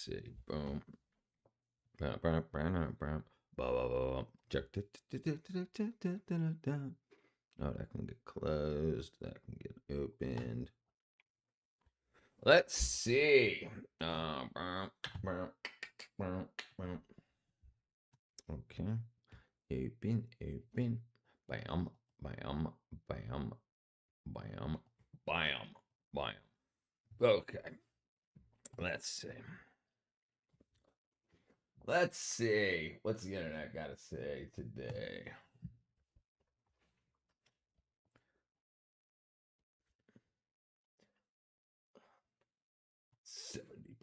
see. Boom. Check. Oh, that can get closed. That can get opened. Let's see. Okay. Open, open. Bam, bam, bam, bam, bam, bam. Okay. Let's see. Let's see. What's the internet got to say today?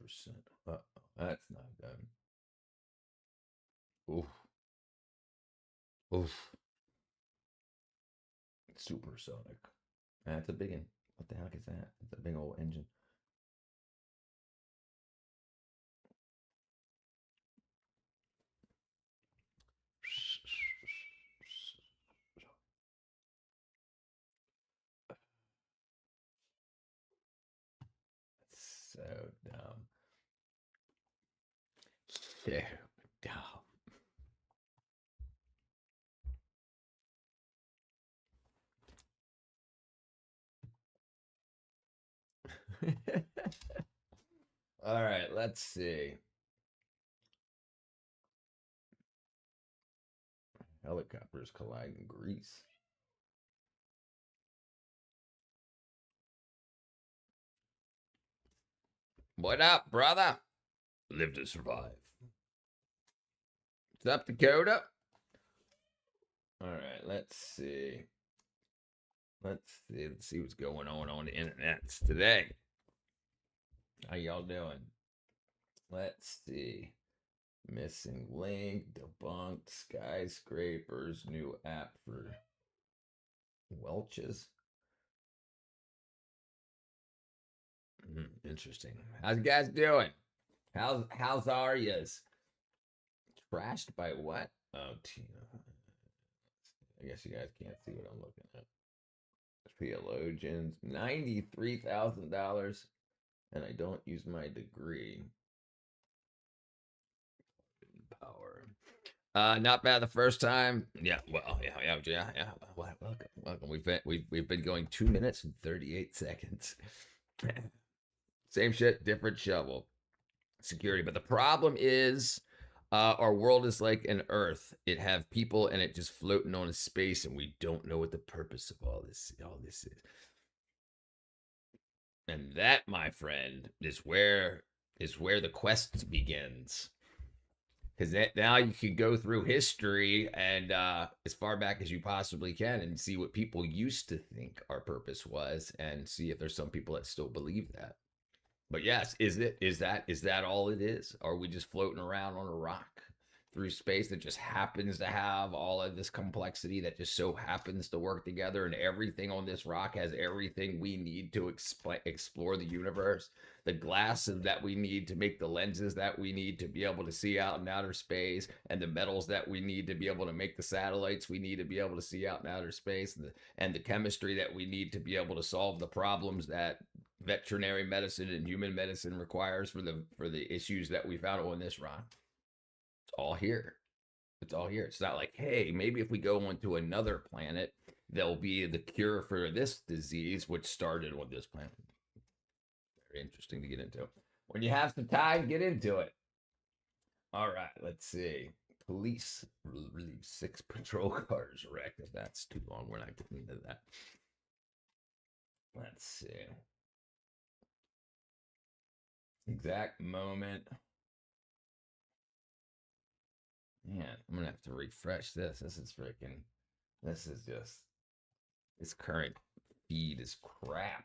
%. That's not good. Oof. Oof. Supersonic. That's a big one. What the heck is that? It's a big old engine. So dumb. So dumb. All right, let's see. Helicopters collide in Greece. What up, brother? Live to survive. What's up, Dakota? All right, let's see. Let's see what's going on the internets today. How y'all doing? Let's see. Missing link, debunked, skyscrapers, new app for Welch's. Interesting. How's you guys doing? How's are yous? Trashed by what? Oh, Tina. I guess you guys can't see what I'm looking at. Theologians, $93,000, and I don't use my degree. Power. Not bad the first time. Yeah, well, yeah. Welcome. We've been going 2 minutes and 38 seconds. Same shit, different shovel. Security, but the problem is, our world is like an Earth. It have people and it just floating on a space, and we don't know what the purpose of all this is. And that, my friend, is where the quest begins. Because now you can go through history and as far back as you possibly can and see what people used to think our purpose was, and see if there's some people that still believe that. But yes, is that all it is? Are we just floating around on a rock through space that just happens to have all of this complexity that just so happens to work together, and everything on this rock has everything we need to explore the universe? The glass that we need to make the lenses that we need to be able to see out in outer space, and the metals that we need to be able to make the satellites we need to be able to see out in outer space, and the chemistry that we need to be able to solve the problems that veterinary medicine and human medicine requires for the issues that we found on this rock. It's all here. It's all here. It's not like, hey, maybe if we go onto another planet, there'll be the cure for this disease, which started on this planet. Very interesting to get into. When you have some time, get into it. All right, let's see. Police relieve 6 patrol cars wrecked. If that's too long, we're not getting into that. Let's see. Exact moment. Man, I'm gonna have to refresh this. This is just, this current feed is crap.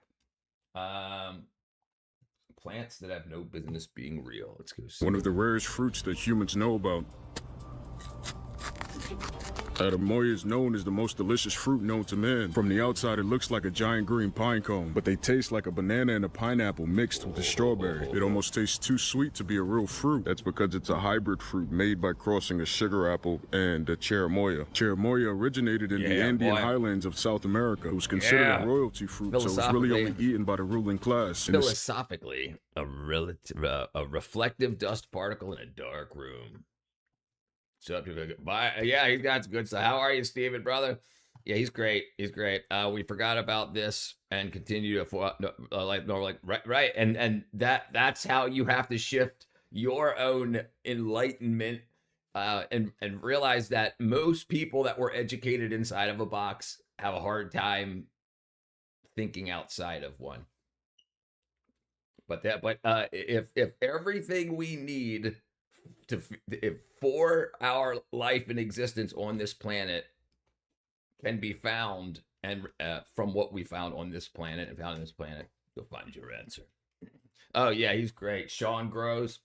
Plants that have no business being real. Let's go see. One of the rarest fruits that humans know about. Cherimoya is known as the most delicious fruit known to man. From the outside, it looks like a giant green pine cone, but they taste like a banana and a pineapple mixed with a strawberry. It almost tastes too sweet to be a real fruit. That's because it's a hybrid fruit made by crossing a sugar apple and a cherimoya. Cherimoya originated in the Andean highlands of South America. It was considered a royalty fruit, so it was really only eaten by the ruling class. Philosophically, a reflective dust particle in a dark room. So, yeah, he's got good stuff. How are you, Steven, brother? Yeah, he's great. He's great. We forgot about this and continue to right, and that's how you have to shift your own enlightenment, and realize that most people that were educated inside of a box have a hard time thinking outside of one. But if everything we need for our life and existence on this planet can be found, and from what we found on this planet and found on this planet, you'll find your answer. Oh yeah, he's great. Sean Gross.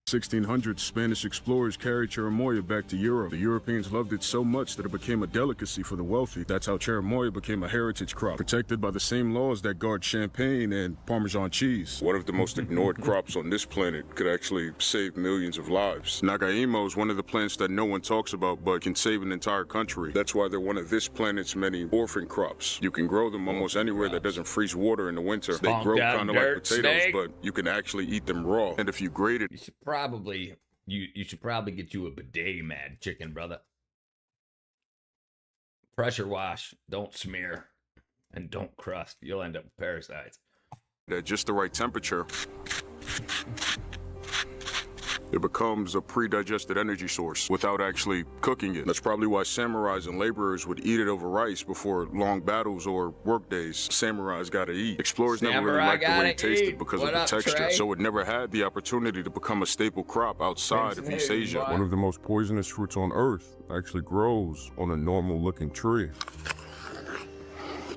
1600s, Spanish explorers carried cherimoya back to Europe. The Europeans loved it so much that it became a delicacy for the wealthy. That's how cherimoya became a heritage crop, protected by the same laws that guard champagne and Parmesan cheese. One of the most ignored crops on this planet could actually save millions of lives. Nagaimo is one of the plants that no one talks about but can save an entire country. That's why they're one of this planet's many orphan crops. You can grow them almost anywhere that doesn't freeze water in the winter. They grow kind of like potatoes, but you can actually eat them raw. And if you grate it, you should probably get you a bidet, mad chicken, brother. Pressure wash, don't smear, and don't crust. You'll end up with parasites. At just the right temperature, it becomes a pre-digested energy source without actually cooking it. That's probably why samurais and laborers would eat it over rice before long battles or work days. Samurais gotta eat. Explorers never really liked the way it tasted because of the texture, so it never had the opportunity to become a staple crop outside of East Asia. One of the most poisonous fruits on Earth actually grows on a normal-looking tree.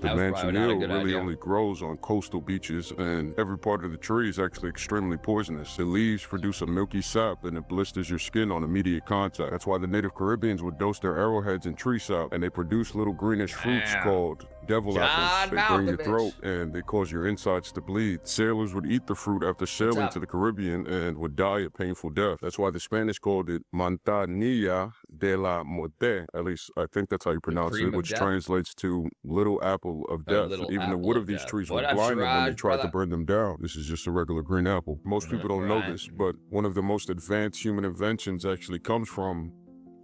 The manzanilla really only grows on coastal beaches, and every part of the tree is actually extremely poisonous. The leaves produce a milky sap, and it blisters your skin on immediate contact. That's why the native Caribbeans would dose their arrowheads in tree sap, and they produce little greenish fruits called devil apples. They burn your throat, and they cause your insides to bleed. Sailors would eat the fruit after sailing to the Caribbean and would die a painful death. That's why the Spanish called it manzanilla de la muerte. At least I think that's how you pronounce it, which translates to little apple of death. Even the wood of these trees would blind them when they tried to burn them down. This is just a regular green apple. Most people don't know this, but one of the most advanced human inventions actually comes from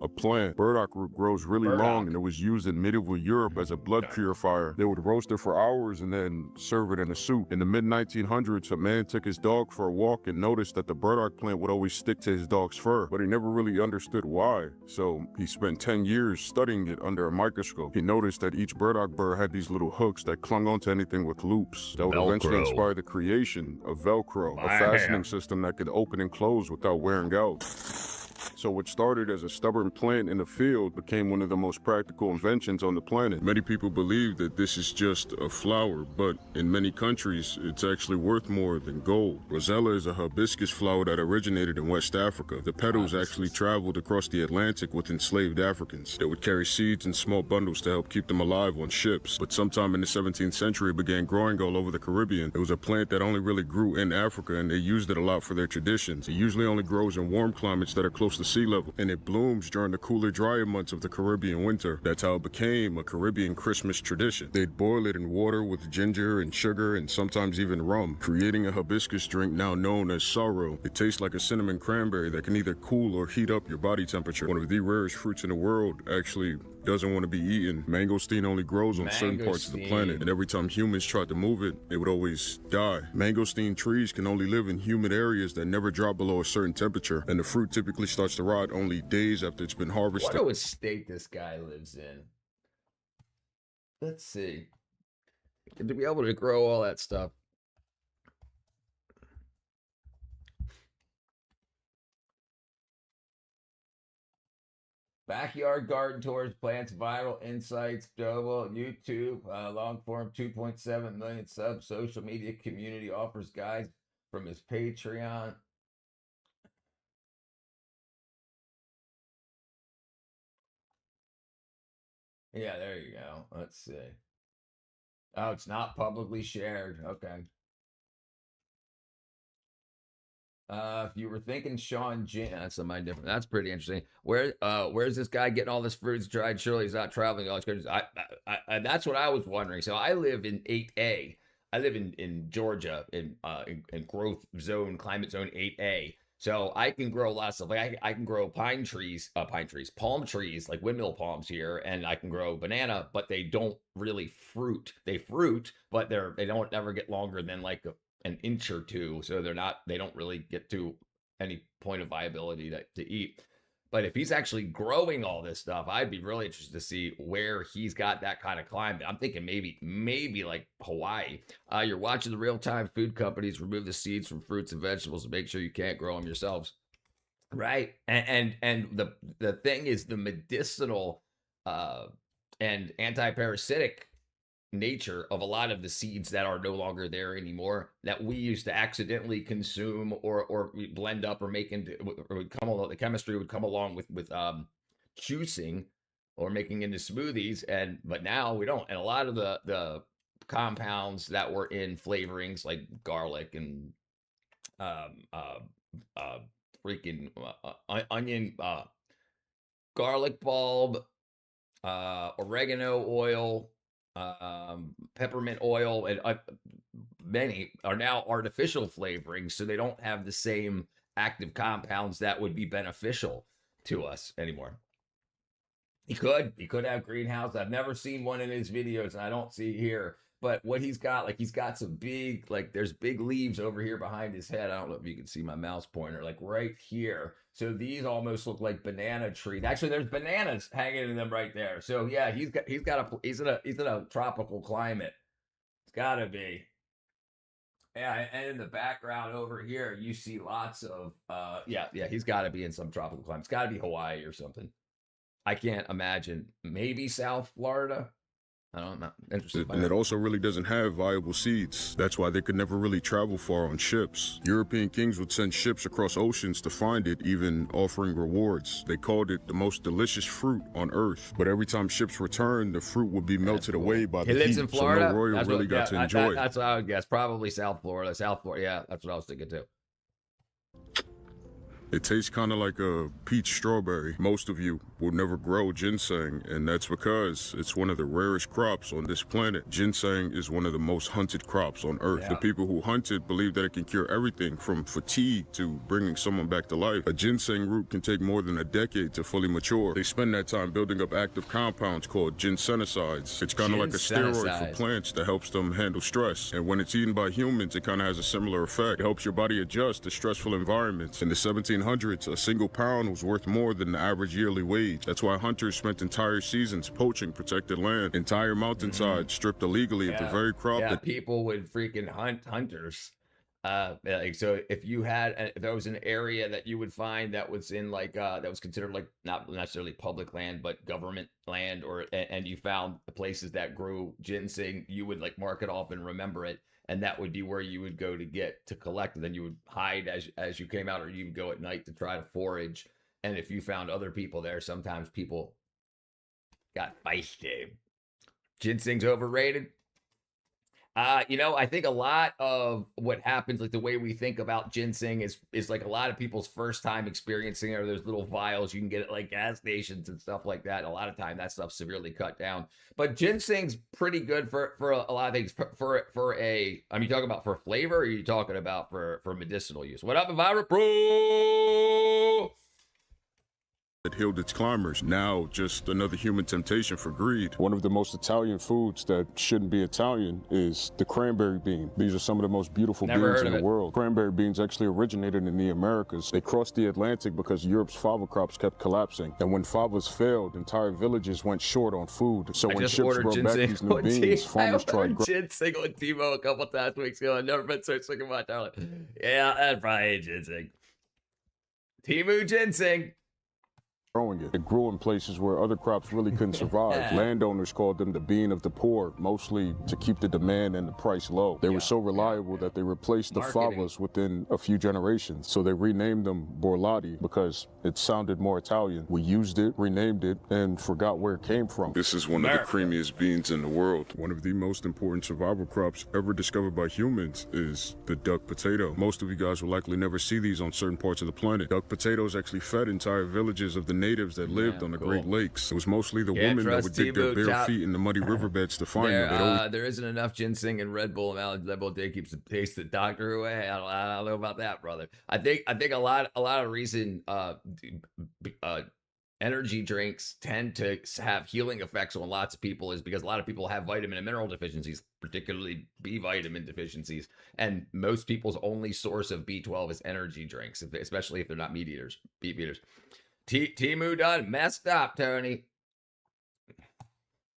a plant. Burdock root grows really long, and it was used in medieval Europe as a blood purifier. They would roast it for hours and then serve it in a soup. In the mid-1900s, a man took his dog for a walk and noticed that the burdock plant would always stick to his dog's fur, but he never really understood why. So he spent 10 years studying it under a microscope. He noticed that each burdock burr had these little hooks that clung onto anything with loops that would eventually inspire the creation of Velcro, a fastening system that could open and close without wearing out. So what started as a stubborn plant in the field became one of the most practical inventions on the planet. Many people believe that this is just a flower, but in many countries, it's actually worth more than gold. Rosella is a hibiscus flower that originated in West Africa. The petals actually traveled across the Atlantic with enslaved Africans. They would carry seeds in small bundles to help keep them alive on ships. But sometime in the 17th century, it began growing all over the Caribbean. It was a plant that only really grew in Africa, and they used it a lot for their traditions. It usually only grows in warm climates that are close to sea level, and it blooms during the cooler, drier months of the Caribbean winter. That's how it became a Caribbean Christmas tradition. They'd boil it in water with ginger and sugar and sometimes even rum, creating a hibiscus drink now known as sorrel. It tastes like a cinnamon cranberry that can either cool or heat up your body temperature. One of the rarest fruits in the world actually doesn't want to be eaten. Mangosteen only grows on certain parts of the planet, and every time humans tried to move it, it would always die. Mangosteen trees can only live in humid areas that never drop below a certain temperature, and the fruit typically starts to rot only days after it's been harvested. What state this guy lives in? Let's see. To be able to grow all that stuff. Backyard garden tours, plants, viral insights, global, YouTube, long form, 2.7 million subs, social media community, offers guides from his Patreon. Yeah, there you go. Let's see. Oh, it's not publicly shared. Okay. If you were thinking Sean J, that's somebody different. That's pretty interesting. Where's this guy getting all this fruits dried? Surely he's not traveling all these countries. That's what I was wondering. So I live in 8A. I live in Georgia in growth zone, climate zone 8A. So I can grow lots of like I can grow palm trees like windmill palms here, and I can grow banana, but they don't really fruit. They fruit, but they don't ever get longer than like an inch or two, so they don't really get to any point of viability to eat. But if he's actually growing all this stuff, I'd be really interested to see where he's got that kind of climate. I'm thinking maybe like Hawaii. You're watching the real-time food companies remove the seeds from fruits and vegetables to make sure you can't grow them yourselves, right? And the thing is the medicinal and anti-parasitic nature of a lot of the seeds that are no longer there anymore that we used to accidentally consume or blend up or make into or would come along, the chemistry would come along with juicing or making into smoothies, and but now we don't. And a lot of the compounds that were in flavorings like garlic and um uh uh freaking onion, garlic bulb, oregano oil, peppermint oil, and many are now artificial flavorings, so they don't have the same active compounds that would be beneficial to us anymore. He could have greenhouse. I've never seen one in his videos, and I don't see here. But what he's got, like he's got some big, like there's big leaves over here behind his head. I don't know if you can see my mouse pointer, like right here. So these almost look like banana trees. Actually, there's bananas hanging in them right there. So yeah, he's in a tropical climate. It's gotta be. Yeah, and in the background over here, you see lots of yeah, he's gotta be in some tropical climate. It's gotta be Hawaii or something. I can't imagine. Maybe South Florida. I don't know. Interesting. And it also really doesn't have viable seeds. That's why they could never really travel far on ships. European kings would send ships across oceans to find it, even offering rewards. They called it the most delicious fruit on Earth. But every time ships returned, the fruit would be melted away by the heat. He lives in Florida. So no royal really got to enjoy it. That's what I would guess. Probably South Florida. Yeah, that's what I was thinking too. It tastes kind of like a peach strawberry. Most of you will never grow ginseng, and that's because it's one of the rarest crops on this planet. Ginseng is one of the most hunted crops on Earth. Yeah. The people who hunt it believe that it can cure everything from fatigue to bringing someone back to life. A ginseng root can take more than a decade to fully mature. They spend that time building up active compounds called ginsenosides. It's kind of like a steroid for plants that helps them handle stress. And when it's eaten by humans, it kind of has a similar effect. It helps your body adjust to stressful environments. In the 1700s, a single pound was worth more than the average yearly wage. That's why hunters spent entire seasons poaching protected land, entire mountainsides stripped illegally of the very crop that people would freaking hunters. Like so, if there was an area that you would find that was in like that was considered like not necessarily public land but government land, and you found the places that grew ginseng, you would like mark it off and remember it. And that would be where you would go to collect. And then you would hide as you came out, or you would go at night to try to forage. And if you found other people there, sometimes people got feisty. Ginseng's overrated. I think a lot of what happens, like the way we think about ginseng is like a lot of people's first time experiencing it, or there's little vials you can get at like gas stations and stuff like that. A lot of time that stuff's severely cut down. But ginseng's pretty good for a lot of things. You talking about for flavor, or are you talking about for medicinal use? What up, Enviro Pro? It healed its climbers. Now, just another human temptation for greed. One of the most Italian foods that shouldn't be Italian is the cranberry bean. These are some of the most beautiful beans in the world. Cranberry beans actually originated in the Americas. They crossed the Atlantic because Europe's fava crops kept collapsing. And when favas failed, entire villages went short on food. So when ships brought back these new beans, farmers tried ginseng on Timo a couple times weeks ago. I've never been searching about that. Yeah, that's probably ginseng. Timu ginseng. growing it. It grew in places where other crops really couldn't survive. Landowners called them the bean of the poor, mostly to keep the demand and the price low. They were so reliable that they replaced the favas within a few generations. So they renamed them borlati because it sounded more Italian. We used it, renamed it, and forgot where it came from. This is one of the creamiest beans in the world. One of the most important survival crops ever discovered by humans is the duck potato. Most of you guys will likely never see these on certain parts of the planet. Duck potatoes actually fed entire villages of the natives that lived on the Great Lakes. It was mostly the women that would dig their bare feet in the muddy riverbeds to find them. There isn't enough ginseng and Red Bull, and Red Bull Day keeps the taste the doctor away. I don't know about that, brother. I think a lot of reason energy drinks tend to have healing effects on lots of people is because a lot of people have vitamin and mineral deficiencies, particularly B vitamin deficiencies, and most people's only source of B12 is energy drinks, especially if they're not beef eaters. Timu done messed up, Tony.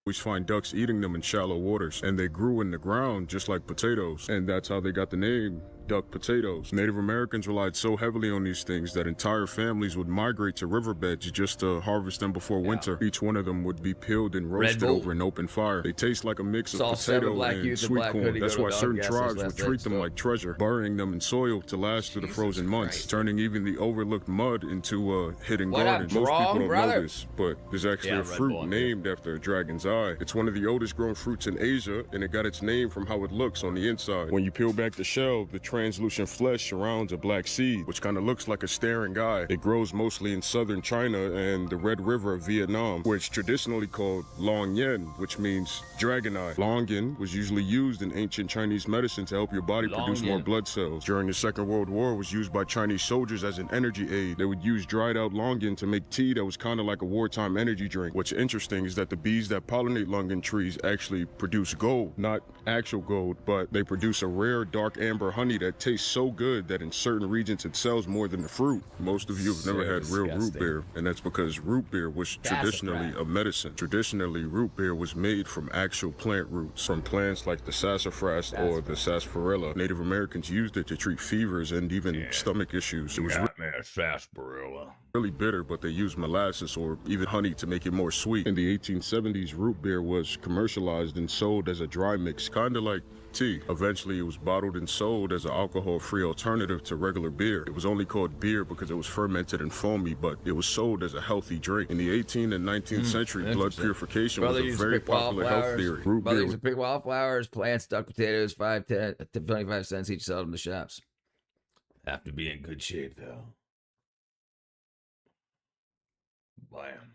We find ducks eating them in shallow waters, and they grew in the ground just like potatoes, and that's how they got the name duck potatoes. Native Americans relied so heavily on these things that entire families would migrate to riverbeds just to harvest them before winter. Each one of them would be peeled and roasted over an open fire. They taste like a mix of potato and sweet corn. That's why certain tribes would treat them like treasure, burying them in soil to last through the frozen months, turning even the overlooked mud into a hidden garden. Most people don't know this, but there's actually a fruit named after a dragon's eye. It's one of the oldest grown fruits in Asia, and it got its name from how it looks on the inside. When you peel back the shell, the translucent flesh surrounds a black seed, which kind of looks like a staring eye. It grows mostly in southern China and the Red River of Vietnam, where it's traditionally called long yen, which means dragon eye. Long yen was usually used in ancient Chinese medicine to help your body produce more blood cells. During the Second World War, it was used by Chinese soldiers as an energy aid. They would use dried out long yen to make tea that was kind of like a wartime energy drink. What's interesting is that the bees that pollinate long yen trees actually produce gold, not actual gold, but they produce a rare dark amber honey that tastes so good that in certain regions it sells more than the fruit. Most of you have never had real root beer, and that's because root beer was traditionally a medicine. Traditionally, root beer was made from actual plant roots, from plants like the sassafras or the sarsaparilla. Native Americans used it to treat fevers and even stomach issues. It was sarsaparilla. Really bitter, but they used molasses or even honey to make it more sweet. In the 1870s, root beer was commercialized and sold as a dry mix, kind of like tea. Eventually, it was bottled and sold as an alcohol-free alternative to regular beer. It was only called beer because it was fermented and foamy, but it was sold as a healthy drink. In the 18th and 19th century, blood purification was a very popular health theory. Root beer was pick wildflowers, plants, duck potatoes, 5, 10, 25 cents each, sold in the shops. Have to be in good shape, though. Bam.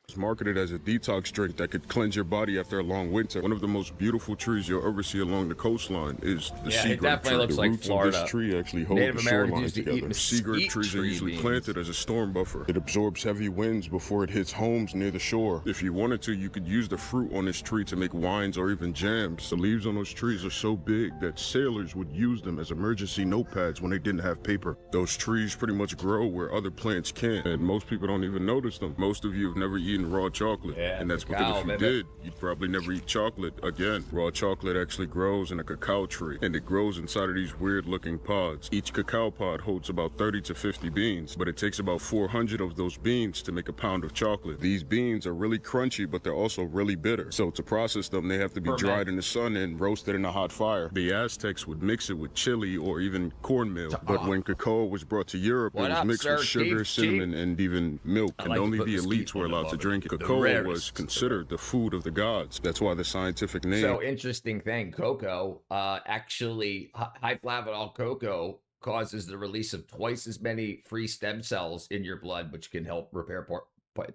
It's marketed as a detox drink that could cleanse your body after a long winter. One of the most beautiful trees you'll ever see along the coastline is the sea grape tree. Looks the like roots Florida. of this tree actually hold the shoreline together. Sea grape trees are usually planted as a storm buffer. It absorbs heavy winds before it hits homes near the shore. If you wanted to, you could use the fruit on this tree to make wines or even jams. The leaves on those trees are so big that sailors would use them as emergency notepads when they didn't have paper. Those trees pretty much grow where other plants can't, and most people don't even notice them. Most of you have never eaten raw chocolate. And that's because if you did, you'd probably never eat chocolate again. Raw chocolate actually grows in a cacao tree, and it grows inside of these weird looking pods. Each cacao pod holds about 30 to 50 beans, but it takes about 400 of those beans to make a pound of chocolate. These beans are really crunchy, but they're also really bitter. So to process them, they have to be dried in the sun and roasted in a hot fire. The Aztecs would mix it with chili or even cornmeal, but when cacao was brought to Europe, it was mixed with sugar, cinnamon, and even milk, and only the elites were allowed to drink it. Cocoa was considered the food of the gods. That's why the scientific name. So interesting thing, cocoa, actually high flavanol cocoa causes the release of twice as many free stem cells in your blood, which can help repair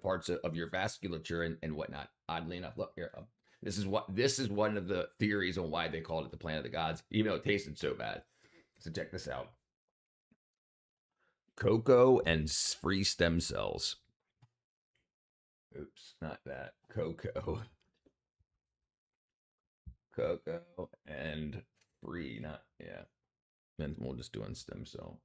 parts of your vasculature and whatnot. Oddly enough, look here. This is one of the theories on why they called it the plant of the gods, even though it tasted so bad. So check this out. Cocoa and free stem cells. Oops, not that. Cocoa and free, not, yeah. Then we'll just do on stem cell.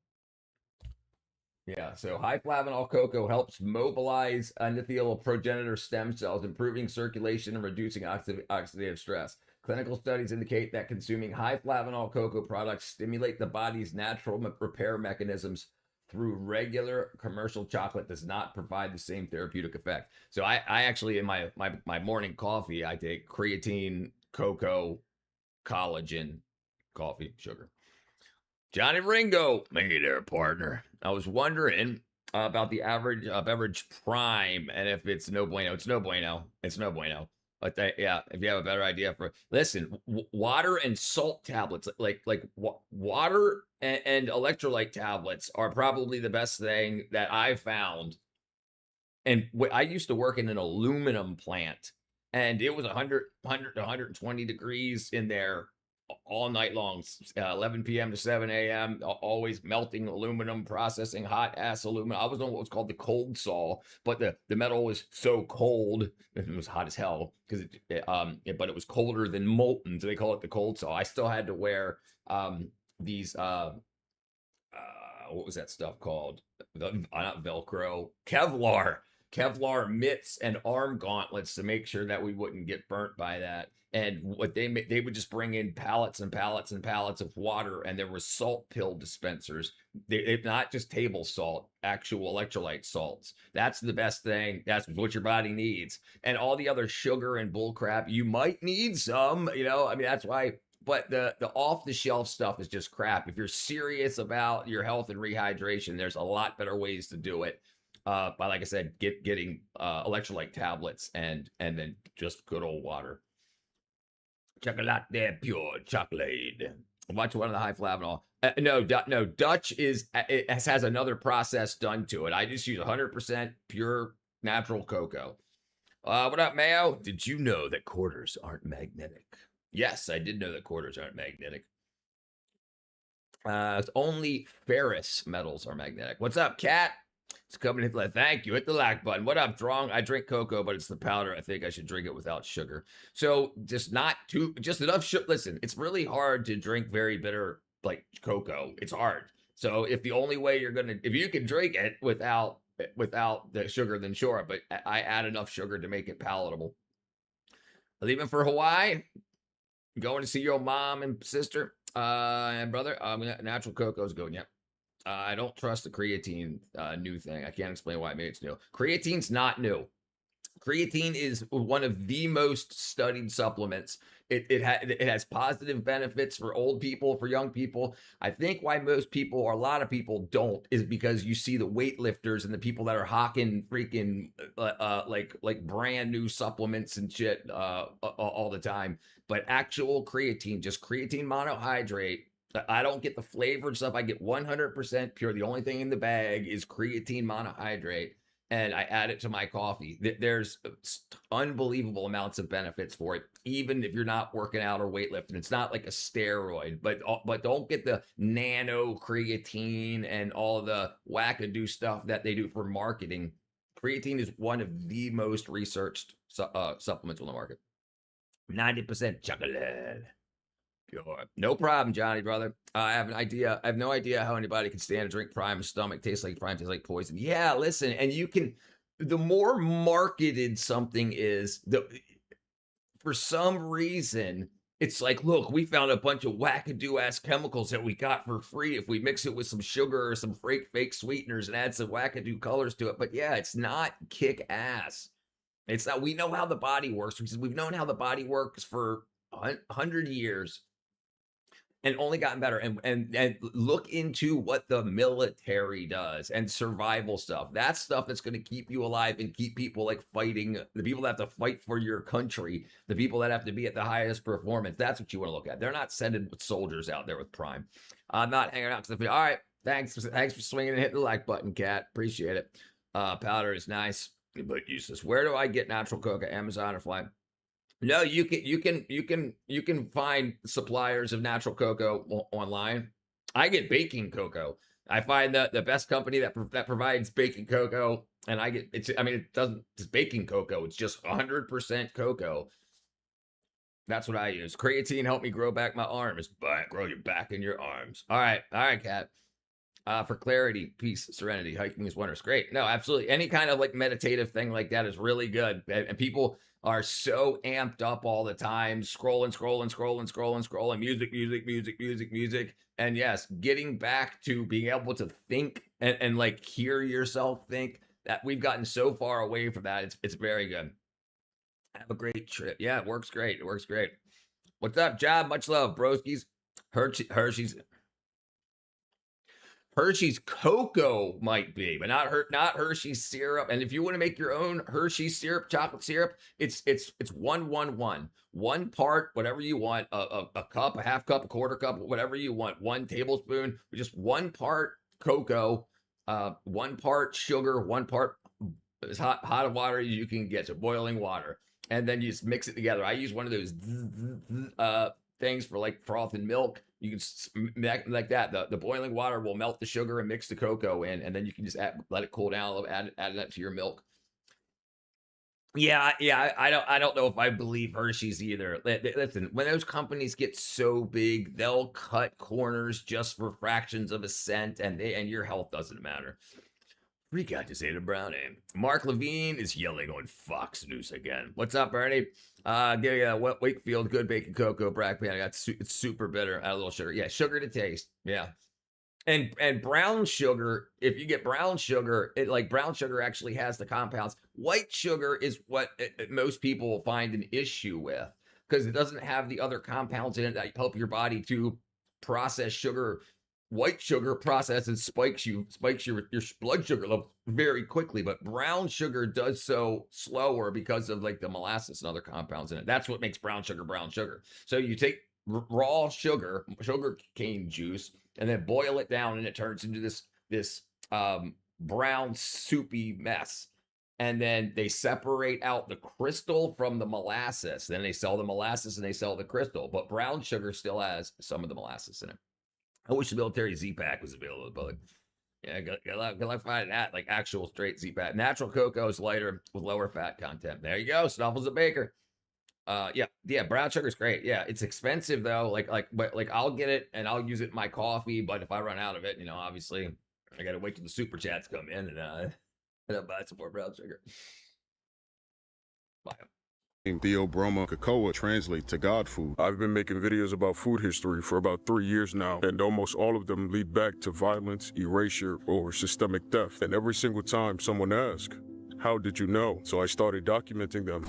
Yeah, so high flavanol cocoa helps mobilize endothelial progenitor stem cells, improving circulation and reducing oxidative stress. Clinical studies indicate that consuming high flavanol cocoa products stimulate the body's natural repair mechanisms through regular commercial chocolate does not provide the same therapeutic effect. So I actually, in my morning coffee, I take creatine, cocoa, collagen, coffee, sugar. Johnny Ringo, hey there, partner. I was wondering about the average beverage prime and if it's no bueno. It's no bueno. It's no bueno. But yeah, if you have a better idea for listen, water and salt tablets, water and electrolyte tablets are probably the best thing that I've found. And I used to work in an aluminum plant, and it was 100 to 120 degrees in there all night long, 11 p.m. to 7 a.m., always melting aluminum, processing hot ass aluminum. I was on what was called the cold saw, but the metal was so cold, it was hot as hell because but it was colder than molten. So they call it the cold saw. I still had to wear these, what was that stuff called? Not Velcro, Kevlar mitts and arm gauntlets to make sure that we wouldn't get burnt by that. And what they would just bring in pallets and pallets and pallets of water, and there were salt pill dispensers. They not just table salt, actual electrolyte salts. That's the best thing. That's what your body needs. And all the other sugar and bull crap, you might need some. I mean, that's why. But the off the shelf stuff is just crap. If you're serious about your health and rehydration, there's a lot better ways to do it. By like I said, getting electrolyte tablets and then just good old water. Chocolate, pure chocolate. Watch one of the high flavanol. No, Dutch has another process done to it. I just use 100% pure natural cocoa. What up, Mayo? Did you know that quarters aren't magnetic? Yes, I did know that quarters aren't magnetic. Only ferrous metals are magnetic. What's up, Cat? It's coming in. Thank you. Hit the like button. What up, Drong? I drink cocoa, but it's the powder. I think I should drink it without sugar. So just enough sugar. Listen, it's really hard to drink very bitter like cocoa. It's hard. So if the only way if you can drink it without the sugar, then sure. But I add enough sugar to make it palatable. Leaving for Hawaii. Going to see your mom and sister and brother. Natural cocoa is good. Yep. I don't trust the creatine new thing. I can't explain why maybe it's new. Creatine's not new. Creatine is one of the most studied supplements. It has positive benefits for old people, for young people. I think why most people or a lot of people don't is because you see the weightlifters and the people that are hawking freaking like brand new supplements and shit all the time. But actual creatine, just creatine monohydrate. I don't get the flavored stuff. I get 100% pure. The only thing in the bag is creatine monohydrate, and I add it to my coffee. There's unbelievable amounts of benefits for it, even if you're not working out or weightlifting. It's not like a steroid, but don't get the nano creatine and all the wackadoo stuff that they do for marketing. Creatine is one of the most researched supplements on the market. 90% chocolate. Pure. No problem, Johnny, brother. I have no idea how anybody can stand to drink Prime. Stomach tastes like Prime, tastes like poison. Yeah, listen, and the more marketed something is, for some reason, it's like, look, we found a bunch of wackadoo ass chemicals that we got for free if we mix it with some sugar or some fake sweeteners and add some wackadoo colors to it. But yeah, it's not kick ass. It's not. We know how the body works because we've known how the body works for 100 years. And only gotten better. And look into what the military does and survival stuff. That's stuff that's going to keep you alive and keep people like fighting. The people that have to fight for your country, the people that have to be at the highest performance. That's what you want to look at. They're not sending soldiers out there with Prime. I'm not hanging out to the. All right, thanks for swinging and hitting the like button, Cat. Appreciate it. Powder is nice but useless. Where do I get natural cocoa? Amazon or Fly? No, you can find suppliers of natural cocoa online. I get baking cocoa. I find that the best company that provides baking cocoa, and it's baking cocoa. It's just 100% cocoa. That's what I use. Creatine helped me grow back my arms, but grow your back in your arms. All right, Kat. For clarity, peace, serenity, hiking is wondrous. Great. No, absolutely. Any kind of like meditative thing like that is really good. And people are so amped up all the time, scrolling, music. And yes, getting back to being able to think and like hear yourself think, that we've gotten so far away from that. It's very good. Have a great trip. Yeah, it works great. It works great. What's up, Job? Much love, broskies. Hershey's cocoa might be, but not Hershey's syrup. And if you want to make your own Hershey's syrup, chocolate syrup, it's 1-1-1. 1 part, whatever you want, a cup, a half cup, a quarter cup, whatever you want. 1 tablespoon, just 1 part cocoa, 1 part sugar, 1 part as hot water as you can get, so boiling water, and then you just mix it together. I use one of those things for like frothing milk. You can like that. The boiling water will melt the sugar and mix the cocoa in, and then you can just let it cool down a little, add that to your milk. Yeah. I don't know if I believe Hershey's either. Listen, when those companies get so big, they'll cut corners just for fractions of a cent, and your health doesn't matter. Freak out, just ate a brownie. Mark Levine is yelling on Fox News again. What's up, Bernie? Wakefield, good baking cocoa, Brack Pan. It's super bitter. Add a little sugar. Yeah, sugar to taste. Yeah. And brown sugar, if you get brown sugar, brown sugar actually has the compounds. White sugar is what most people will find an issue with, because it doesn't have the other compounds in it that help your body to process sugar. White sugar processes spikes your blood sugar level very quickly, but brown sugar does so slower because of like the molasses and other compounds in it. That's what makes brown sugar brown sugar. So you take raw sugar cane juice, and then boil it down, and it turns into this brown soupy mess. And then they separate out the crystal from the molasses. Then they sell the molasses and they sell the crystal, but brown sugar still has some of the molasses in it. I wish the military Z-Pack was available, but yeah, good luck finding that, like actual straight Z-Pack. Natural cocoa is lighter with lower fat content. There you go. Snuffles a baker. Yeah, brown sugar is great. Yeah, it's expensive though. But I'll get it and I'll use it in my coffee. But if I run out of it, obviously I gotta wait till the super chats come in and I'll buy some more brown sugar. Bye. Theobroma Kakoa translate to God food. I've been making videos about food history for about 3 years now, and almost all of them lead back to violence, erasure, or systemic theft. And every single time someone asks, how did you know? So I started documenting them.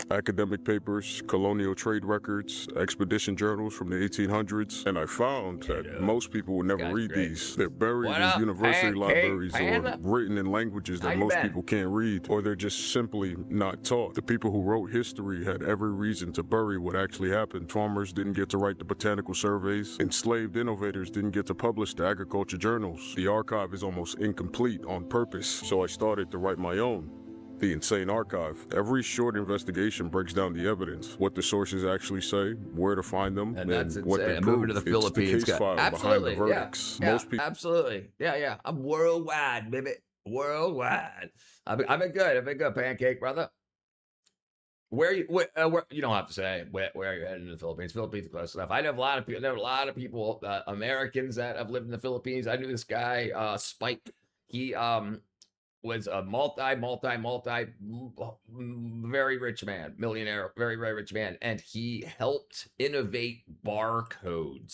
Academic papers, colonial trade records, expedition journals from the 1800s, and I found that most people will never read these. They're buried in university libraries or written in languages that most people can't read, or they're just simply not taught. The people who wrote history had every reason to bury what actually happened. Farmers didn't get to write the botanical surveys. Enslaved innovators didn't get to publish the agriculture journals. The archive is almost incomplete on purpose, so I started to write my own. The Insane Archive. Every short investigation breaks down the evidence, what the sources actually say, where to find them, and that's what they prove. Moving to the it's Philippines. the case file behind the verdicts. Yeah, Most people. Absolutely. Yeah. I'm worldwide, baby. Worldwide. I've been good. Pancake, brother. Where you don't have to say where you're headed in the Philippines. Philippines is close enough. I know a lot of people, Americans that have lived in the Philippines. I knew this guy, Spike. He was a very rich man, millionaire, very, very rich man. And he helped innovate barcoding.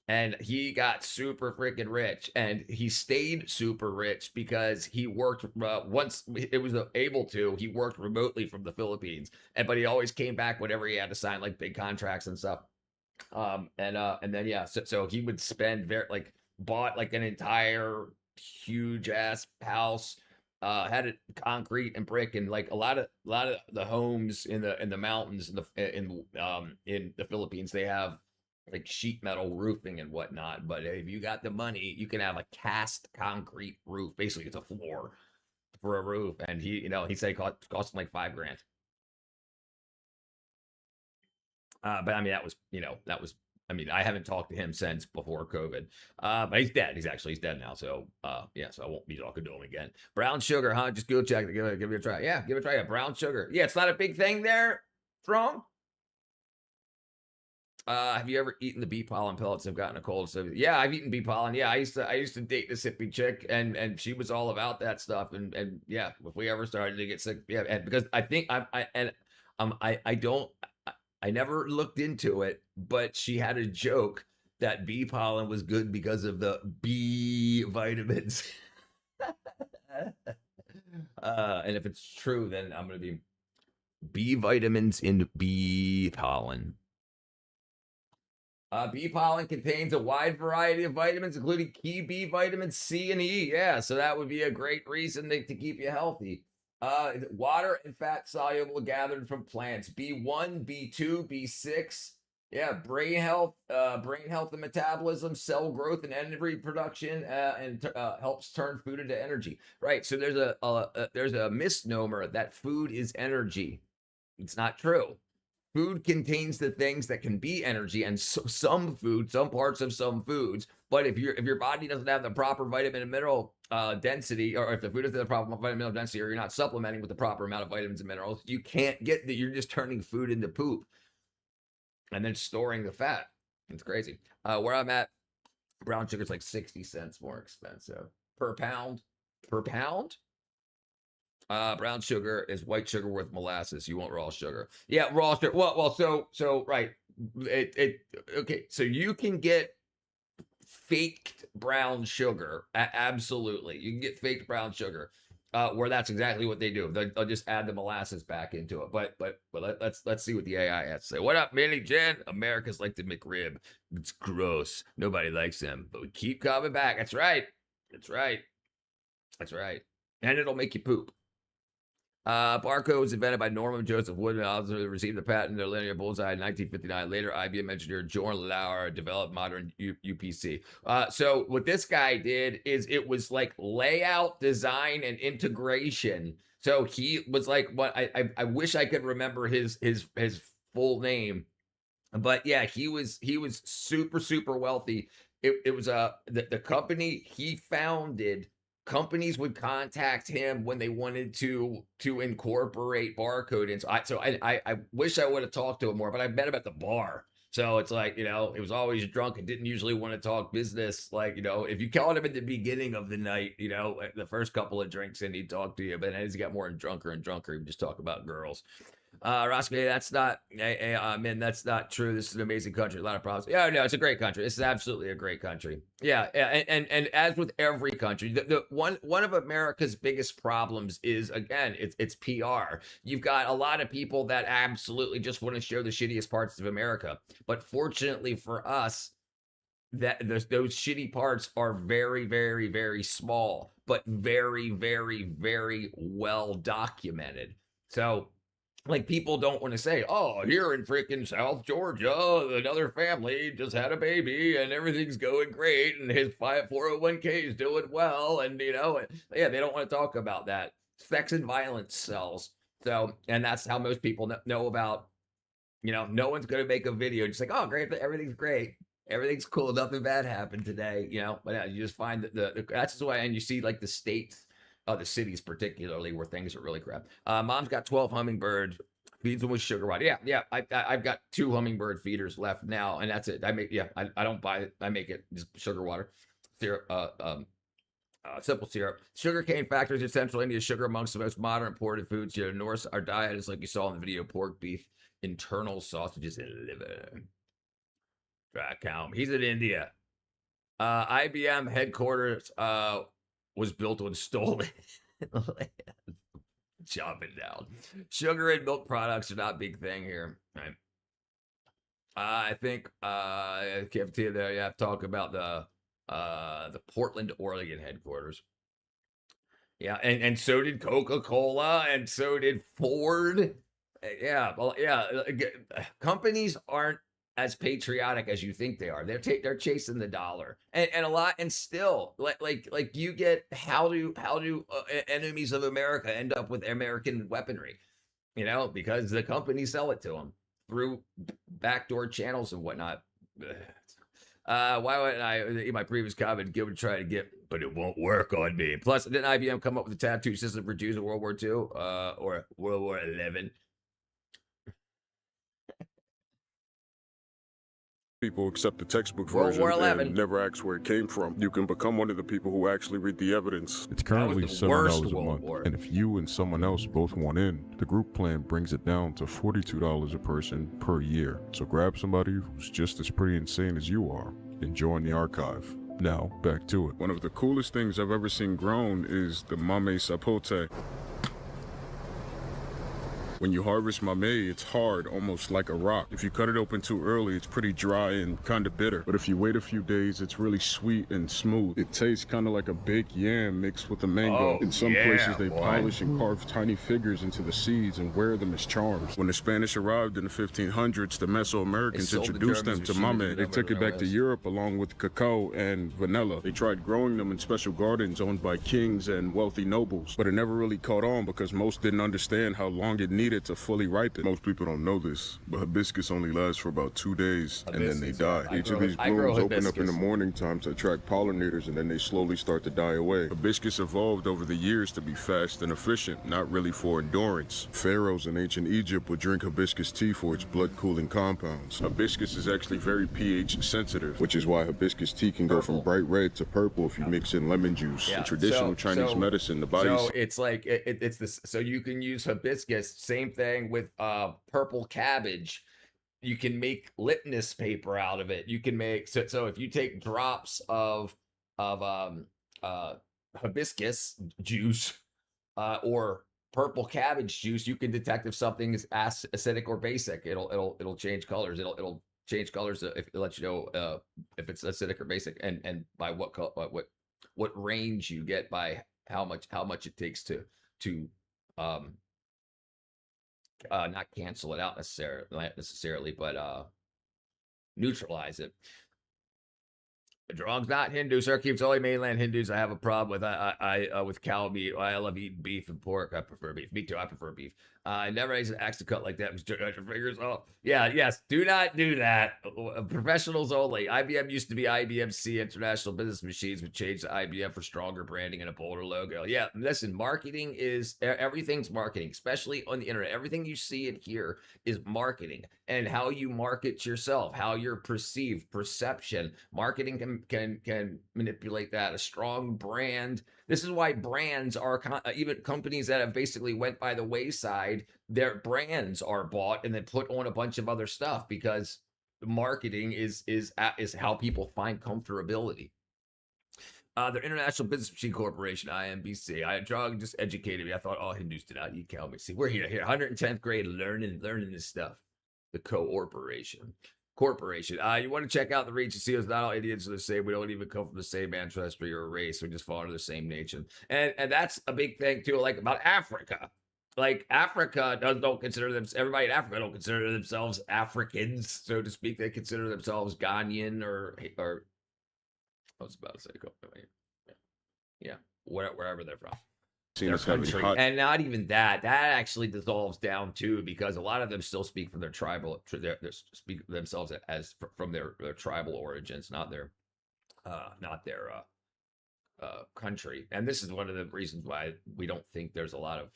And he got super freaking rich, and he stayed super rich because he worked once it was able to. He worked remotely from the Philippines, but he always came back whenever he had to sign like big contracts and stuff. And then yeah, so he would spend bought like an entire huge ass house, had it concrete and brick, and like a lot of the homes in the mountains in the Philippines, they have like sheet metal roofing and whatnot. But if you got the money, you can have a cast concrete roof. Basically, it's a floor for a roof. And he said it cost him like $5,000. But I mean, I haven't talked to him since before COVID. But he's dead. He's dead now. So so I won't be talking to him again. Brown sugar, huh? Just go check it. Give it a try. Yeah, give it a try. Yeah, brown sugar. Yeah, it's not a big thing there. Strong. Have you ever eaten the bee pollen pellets? I've gotten a cold. So yeah, I've eaten bee pollen. Yeah, I used to date this hippie chick, and she was all about that stuff. And yeah, if we ever started to get sick, yeah, and because I think I don't I never looked into it, but she had a joke that bee pollen was good because of the B vitamins. And if it's true, then I'm gonna be B vitamins in bee pollen. Bee pollen contains a wide variety of vitamins, including key B vitamins C and E. Yeah, so that would be a great reason to keep you healthy. Water and fat soluble gathered from plants. B1, B2, B6. Yeah, brain health and metabolism, cell growth and energy production, and helps turn food into energy. Right. So there's a misnomer that food is energy. It's not true. Food contains the things that can be energy, and some food, some parts of some foods. But if your body doesn't have the proper vitamin and mineral density, or if the food doesn't have the proper vitamin and mineral density, or you're not supplementing with the proper amount of vitamins and minerals, you can't get that. You're just turning food into poop and then storing the fat. It's crazy. Where I'm at, brown sugar is like 60 cents more expensive per pound. Per pound? Brown sugar is white sugar with molasses. You want raw sugar. Yeah, raw sugar. Well, so right. Okay. So you can get faked brown sugar. Absolutely, you can get faked brown sugar. Where that's exactly what they do. They'll just add the molasses back into it. But let's see what the AI has to say. What up, Millie Jen? America's like the McRib. It's gross. Nobody likes them, but we keep coming back. That's right. That's right. That's right. And it'll make you poop. Barcode was invented by Norman Joseph Woodman. Also received the patent their linear bullseye in 1959. Later, IBM engineer Jorn Lauer developed modern UPC. So what this guy did is it was like layout, design, and integration. So he was like, what I wish I could remember his full name, but yeah, he was super wealthy. It was the company he founded. Companies would contact him when they wanted to incorporate barcode in. So I wish I would have talked to him more, but I met him at the bar. So it's like, it was always drunk and didn't usually want to talk business. Like, if you called him at the beginning of the night, the first couple of drinks, and he'd talk to you. But as he got more drunker and drunker, he'd just talk about girls. Roscoe, that's not, man, that's not true. This is an amazing country. A lot of problems. Yeah, no, it's a great country. This is absolutely a great country. Yeah, and as with every country, the one of America's biggest problems is, again, it's PR. You've got a lot of people that absolutely just want to show the shittiest parts of America, but fortunately for us, that those shitty parts are very small, but very well documented. So, like, people don't want to say, oh, here in freaking South Georgia, another family just had a baby and everything's going great and his 401k is doing well. And, yeah, they don't want to talk about that. Sex and violence sells. So, and that's how most people know about, no one's going to make a video just like, oh, great, everything's great. Everything's cool. Nothing bad happened today, but yeah, you just find that that's why, and you see like the states, the cities particularly, where things are really crap. Mom's got 12 hummingbirds, feeds them with sugar water. Yeah. I've got 2 hummingbird feeders left now, and that's it. I don't buy it. I make it just sugar water, syrup, simple syrup. Sugarcane factors in Central India. Sugar amongst the most modern imported foods. North, our diet is like you saw in the video: pork, beef, internal sausages, and liver. Count. He's in India. IBM headquarters was built on stolen land. Chopping down. Sugar and milk products are not a big thing here. Right. I think cafeteria there. You have to talk about the Portland, Oregon headquarters. Yeah, and so did Coca-Cola, and so did Ford. Yeah, well, yeah. Companies aren't as patriotic as you think they are. They're chasing the dollar, and a lot, and still, like you get how do enemies of America end up with American weaponry? Because the companies sell it to them through backdoor channels and whatnot. Why wouldn't I, in my previous comment, give it a try to get, but it won't work on me. Plus, didn't IBM come up with a tattoo system for Jews in World War II or World War XI? people accept the textbook World version War 11. and never ask where it came from. You can become one of the people who actually read the evidence. It's currently the worst $7 a World month, War. and if you and someone else both want in, the group plan brings it down to $42 a person per year. So grab somebody who's just as pretty insane as you are and join the archive. Now, back to it. One of the coolest things I've ever seen grown is the mame sapote. When you harvest mame, it's hard, almost like a rock. If you cut it open too early, it's pretty dry and kind of bitter. But if you wait a few days, it's really sweet and smooth. It tastes kind of like a baked yam mixed with a mango. In some places, they polish and carve tiny figures into the seeds and wear them as charms. When the Spanish arrived in the 1500s, the Mesoamericans introduced them to mame. They took it back to Europe along with cacao and vanilla. They tried growing them in special gardens owned by kings and wealthy nobles, but it never really caught on because most didn't understand how long it needed to fully ripen. Most people don't know this, but hibiscus only lasts for about 2 days and then they die. Each of these blooms open up in the morning time to attract pollinators and then they slowly start to die away. Hibiscus evolved over the years to be fast and efficient, not really for endurance. Pharaohs in ancient Egypt would drink hibiscus tea for its blood-cooling compounds. Hibiscus is actually very pH sensitive, which is why hibiscus tea can go from bright red to purple if you mix in lemon juice. In traditional Chinese medicine, the body's... So it's like, it's this, so you can use hibiscus, same thing with purple cabbage. You can make litmus paper out of it. You can make, so if you take drops of hibiscus juice or purple cabbage juice, you can detect if something is acidic or basic. It'll change colors. It'll change colors if it lets you know if it's acidic or basic, and by what range you get by how much it takes to not cancel it out necessarily, but neutralize it. Drong's not Hindu, sir. Keeps only mainland Hindus. I have a problem with with cow meat. I love eating beef and pork. I prefer beef. Me too. I prefer beef. I never use an axe to cut like that. Got your fingers off. Yeah, yes. Do not do that. Professionals only. IBM used to be IBMC International Business Machines. We changed to IBM for stronger branding and a bolder logo. Yeah, listen. Marketing is everything's marketing, especially on the internet. Everything you see and hear is marketing, and how you market yourself, how you're perceived, perception. Marketing can manipulate that. A strong brand. This is why brands are even companies that have basically went by the wayside. Their brands are bought and then put on a bunch of other stuff because marketing is how people find comfortability. The International Business Machine Corporation, IMBC. Drug just educated me. I thought all Hindus did not eat cow meat. See, we're here, 110th grade, learning this stuff. The corporation. You want to check out the reach and see us. Not all Indians are the same. We don't even come from the same ancestry or race. We just fall into the same nation. And that's a big thing too, like about Africa. Like Africa don't consider them. Everybody in Africa don't consider themselves Africans, so to speak. They consider themselves Ghanaian or I was about to say, yeah, wherever they're from. Their country. And not even that actually dissolves down too, because a lot of them still speak from their tribal, speak themselves as from their tribal origins, not their country. And this is one of the reasons why we don't think there's a lot of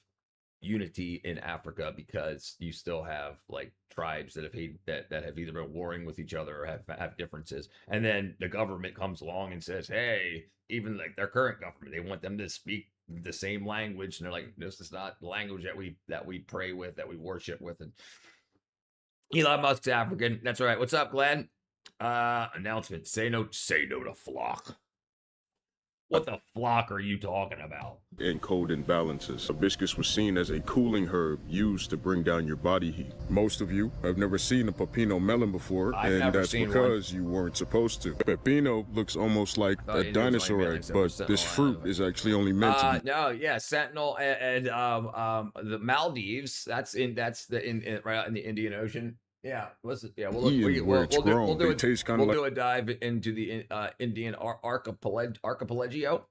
unity in Africa, because you still have like tribes that have either been warring with each other or have differences, and then the government comes along and says, hey, even like their current government, they want them to speak the same language, and they're like, this is not the language that we pray with, that we worship with. And Elon Musk's African. That's all right. What's up, Glenn? Announcement. Say no to flock. What the flock are you talking about? And cold imbalances. Hibiscus was seen as a cooling herb used to bring down your body heat. Most of you have never seen a pepino melon before, and that's because you weren't supposed to. Pepino looks almost like a dinosaur egg, but this fruit is actually only meant to be. No, yeah, Sentinel and the Maldives. That's right out in the Indian Ocean. Yeah, listen. Yeah, we'll do a dive into the Indian archipelago.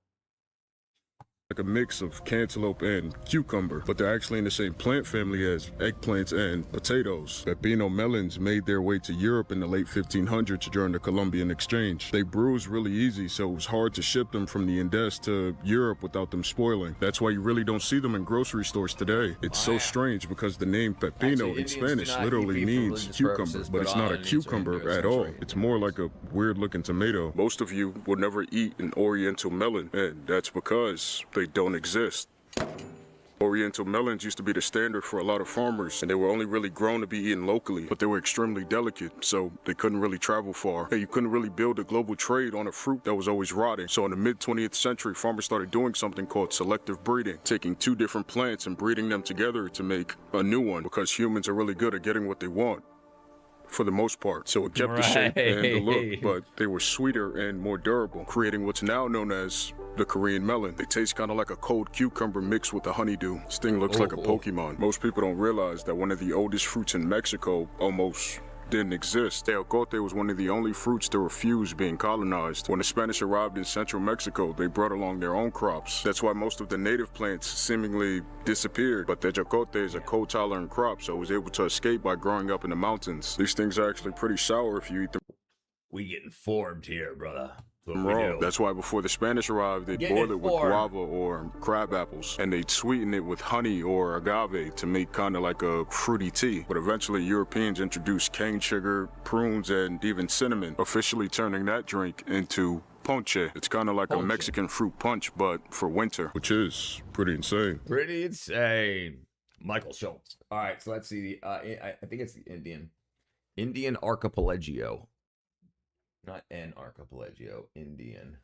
like a mix of cantaloupe and cucumber, but they're actually in the same plant family as eggplants and potatoes. Pepino melons made their way to Europe in the late 1500s during the Columbian Exchange. They bruise really easy, so it was hard to ship them from the Andes to Europe without them spoiling. That's why you really don't see them in grocery stores today. It's so strange because the name pepino in Spanish literally means cucumber, but it's not a cucumber at all. It's more like a weird looking tomato. Most of you will never eat an Oriental melon, and that's because they don't exist. Oriental melons used to be the standard for a lot of farmers, and they were only really grown to be eaten locally, but they were extremely delicate, so they couldn't really travel far. And you couldn't really build a global trade on a fruit that was always rotting. So in the mid-20th century, farmers started doing something called selective breeding, taking two different plants and breeding them together to make a new one, because humans are really good at getting what they want, for the most part. So it kept the shape and the look, but they were sweeter and more durable, creating what's now known as the Korean melon. They taste kind of like a cold cucumber mixed with a honeydew. This thing looks like a Pokemon. Most people don't realize that one of the oldest fruits in Mexico almost didn't exist. Tejocote was one of the only fruits to refuse being colonized. When the Spanish arrived in central Mexico, they brought along their own crops. That's why most of the native plants seemingly disappeared, but tejocote is a cold-tolerant crop, so it was able to escape by growing up in the mountains. These things are actually pretty sour if you eat them. We getting formed here, brother. Raw. That's why before the Spanish arrived, they'd boil it with guava or crab apples, and they'd sweeten it with honey or agave to make kind of like a fruity tea. But eventually Europeans introduced cane sugar, prunes, and even cinnamon, officially turning that drink into ponche. It's kind of like a Mexican fruit punch, but for winter, which is pretty insane. Pretty insane. Michael Schultz. All right, so let's see. I think it's the Indian archipelago. Not an archipelago, Indian.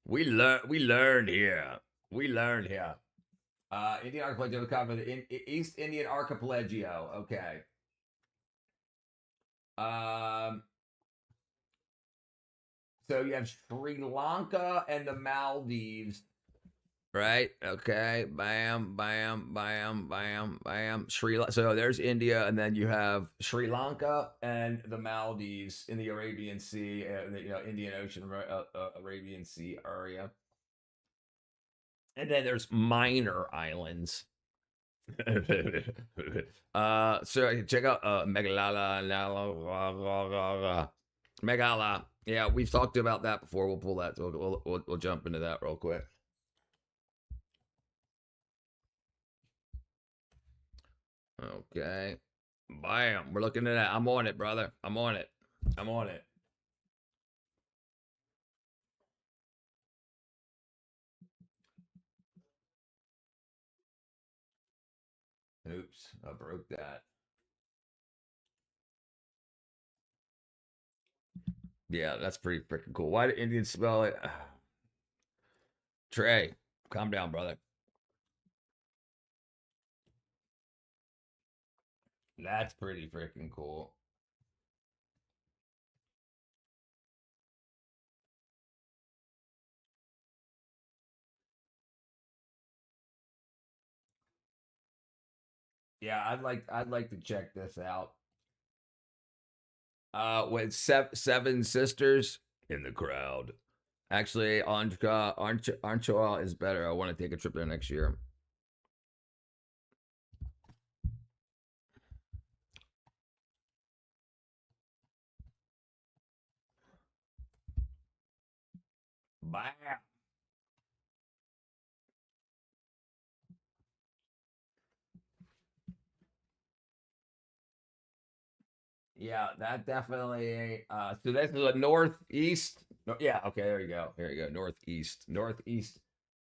We learned here. Indian archipelago cover the East Indian archipelago. Okay. So you have Sri Lanka and the Maldives. Right. Okay. Bam. Bam. Bam. Bam. Bam. So there's India, and then you have Sri Lanka and the Maldives in the Arabian Sea, Indian Ocean, Arabian Sea area. And then there's minor islands. So check out Megala. Yeah, we've talked about that before. We'll pull that. We'll jump into that real quick. Okay. Bam. We're looking at that. I'm on it, brother. I'm on it. Oops. I broke that. Yeah, that's pretty freaking cool. Why did Indians spell it? Trey, calm down, brother. That's pretty freaking cool. Yeah, I'd like to check this out. With seven sisters in the crowd. Actually, Anchoa is better. I want to take a trip there next year. Bam. Yeah, that definitely. So this is a northeast. Yeah, okay, there you go. Here you go. Northeast,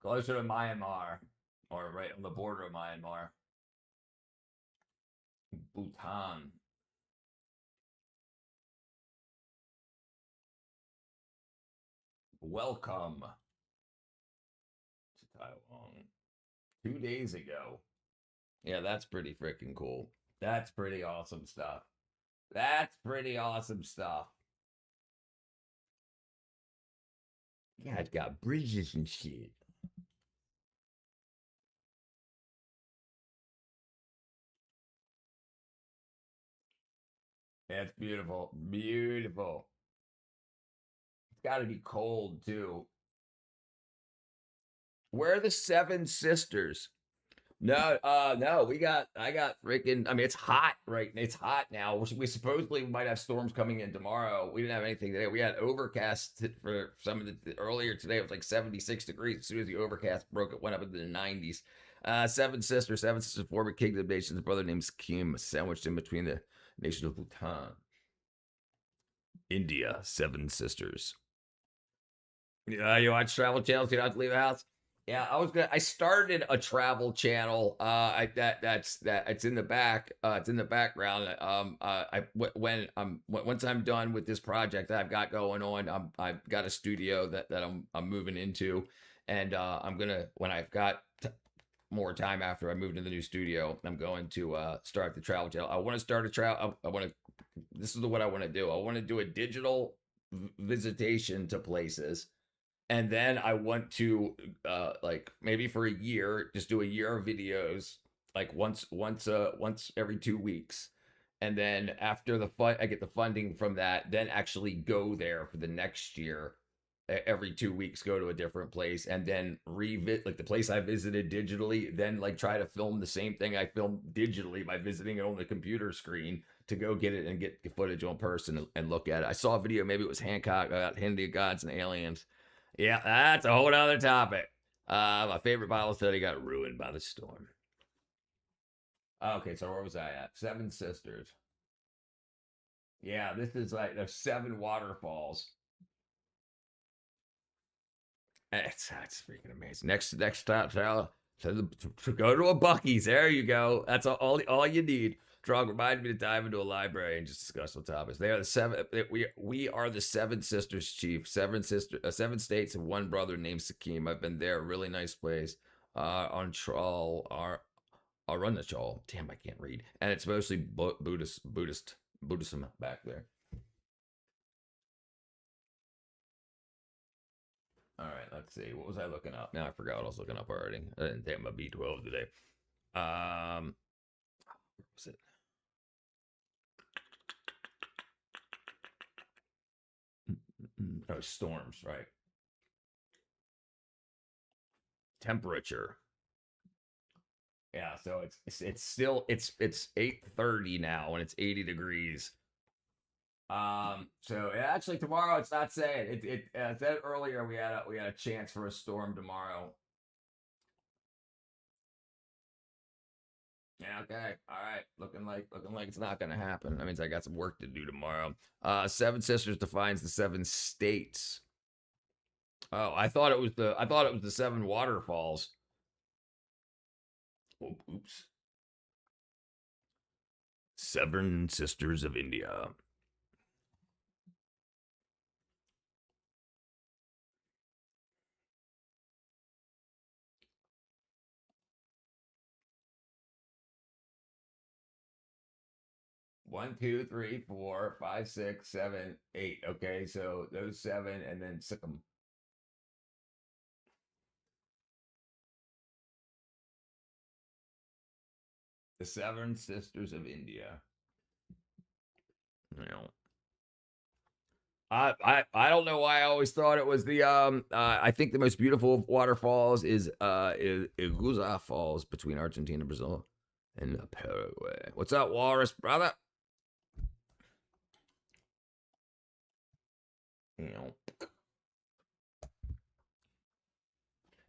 closer to Myanmar, or right on the border of Myanmar. Bhutan. Welcome to Taiwan. 2 days ago. Yeah, that's pretty freaking cool. That's pretty awesome stuff. Yeah, it's got bridges and shit. That's beautiful. got to be cold too. Where are the Seven Sisters? No, no, I got freaking. I mean, it's hot, right? It's hot now. We supposedly might have storms coming in tomorrow. We didn't have anything today. We had overcast for some of the earlier today. It was like 76 degrees. As soon as the overcast broke, it went up into the 90s. Seven sisters, former kingdom nations. A brother named Kim, sandwiched in between the nation of Bhutan, India. Seven sisters. You watch travel channels? You don't have to leave the house. Yeah, I started a travel channel. It's in the back. It's in the background. Once I'm done with this project that I've got going on, I've got a studio that I'm moving into, and I'm gonna when I've got more time after I moved into the new studio, I'm going to start the travel channel. I want to start a travel. I want to. This is what I want to do. I want to do a digital visitation to places. And then I want to like maybe for a year, just do a year of videos, like once every 2 weeks. And then after I get the funding from that, then actually go there for the next year. Every 2 weeks, go to a different place, and then revisit like the place I visited digitally. Then like try to film the same thing I filmed digitally by visiting it on the computer screen to go get it and get footage on person and look at it. I saw a video, maybe it was Hancock about Hindu gods and aliens. Yeah, that's a whole other topic. My favorite Bible study got ruined by the storm. Okay, so where was I at? Seven Sisters. Yeah, this is like there's 7 waterfalls. It's freaking amazing. Next stop, so go to a Buc-ee's. There you go. That's all you need. Drog reminded me to dive into a library and just discuss the topics. They are the 7. We are the 7 sisters, chief. 7 states and 1 brother named Sakim. I've been there. Really nice place. On Trawl, Arunachal. Damn, I can't read. And it's mostly Buddhism back there. All right, let's see. What was I looking up? Now I forgot what I was looking up already. I didn't take my B12 today. What was it? Oh, storms, right? Temperature. Yeah, so it's still it's 8:30 now and it's 80 degrees. So actually tomorrow it's not saying it said earlier we had a chance for a storm tomorrow. Yeah, okay. All right. Looking like it's not gonna happen. That means I got some work to do tomorrow. 7 Sisters defines the 7 states. Oh, I thought it was the 7 waterfalls. Oh, oops. 7 Sisters of India. One, two, three, 4, 5, 6, 7, 8. Okay, so those 7 and then Sikkim. The 7 Sisters of India. You know. I don't know why I always thought it was the I think the most beautiful waterfalls is Iguazu Falls between Argentina, Brazil, and Paraguay. What's up, Walrus brother? You know.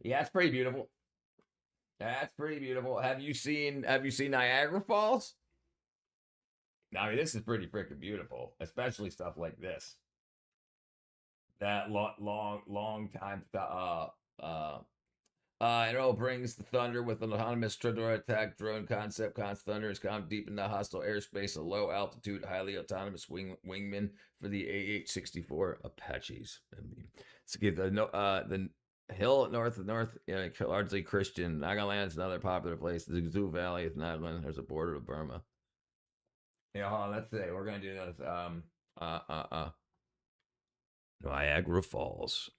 Yeah, it's pretty beautiful. That's pretty beautiful. Have you seen Niagara Falls? I mean, this is pretty freaking beautiful, especially stuff like this. That long time. It all brings the thunder with an autonomous Tridor attack drone concept. Con's thunder is calm deep in the hostile airspace. A low altitude, highly autonomous wingman for the AH-64 Apaches. So the hill north, largely Christian. Nagaland is another popular place. The Zoo Valley is Nagaland. There's a border of Burma. Yeah, hold on, let's see. We're gonna do this. Niagara Falls.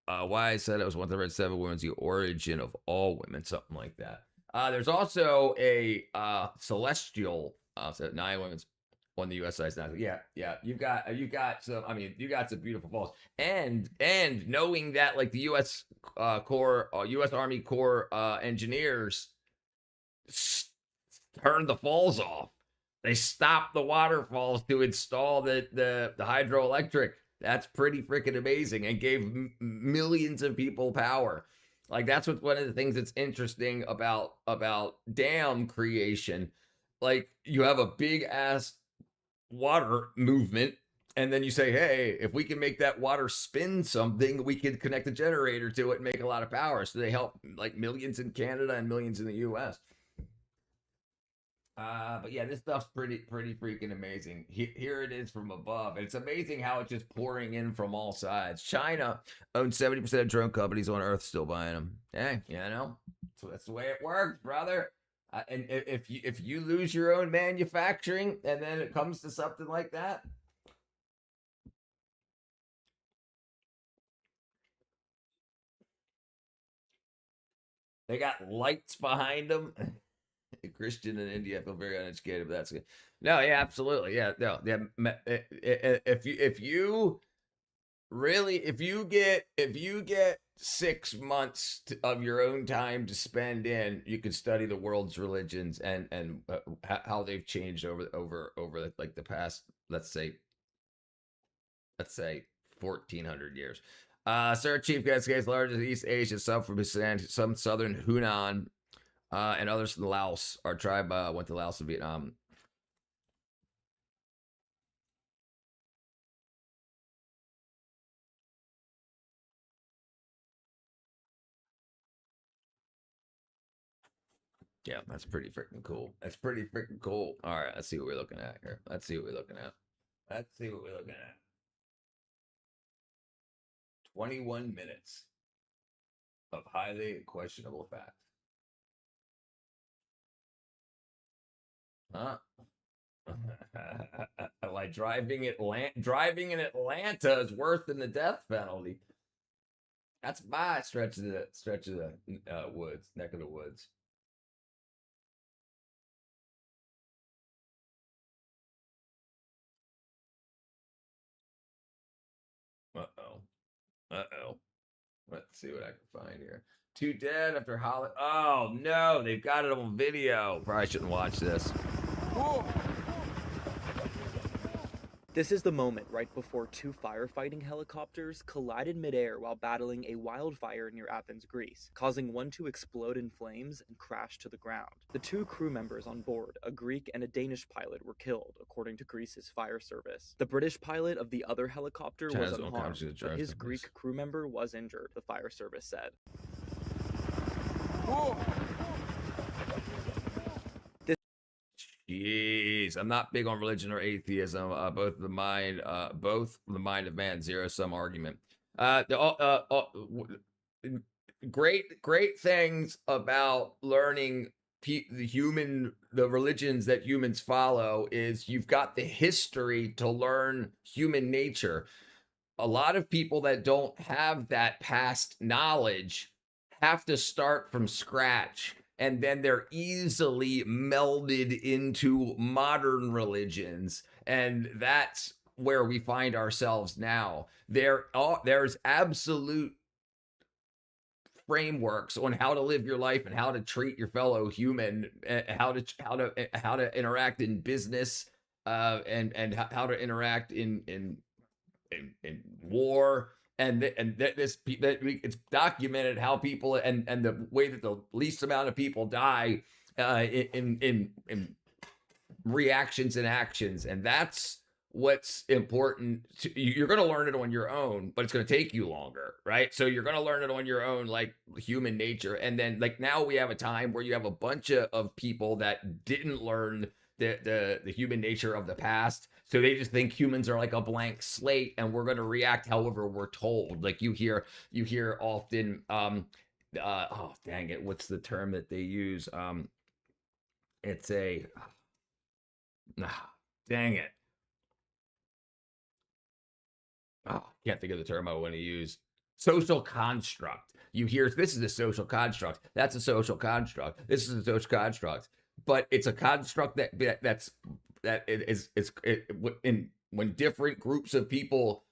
Why I said it was one of the red 7 women's the origin of all women, something like that. There's also a celestial 9 women's on the U.S. side now. Yeah, you've got some. I mean, you got some beautiful falls, and knowing that like the U.S. U.S. Army Corps engineers turned the falls off. They stopped the waterfalls to install the hydroelectric. That's pretty freaking amazing, and gave millions of people power. Like that's what's one of the things that's interesting about dam creation. Like you have a big ass water movement, and then you say, hey, if we can make that water spin something, we could connect a generator to it and make a lot of power. So they help like millions in Canada and millions in the US. But yeah, this stuff's pretty freaking amazing. Here it is from above. And it's amazing how it's just pouring in from all sides. China owns 70% of drone companies on Earth, still buying them. Hey, you know, so that's the way it works, brother. And if you lose your own manufacturing, and then it comes to something like that, they got lights behind them. Christian in India, I feel very uneducated, but that's good. No, yeah, absolutely, yeah, no, yeah. If you get 6 months of your own time to spend in, you can study the world's religions and how they've changed over like the past, let's say 1400 years. Sir Chief Cascades, largest East Asia, some from some southern Hunan, and others from Laos. Our tribe went to Laos and Vietnam. Yeah, that's pretty freaking cool. That's pretty freaking cool. All right, let's see what we're looking at here. Let's see what we're looking at. 21 minutes of highly questionable facts. Huh? Like driving in Atlanta is worse than the death penalty. That's my stretch of the woods, neck of the woods. Uh-oh. Let's see what I can find here. 2 dead after Holly. Oh no, they've got it on video. Probably shouldn't watch this. Whoa. This is the moment right before 2 firefighting helicopters collided midair while battling a wildfire near Athens, Greece, causing one to explode in flames and crash to the ground. The 2 crew members on board, a Greek and a Danish pilot, were killed, according to Greece's fire service. The British pilot of the other helicopter was unharmed, but his Greek crew member was injured, the fire service said. Whoa. Jeez, I'm not big on religion or atheism. Both the mind of man, zero-sum argument. Great things about learning the religions that humans follow is you've got the history to learn human nature. A lot of people that don't have that past knowledge have to start from scratch. And then they're easily melded into modern religions. And that's where we find ourselves now. There's absolute frameworks on how to live your life and how to treat your fellow human, how to interact in business, and how to interact in war. And it's documented how people and the way that the least amount of people die in reactions and actions, and that's what's important. You're going to learn it on your own, but it's going to take you longer, right? So you're going to learn it on your own, like human nature, and then like now we have a time where you have a bunch of people that didn't learn the human nature of the past. So they just think humans are like a blank slate and we're going to react however we're told. Like you hear often, oh, dang it. What's the term that they use? It's a, dang it. Oh, can't think of the term I want to use. Social construct. You hear, this is a social construct. That's a social construct. This is a social construct. But it's a construct that's that when different groups of people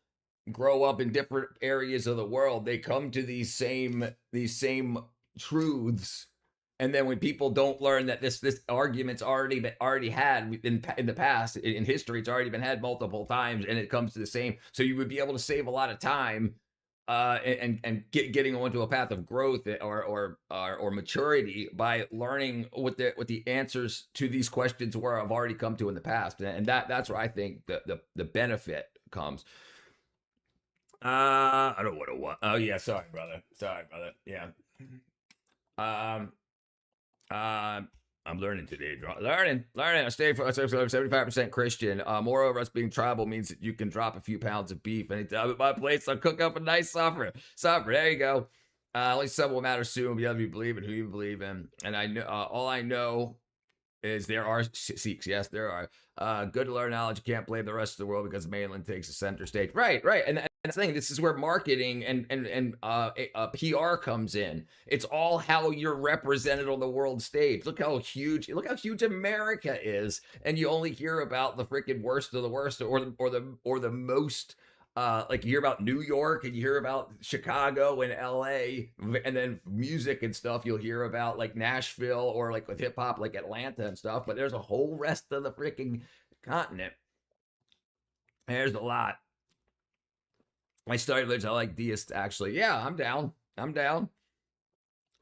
grow up in different areas of the world, they come to these same truths. And then when people don't learn that this argument's already had in the past, in history, it's already been had multiple times, and it comes to the same. So you would be able to save a lot of time and getting onto a path of growth or maturity by learning what the answers to these questions were have already come to in the past. And that's where I think the benefit comes. I don't want to what. Oh yeah, sorry brother. Yeah. I'm learning today. Learning. I stay for 75% Christian. Moreover, us being tribal means that you can drop a few pounds of beef anytime at my place. I'll cook up a nice supper. There you go. Only some will matter soon. The other you believe in who you believe in. And I know all I know is there are Sikhs. Yes, there are. Good to learn knowledge. You can't blame the rest of the world because mainland takes the center stage. Right. And that's the thing. This is where marketing and PR comes in. It's all how you're represented on the world stage. Look how huge America is, and you only hear about the freaking worst of the worst, or the most. Like you hear about New York and you hear about Chicago and LA, and then music and stuff you'll hear about like Nashville, or like with hip hop like Atlanta and stuff, but there's a whole rest of the freaking continent. There's a lot. I started religion. I like deists actually. Yeah, I'm down.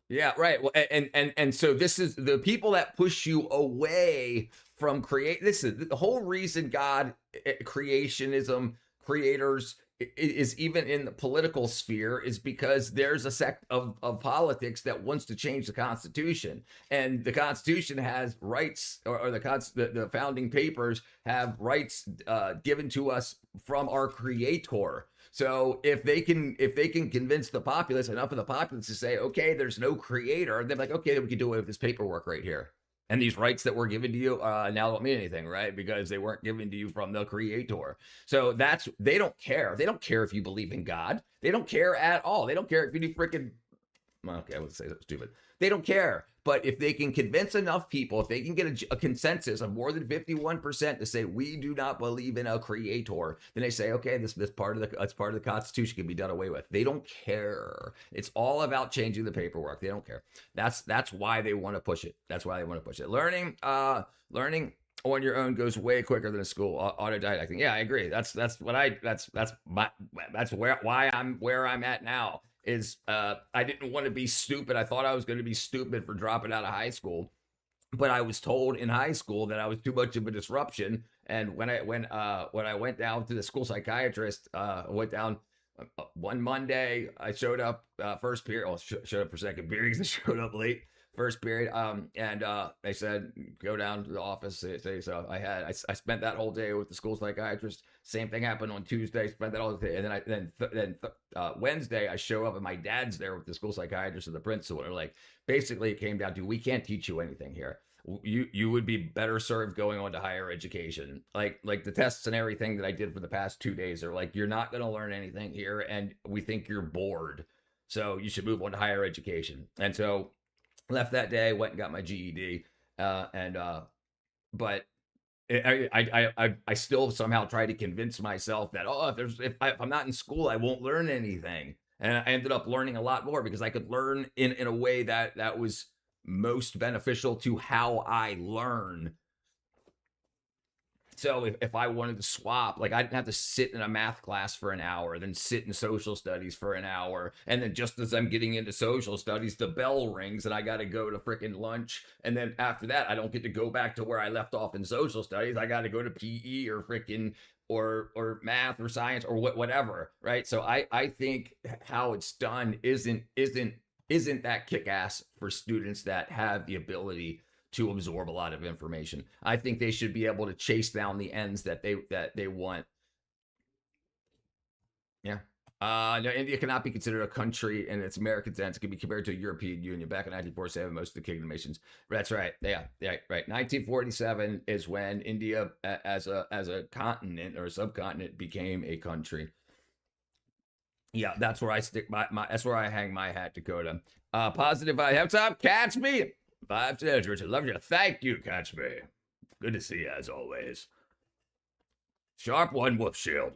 Yeah, right. Well, and so this is the people that push you away from create. This is the whole reason God, creationism, creators is even in the political sphere, is because there's a sect of politics that wants to change the Constitution, and the Constitution has rights, or the founding papers have rights given to us from our Creator. So if they can convince the populace, enough of the populace, to say, okay, there's no creator, they're like, okay, we can do away with this paperwork right here. And these rights that were given to you now don't mean anything, right? Because they weren't given to you from the Creator. So they don't care. They don't care if you believe in God. They don't care at all. They don't care if you do freaking, okay, I would say that's stupid. They don't care. But if they can convince enough people, if they can get a consensus of more than 51% to say we do not believe in a Creator, then they say, okay, this part of the Constitution can be done away with. They don't care. It's all about changing the paperwork. They don't care. That's why they want to push it. Learning on your own goes way quicker than a school. Autodidacting. Yeah, I agree. That's why I'm where I'm at now. Is I didn't want to be stupid. I thought I was going to be stupid for dropping out of high school, but I was told in high school that I was too much of a disruption. And when I went down to the school psychiatrist, I went down one Monday. I showed up first period. Well, showed up for second period because I showed up late. First period, and they said go down to the office. So I spent that whole day with the school psychiatrist. Same thing happened on Tuesday. Spent that all day, and then Wednesday I show up and my dad's there with the school psychiatrist and the principal. And like basically it came down to, we can't teach you anything here. You would be better served going on to higher education. Like the tests and everything that I did for the past 2 days are like, you're not going to learn anything here, and we think you're bored. So you should move on to higher education. And so left that day, went and got my GED, but I still somehow try to convince myself that if I'm not in school, I won't learn anything, and I ended up learning a lot more because I could learn in a way that was most beneficial to how I learn. So if I wanted to swap, like I didn't have to sit in a math class for an hour, then sit in social studies for an hour. And then just as I'm getting into social studies, the bell rings and I got to go to freaking lunch. And then after that, I don't get to go back to where I left off in social studies. I got to go to PE or freaking or math or science or whatever. Right. So I think how it's done isn't that kick-ass for students that have the ability to absorb a lot of information. I think they should be able to chase down the ends that they want. Yeah. No, India cannot be considered a country in its American sense. It can be compared to a European Union. Back in 1947, most of the kingdom nations. That's right. Yeah, right. 1947 is when India, as a continent or a subcontinent, became a country. Yeah, that's where I stick my that's where I hang my hat, Dakota. Positive vibe. What's up? Catch me. 5 says, Richard, love you. Thank you, Catch me. Good to see you as always. Sharp one, Wolf Shield.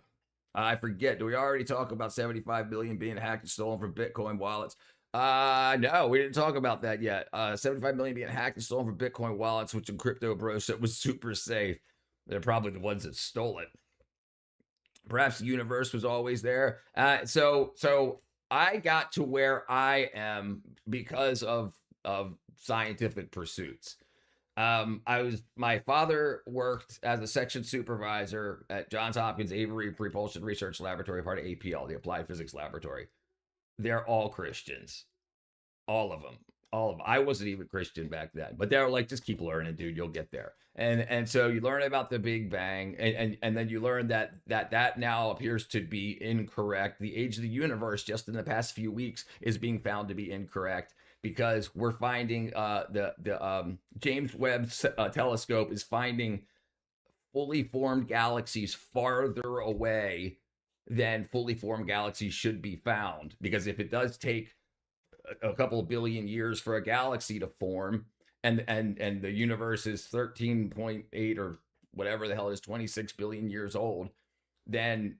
I forget. Do we already talk about 75 billion being hacked and stolen from Bitcoin wallets? No, we didn't talk about that yet. 75 million being hacked and stolen from Bitcoin wallets, which in Crypto Bro said was super safe. They're probably the ones that stole it. Perhaps the universe was always there. So I got to where I am because of scientific pursuits. My father worked as a section supervisor at Johns Hopkins Avery Propulsion Research Laboratory, part of APL, the Applied Physics Laboratory. They're all Christians, all of them. I wasn't even Christian back then, but they were like, just keep learning, dude, you'll get there. And so you learn about the Big Bang, and then you learn that now appears to be incorrect. The age of the universe, just in the past few weeks, is being found to be incorrect, because we're finding the James Webb telescope is finding fully formed galaxies farther away than fully formed galaxies should be found. Because if it does take a couple of billion years for a galaxy to form, and the universe is 13.8 or whatever the hell it is, 26 billion years old, then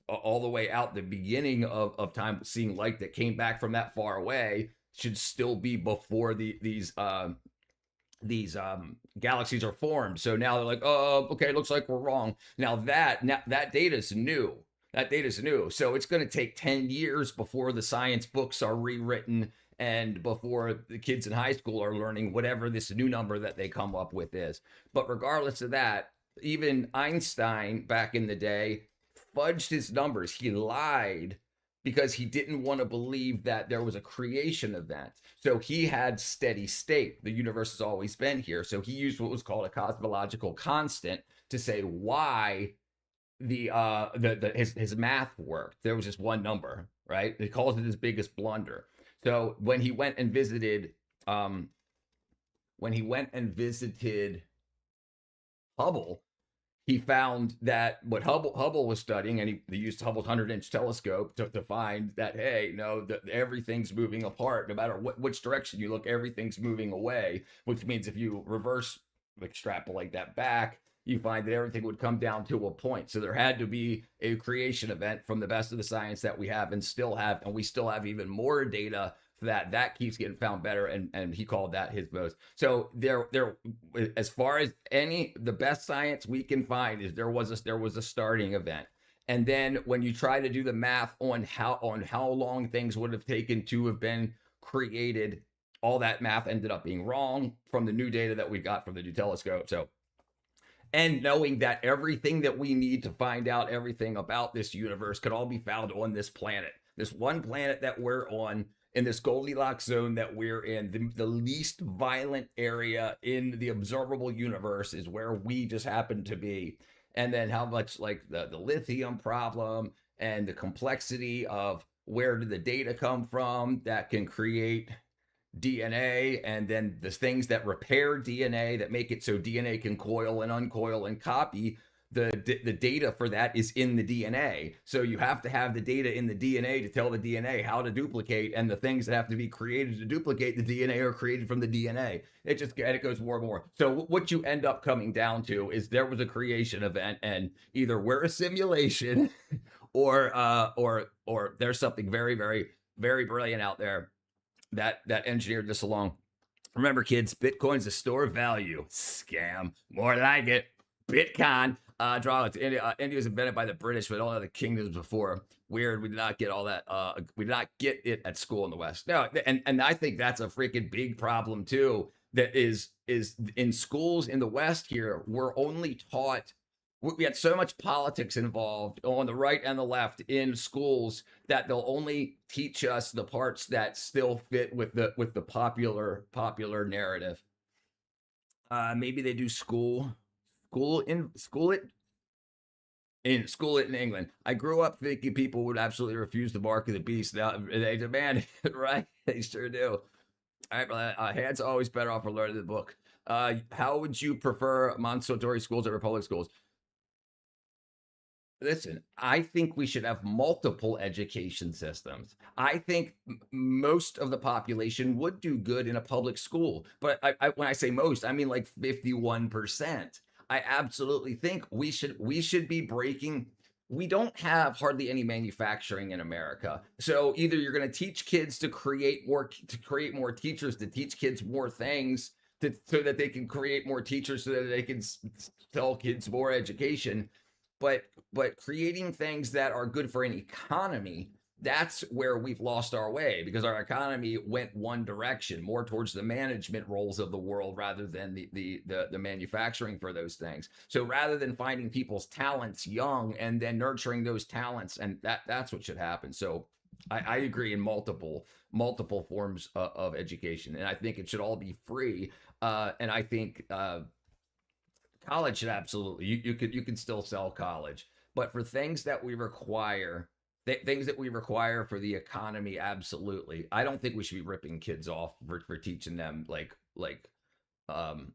all the way out the beginning of time, seeing light that came back from that far away should still be before these galaxies are formed. So now they're like, oh, okay, looks like we're wrong. Now that data is new. That data is new. So it's going to take 10 years before the science books are rewritten and before the kids in high school are learning whatever this new number that they come up with is. But regardless of that, even Einstein back in the day fudged his numbers. He lied because he didn't want to believe that there was a creation event. So he had steady state. The universe has always been here. So he used what was called a cosmological constant to say why his math worked. There was just one number, right? He calls it his biggest blunder. So when he went and visited Hubble, he found that what Hubble was studying, and he used Hubble's 100-inch telescope to find that, hey, no, everything's moving apart. No matter which direction you look, everything's moving away, which means if you reverse extrapolate that back, you find that everything would come down to a point. So there had to be a creation event from the best of the science that we have and still have, and we still have even more data for that keeps getting found better, and he called that his most. So there as far as the best science we can find is there was a starting event. And then when you try to do the math on how long things would have taken to have been created, all that math ended up being wrong from the new data that we got from the new telescope. So, and knowing that everything that we need to find out everything about this universe could all be found on this planet, this one planet that we're on, in this Goldilocks zone that we're in, the least violent area in the observable universe is where we just happen to be. And then how much like the lithium problem and the complexity of where did the data come from that can create DNA, and then the things that repair DNA that make it so DNA can coil and uncoil and copy. The data for that is in the DNA. So you have to have the data in the DNA to tell the DNA how to duplicate, and the things that have to be created to duplicate the DNA are created from the DNA. It goes more and more. So what you end up coming down to is there was a creation event, and either we're a simulation or there's something very, very, very brilliant out there that engineered this along. Remember, kids, Bitcoin's a store of value. Scam. More like it. Bitcoin. India was invented by the British, but all other kingdoms before. Weird. We did not get all that. We did not get it at school in the West. No, and I think that's a freaking big problem too. That is in schools in the West here, we're only taught. We had so much politics involved on the right and the left in schools that they'll only teach us the parts that still fit with the popular narrative. Maybe they do school it in England. I grew up thinking people would absolutely refuse the mark of the beast. Now they demand it, right? They sure do. All right, hands always better off for learning the book. How would you prefer Montessori schools over public schools? Listen, I think we should have multiple education systems. I think most of the population would do good in a public school, but when I say most, I mean like 51%. I absolutely think we should be breaking. We don't have hardly any manufacturing in America, so either you're going to teach kids to create more teachers to teach kids more things, so that they can create more teachers, so that they can sell kids more education, but creating things that are good for an economy, that's where we've lost our way, because our economy went one direction, more towards the management roles of the world rather than the manufacturing for those things. So rather than finding people's talents young and then nurturing those talents, and that's what should happen. So I agree in multiple forms of education, and I think it should all be free. And I think college should absolutely, you can still sell college, but for things that we require, things that we require for the economy, absolutely. I don't think we should be ripping kids off for teaching them um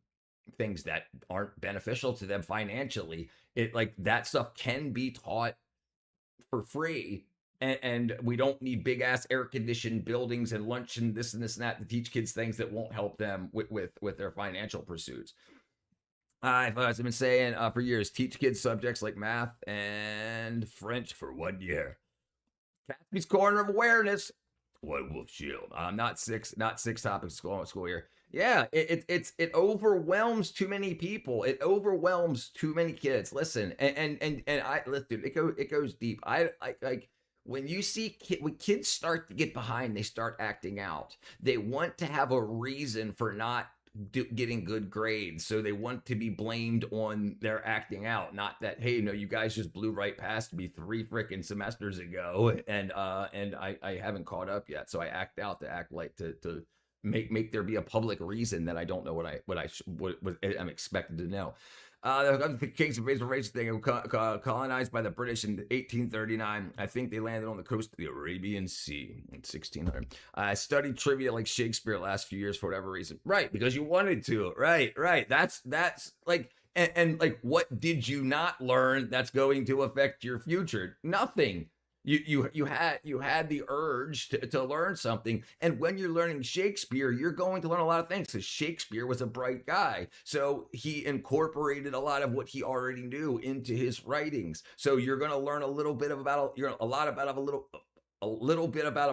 things that aren't beneficial to them financially. It like that stuff can be taught for free, and we don't need big ass air conditioned buildings and lunch and this and that to teach kids things that won't help them with their financial pursuits. As I've been saying for years, teach kids subjects like math and French for 1 year. Cappy's Corner of Awareness. White Wolf Shield. Not six topics school year. Yeah, it overwhelms too many people. It overwhelms too many kids. Listen, and I listen. It goes deep. I like when you see when kids start to get behind, they start acting out. They want to have a reason for not getting good grades, so they want to be blamed on their acting out, not that, hey, no, you guys just blew right past me 3 freaking semesters ago, and I haven't caught up yet, so I act out to act like to make there be a public reason that I don't know what I'm expected to know. The Kings of Razor thing, colonized by the British in 1839. I think they landed on the coast of the Arabian Sea in 1600. I studied trivia like Shakespeare last few years for whatever reason. Right, because you wanted to. Right. That's like, and like, what did you not learn that's going to affect your future? Nothing. You had the urge to learn something, and when you're learning Shakespeare, you're going to learn a lot of things, because Shakespeare was a bright guy, so he incorporated a lot of what he already knew into his writings. So you're going to learn a little bit about a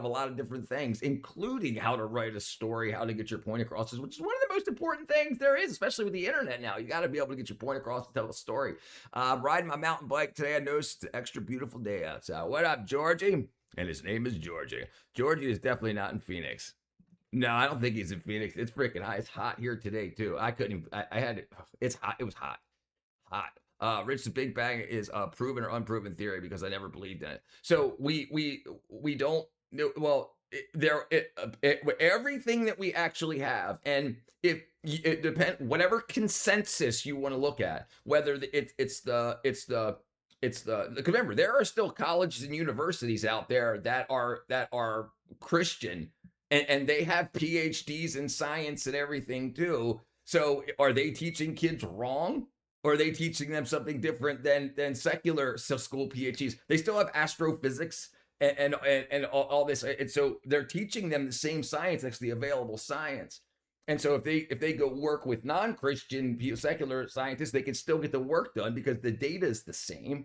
lot of different things, including how to write a story, how to get your point across, which is one of the most important things there is, especially with the internet now. You got to be able to get your point across and tell a story. Riding my mountain bike today, I noticed it's an extra beautiful day outside. What up, Georgie? And his name is Georgie. Georgie is definitely not in Phoenix. No, I don't think he's in Phoenix. It's freaking hot. It's hot here today too. I couldn't even, I had it. It's hot. It was hot. Rich, the Big Bang is a proven or unproven theory, because I never believed in it. So we don't know. Well, everything that we actually have, and if it depends, whatever consensus you want to look at, whether it's the remember, there are still colleges and universities out there that are Christian, and they have PhDs in science and everything too. So are they teaching kids wrong? Or are they teaching them something different than secular school PhDs? They still have astrophysics and all this, and so they're teaching them the same science. That's the available science. And so if they go work with non-Christian secular scientists, they can still get the work done because the data is the same.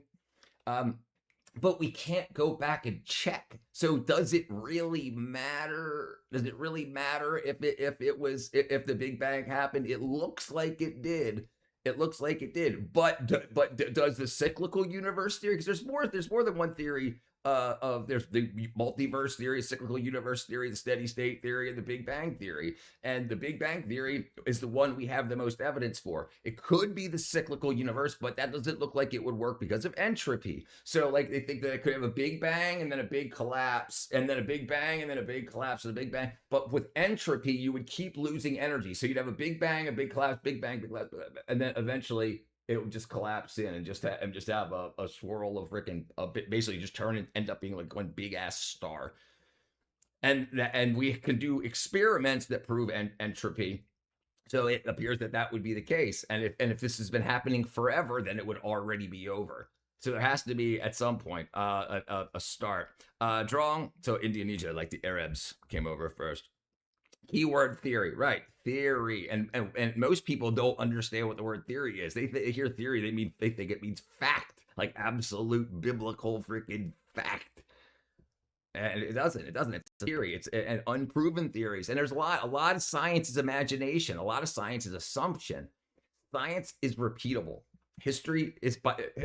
But we can't go back and check. So does it really matter? Does it really matter if the Big Bang happened? It looks like it did. But does the cyclical universe theory? Because there's more than one theory. There's the multiverse theory, cyclical universe theory, the steady state theory, and the Big Bang theory. And the Big Bang theory is the one we have the most evidence for. It could be the cyclical universe, but that doesn't look like it would work because of entropy. So like they think that it could have a Big Bang and then a big collapse, and then a Big Bang and then a big collapse and a Big Bang. But with entropy, you would keep losing energy. So you'd have a Big Bang, a big collapse, Big Bang, big collapse, and then eventually it would just collapse in and just have a swirl of freaking basically just turn and end up being like one big ass star. And we can do experiments that prove entropy. So it appears that would be the case. And if this has been happening forever, then it would already be over. So there has to be at some point a start. Drawing, so Indonesia, like the Arabs came over first. Keyword theory, right? Theory, and most people don't understand what the word theory is. They hear theory, they think it means fact, like absolute biblical freaking fact. And it doesn't. It doesn't. It's a theory. It's an unproven theories. And there's a lot. A lot of science is imagination. A lot of science is assumption. Science is repeatable. History is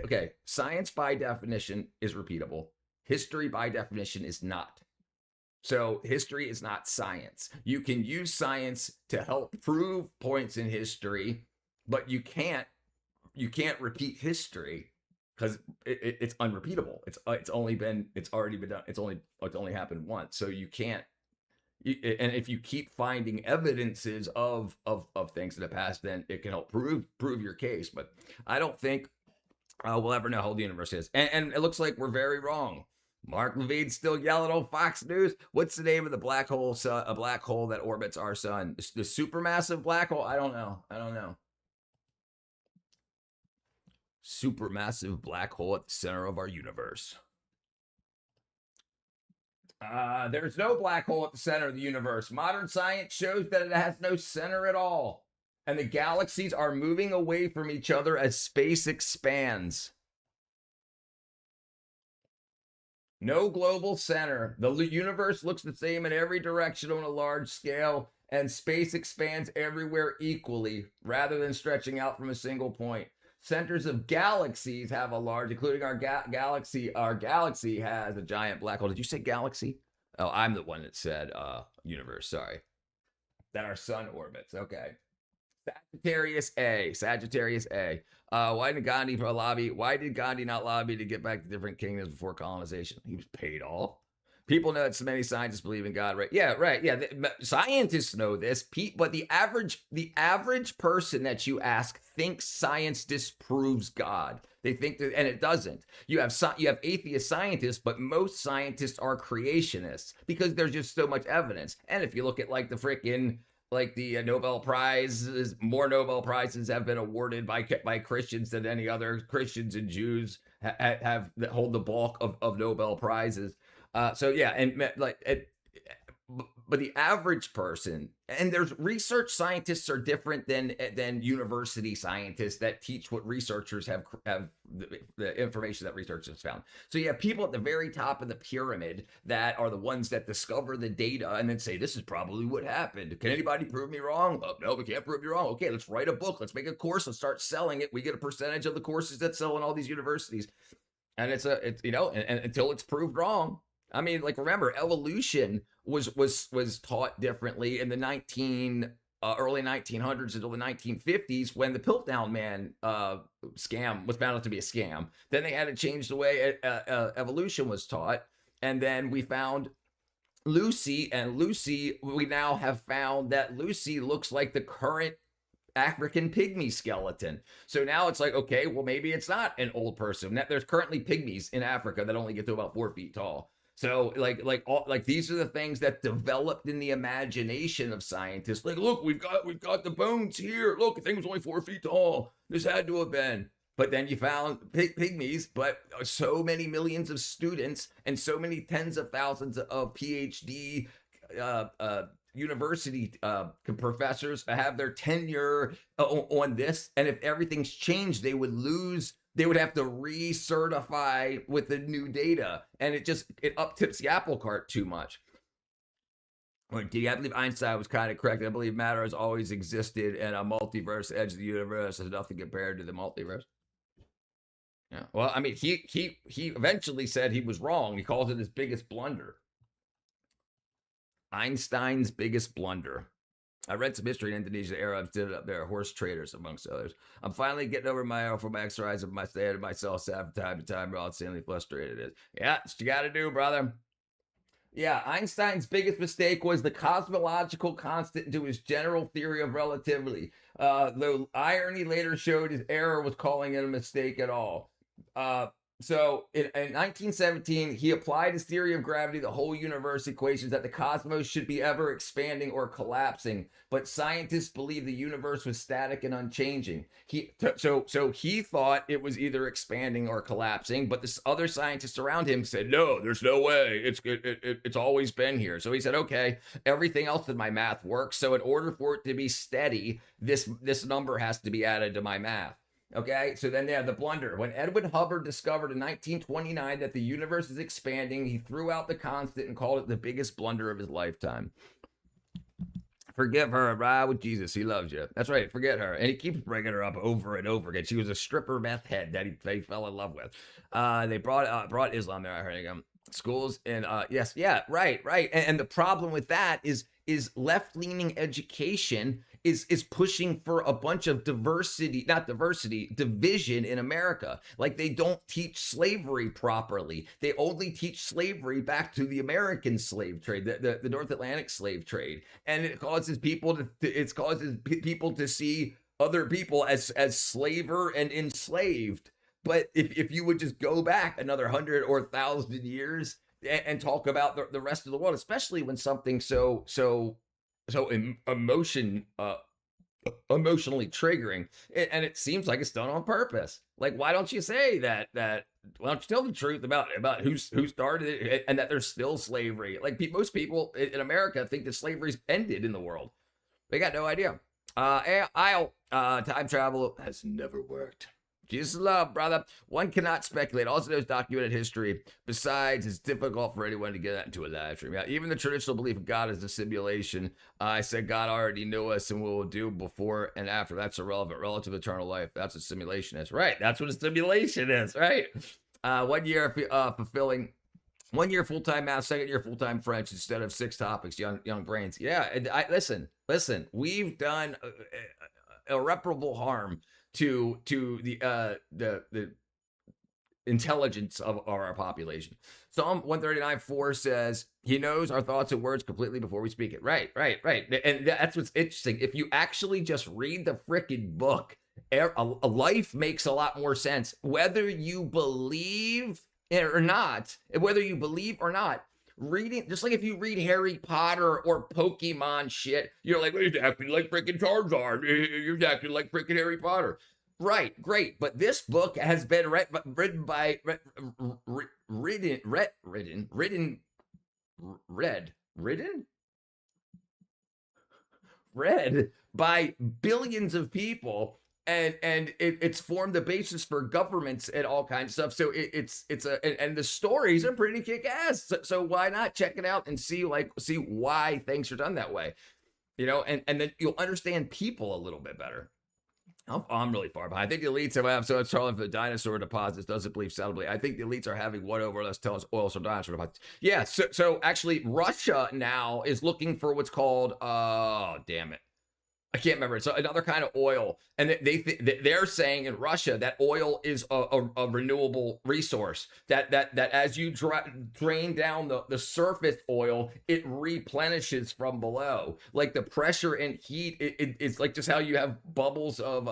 okay. Science by definition is repeatable. History by definition is not. So history is not science. You can use science to help prove points in history, but you can't repeat history because it's unrepeatable. It's already been done. It's only happened once. So you can't. And if you keep finding evidences of things in the past, then it can help prove your case. But I don't think we'll ever know how old the universe is. And it looks like we're very wrong. Mark Levine's still yelling on Fox News. What's the name of the black hole? A black hole that orbits our sun. The supermassive black hole. I don't know. Supermassive black hole at the center of our universe. There's no black hole at the center of the universe. Modern science shows that it has no center at all. And the galaxies are moving away from each other as space expands. No global center. The universe looks the same in every direction on a large scale, and space expands everywhere equally, rather than stretching out from a single point. Centers of galaxies have a large, including our galaxy. Our galaxy has a giant black hole. Did you say galaxy? Oh, I'm the one that said universe. Sorry. That our sun orbits. Okay. Sagittarius A. Why did Gandhi not lobby to get back to different kingdoms before colonization? He was paid off. People know that so many scientists believe in God, right? Yeah, right. Yeah, scientists know this, Pete. But the average person that you ask thinks science disproves God. They think that, and it doesn't. You have atheist scientists, but most scientists are creationists because there's just so much evidence. And if you look at like the Nobel Prizes, more Nobel Prizes have been awarded by Christians than any other. Christians and Jews have that hold the bulk of Nobel Prizes. So yeah, but the average person, and there's research scientists are different than university scientists that teach what researchers have the information that researchers found. So you have people at the very top of the pyramid that are the ones that discover the data and then say, this is probably what happened. Can anybody prove me wrong? Oh, no, we can't prove you wrong. Okay, let's write a book. Let's make a course. Let's start selling it. We get a percentage of the courses that sell in all these universities. And it's until it's proved wrong. I mean, like, remember, evolution was taught differently in the early 1900s until the 1950s when the Piltdown Man scam was found out to be a scam. Then they had to change the way evolution was taught. And then we found Lucy, and we now have found that Lucy looks like the current African pygmy skeleton. So now it's like, okay, well, maybe it's not an old person. There's currently pygmies in Africa that only get to about 4 feet tall. So like these are the things that developed in the imagination of scientists. Like, look, we've got the bones here. Look, the thing was only 4 feet tall. This had to have been. But then you found pygmies, but so many millions of students and so many tens of thousands of PhD university professors have their tenure on this. And if everything's changed, they would have to recertify with the new data, and it up-tips the apple cart too much. I believe Einstein was kind of correct. I believe matter has always existed, and a multiverse edge of the universe has nothing compared to the multiverse. Yeah. Well, I mean, he eventually said he was wrong. He calls it his biggest blunder. Einstein's biggest blunder. I read some history in Indonesia. The Arabs did it up there, horse traders, amongst others. I'm finally getting over my exercise of my stay to myself from time to time, how insanely frustrated it is. Yeah, that's what you got to do, brother. Yeah, Einstein's biggest mistake was the cosmological constant to his general theory of relativity. The irony later showed his error was calling it a mistake at all. So in 1917, he applied his theory of gravity to the whole universe equations that the cosmos should be ever expanding or collapsing. But scientists believe the universe was static and unchanging. So he thought it was either expanding or collapsing, but the other scientists around him said, no, there's no way. It's always been here. So he said, okay, everything else in my math works. So in order for it to be steady, this number has to be added to my math. Okay, so then they have the blunder. When Edwin Hubbard discovered in 1929 that the universe is expanding, he threw out the constant and called it the biggest blunder of his lifetime. Forgive her, ride with Jesus. He loves you. That's right, forget her. And he keeps bringing her up over and over again. She was a stripper meth head that he fell in love with. They brought Islam there. I heard him. Schools and yes, yeah, right. And the problem with that is left-leaning education is pushing for a bunch of division in America. Like they don't teach slavery properly. They only teach slavery back to the American slave trade, the North Atlantic slave trade, and it causes people to see other people as slaver and enslaved. But if you would just go back another 100 or 1,000 years and talk about the rest of the world, especially when something so emotionally triggering, and it seems like it's done on purpose. Like, why don't you say that? Why don't you tell the truth about who started it and that there's still slavery? Like most people in America think that slavery's ended in the world. They got no idea. Time travel has never worked. Jesus love, brother. One cannot speculate. Also, there's documented history. Besides, it's difficult for anyone to get that into a live stream. Yeah, even the traditional belief of God is a simulation. I said God already knew us and what we'll do before and after. That's irrelevant. Relative eternal life. That's what simulation is. Right. That's what a simulation is. Right. 1 year fulfilling. 1 year full-time math, 2nd year full-time French instead of 6 topics. Young brains. Yeah. And listen. We've done irreparable harm to the intelligence of our population. Psalm 139:4 says, he knows our thoughts and words completely before we speak it. Right. And that's what's interesting. If you actually just read the freaking book, a life makes a lot more sense. Whether you believe or not, reading, just like if you read Harry Potter or Pokemon shit, you're like, well, you're acting like freaking Tarzan. You're acting like freaking Harry Potter. Right, great. But this book has been read by billions of people, and it's formed the basis for governments and all kinds of stuff. So and the stories are pretty kick-ass. So why not check it out and see why things are done that way, and then you'll understand people a little bit better. I'm really far behind. I think the elites have so much trouble for the dinosaur deposits. Doesn't believe soundly. I think the elites are having what over us tell us oil so dinosaur deposits. Yeah. So actually, Russia now is looking for what's called damn it, I can't remember. So another kind of oil, and they're saying in Russia that oil is a renewable resource. That as you drain down the surface oil, it replenishes from below. Like the pressure and heat, it's like just how you have bubbles of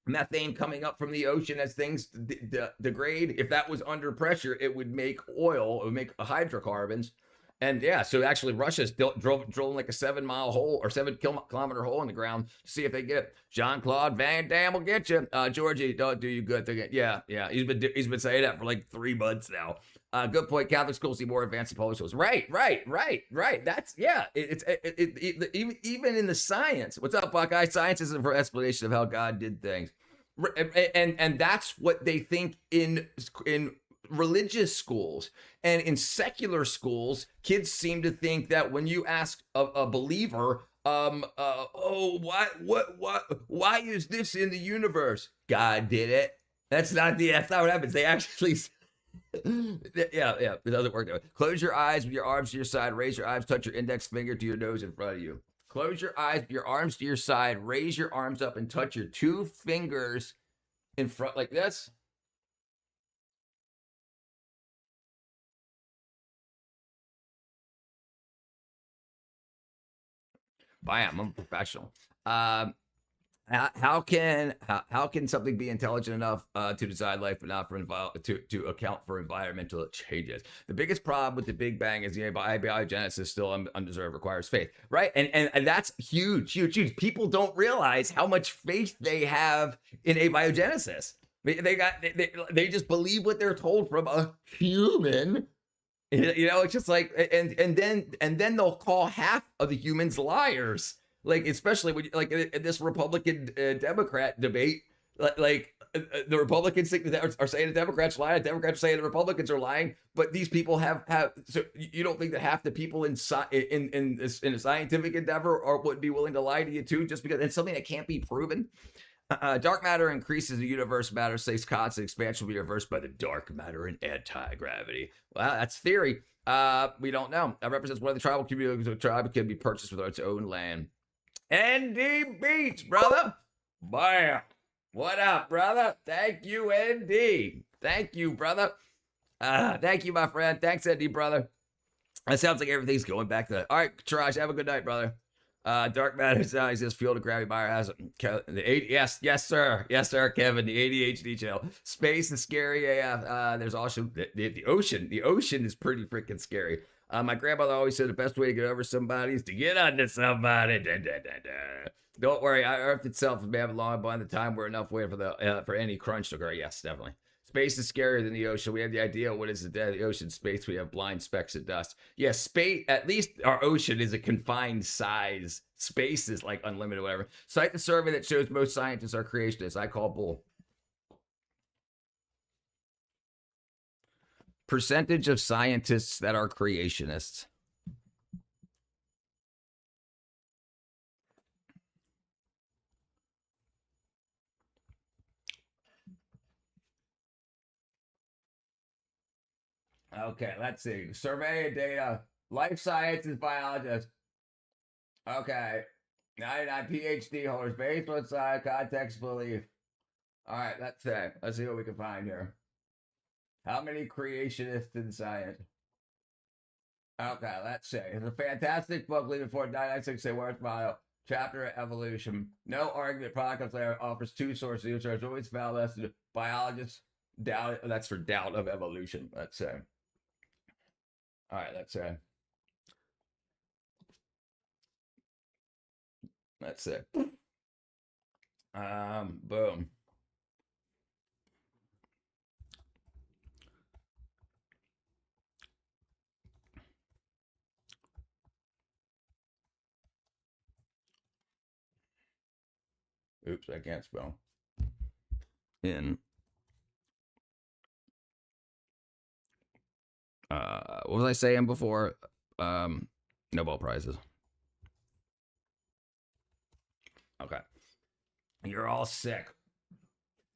methane coming up from the ocean as things degrade. If that was under pressure, it would make oil. It would make hydrocarbons. And yeah, so actually Russia's drilling like a 7-mile hole or 7-kilometer hole in the ground to see if they get it. Jean-Claude Van Damme will get you. Georgie, don't do you good thing. Yeah. He's been saying that for like 3 months now. Good point. Catholic schools see more advanced than public schools. Right. That's even in the science. What's up, Buckeye? Science isn't for explanation of how God did things, and that's what they think in religious schools. And in secular schools, kids seem to think that when you ask a believer, why is this in the universe? God did it. That's not what happens. They actually, yeah, it doesn't work that way. Close your eyes with your arms to your side. Raise your arms, touch your index finger to your nose in front of you. Close your eyes with your arms to your side. Raise your arms up and touch your 2 fingers in front like this. Bam, I'm a professional. how can something be intelligent enough to design life but not for to account for environmental changes? The biggest problem with the Big Bang is the abiogenesis is still undeserved, requires faith, right? And that's huge. People don't realize how much faith they have in abiogenesis. They just believe what they're told from a human. It's just like, and then they'll call half of the humans liars. Like, especially when, like, in this Republican Democrat debate, the Republicans think that are saying the Democrats lie, the Democrats are saying the Republicans are lying, but these people have so you don't think that half the people in a scientific endeavor would be willing to lie to you too, just because it's something that can't be proven? Dark matter increases the universe. Matter stays constant. Expansion will be reversed by the dark matter and anti-gravity. Well, that's theory. We don't know. That represents one of the tribal communities. The tribe can be purchased with its own land. ND Beach, brother. Bam. What up, brother? Thank you, ND. Thank you, brother. Thank you, my friend. Thanks, ND, brother. That sounds like everything's going back to that. All right, Taraj, have a good night, brother. Dark matter is this field of gravity. Meyer has it. Yes, sir, Kevin. The ADHD channel. Space is scary AF. There's also the ocean. The ocean is pretty freaking scary. My grandmother always said the best way to get over somebody is to get under somebody. Don't worry, Earth itself may have a long by the time we're enough waiting for any crunch to occur. Yes, definitely. Space is scarier than the ocean. We have the idea of what is the ocean. Space, we have blind specks of dust. Yes, space, at least our ocean is a confined size. Space is like unlimited, whatever. Cite the survey that shows most scientists are creationists. I call bull. Percentage of scientists that are creationists. Okay, let's see. Survey data. Life sciences biologist. Okay. 99 PhD holders based on science, context, belief. All right, let's see what we can find here. How many creationists in science? Okay, let's see. It's a fantastic book, Leaving for 996 say worth motto. Chapter Evolution. No argument. Product layer offers two sources. There's always found less than biologists doubt. That's for doubt of evolution. Let's say. All right, let's say. That's it. Boom. Oops, I can't spell. In. What was I saying before? Nobel Prizes. Okay. You're all sick.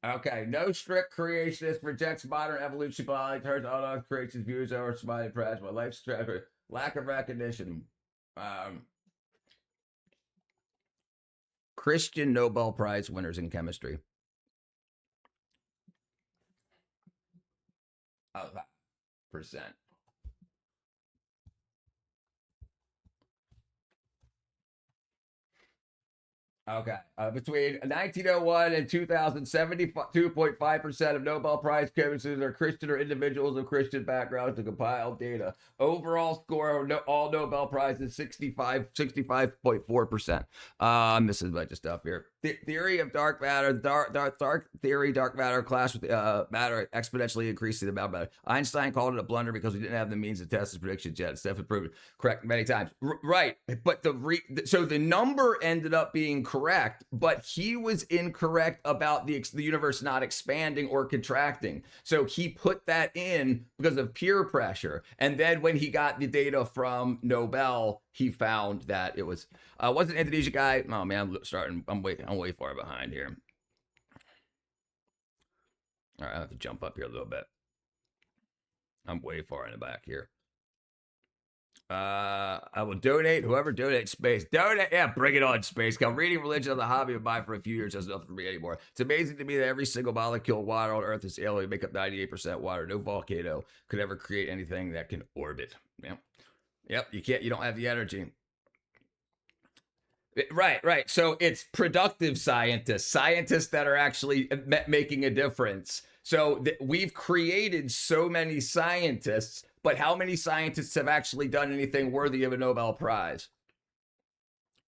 Okay. No strict creationist rejects modern evolution biology, turns all creationist views over somebody impressed by life strategy. Lack of recognition. Christian Nobel Prize winners in chemistry. Oh, percent. Okay. Between 1901 and 2000, 72.5% of Nobel Prize chemists are Christian or individuals of Christian backgrounds to compile data. Overall score of all Nobel Prizes, 65.4%. This is a bunch of stuff here. Theory of dark matter, dark matter class with matter exponentially increasing the amount of matter. Einstein called it a blunder because we didn't have the means to test his predictions yet. It's definitely proven correct many times. Right, but so the number ended up being correct, but he was incorrect about the universe not expanding or contracting. So he put that in because of peer pressure, and then when he got the data from Nobel, he found that it was wasn't Indonesia guy. Oh man, I'm way far behind here. All right, I have to jump up here a little bit. I'm way far in the back here. I will donate. Whoever donates space. Donate. Yeah, bring it on, space. I'm reading religion on the hobby of mine for a few years. Has nothing for me anymore. It's amazing to me that every single molecule of water on Earth is alien. Make up 98% water. No volcano could ever create anything that can orbit. Yep. You can't. You don't have the energy. Right, right. So it's productive scientists, scientists that are actually making a difference. So we've created so many scientists, but how many scientists have actually done anything worthy of a Nobel Prize?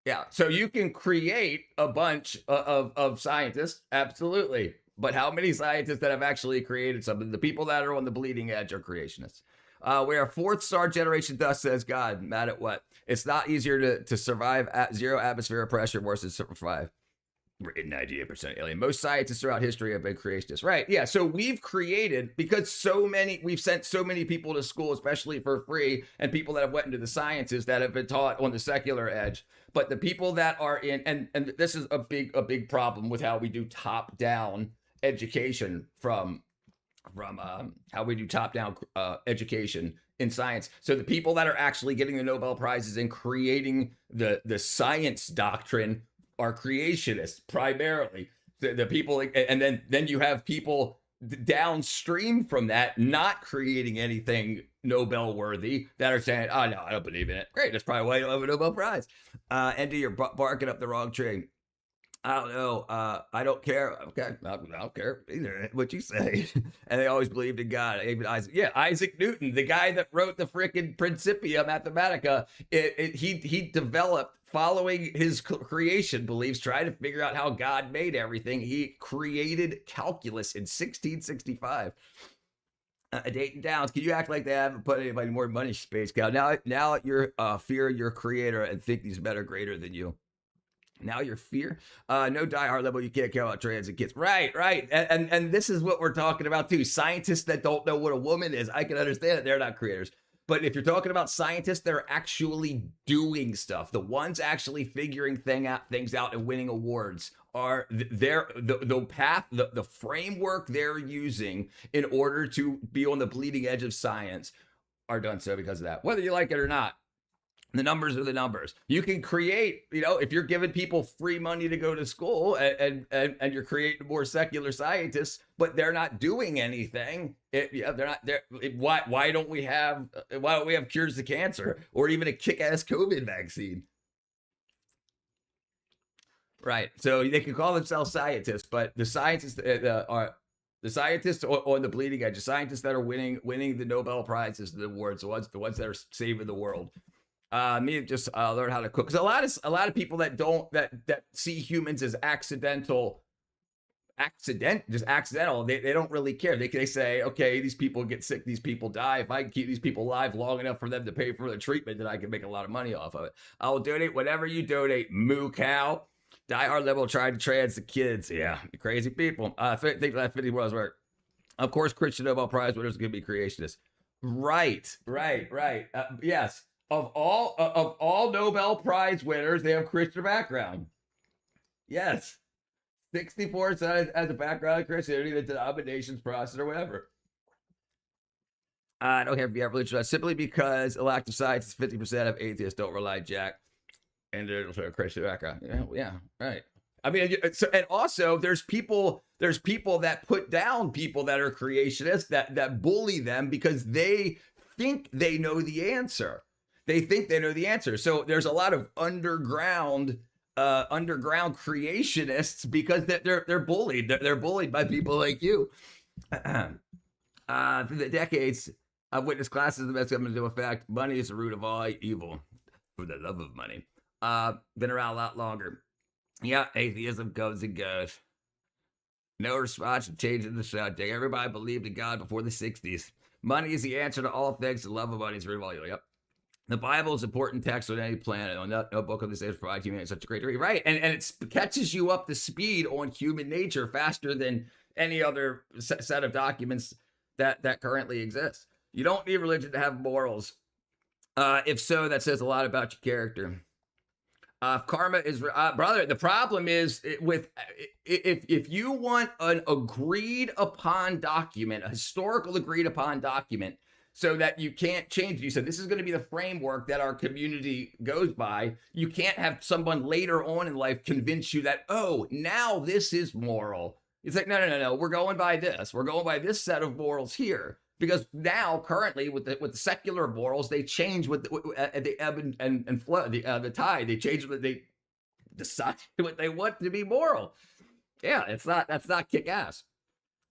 Yeah. So you can create a bunch of scientists, absolutely. But how many scientists that have actually created something? The people that are on the bleeding edge are creationists. We are fourth star generation dust, says God. Mad at what? It's not easier to survive at zero atmosphere pressure versus survive. 98% alien. Most scientists throughout history have been creationists. Right. Yeah. So we've created, because we've sent so many people to school, especially for free, and people that have went into the sciences that have been taught on the secular edge. But the people that are in, and this is a big problem with how we do top down education from how we do top down education in science. So the people that are actually getting the Nobel Prizes and creating the science doctrine are creationists primarily. The people, and then you have people downstream from that not creating anything Nobel worthy that are saying, "Oh no, I don't believe in it." Great, that's probably why you don't have a Nobel Prize. Andy, you're barking up the wrong tree. I don't know. I don't care. Okay, I don't care either. What you say? And they always believed in God. Even Isaac, yeah, Isaac Newton, the guy that wrote the freaking Principia Mathematica. He developed, following his creation beliefs, trying to figure out how God made everything. He created calculus in 1665. Dayton Downs, can you act like they haven't put anybody more money space cow? Now you're fear your creator and think these men are greater than you. Now your fear, no diehard level. You can't care about transit kids. Right. And this is what we're talking about too. Scientists that don't know what a woman is, I can understand it. They're not creators. But if you're talking about scientists that are actually doing stuff, the ones actually figuring things out and winning awards are the path, the framework they're using in order to be on the bleeding edge of science are done so because of that, whether you like it or not. The numbers are the numbers. You can create, if you're giving people free money to go to school and you're creating more secular scientists, but they're not doing anything. They're not there. Why don't we have cures to cancer or even a kick-ass COVID vaccine? Right. So they can call themselves scientists, but the scientists are the scientists on the bleeding edge, the scientists that are winning the Nobel Prizes, the awards, the ones that are saving the world. Me just learn how to cook, because a lot of people that see humans as accidental, they don't really care. They say, okay, these people get sick, these people die. If I can keep these people alive long enough for them to pay for the treatment, then I can make a lot of money off of it. I will donate whatever you donate, moo cow. Die hard level trying to trans the kids. Yeah, crazy people. Think that 50 world's work. Of course, Christian Nobel Prize winners are going to be creationists. Right. Yes. Of all Nobel Prize winners, they have Christian background. Yes. 64 as a background in Christianity, the denominations process or whatever. I don't care if you have religion, simply because a lack of science, 50% of atheists don't rely Jack and they're a Christian background. Yeah, right. I mean, and also there's people that put down people that are creationists that bully them because they think they know the answer. They think they know the answer. So there's a lot of underground creationists because they're bullied. They're bullied by people like you. Through the decades, I've witnessed classes of come into effect. Money is the root of all evil, for the love of money. Been around a lot longer. Yeah, atheism comes and goes. No response to changing the subject. Everybody believed in God before the 60s. Money is the answer to all things. The love of money is the root of all evil. Yep. The Bible is an important text on any planet. No book of this age provides humanity such a great degree. Right. And it catches you up to speed on human nature faster than any other set of documents that currently exist. You don't need religion to have morals. If so, that says a lot about your character. Karma is, brother, the problem is if you want an agreed upon document, a historical agreed upon document, so that you can't change it. You said this is going to be the framework that our community goes by. You can't have someone later on in life convince you that, oh, now this is moral. It's like, no. We're going by this. We're going by this set of morals here. Because now, currently, with the secular morals, they change with the ebb and flow, the tide. They change with decide what they want to be moral. Yeah, that's not kick ass.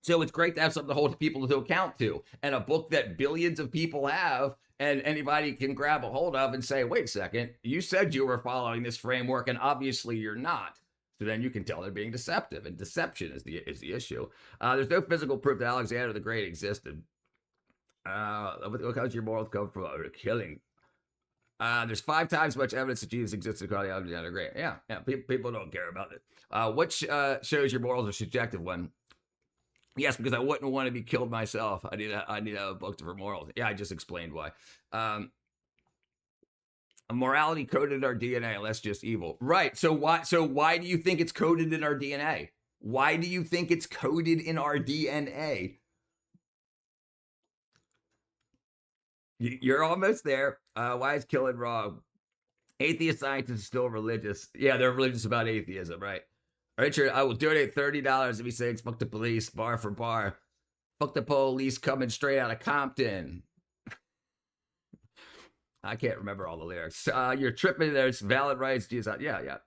So it's great to have something to hold people to account to, and a book that billions of people have, and anybody can grab a hold of and say, wait a second, you said you were following this framework, and obviously you're not. So then you can tell they're being deceptive, and deception is the issue. There's no physical proof that Alexander the Great existed. What comes your morals come from? Killing. There's 5 times as much evidence that Jesus existed according to Alexander the Great. Yeah. People don't care about it. What shows your morals are subjective one? Yes, because I wouldn't want to be killed myself. I need to have a book for morals. Yeah, I just explained why. Morality coded in our DNA, unless just evil. Right. So why do you think it's coded in our DNA? Why do you think it's coded in our DNA? You're almost there. Why is killing wrong? Atheist scientists are still religious. Yeah, they're religious about atheism, right? Richard, I will donate $30 if he says fuck the police, bar for bar. Fuck the police coming straight out of Compton. I can't remember all the lyrics. You're tripping. There's valid rights. Jesus, yeah.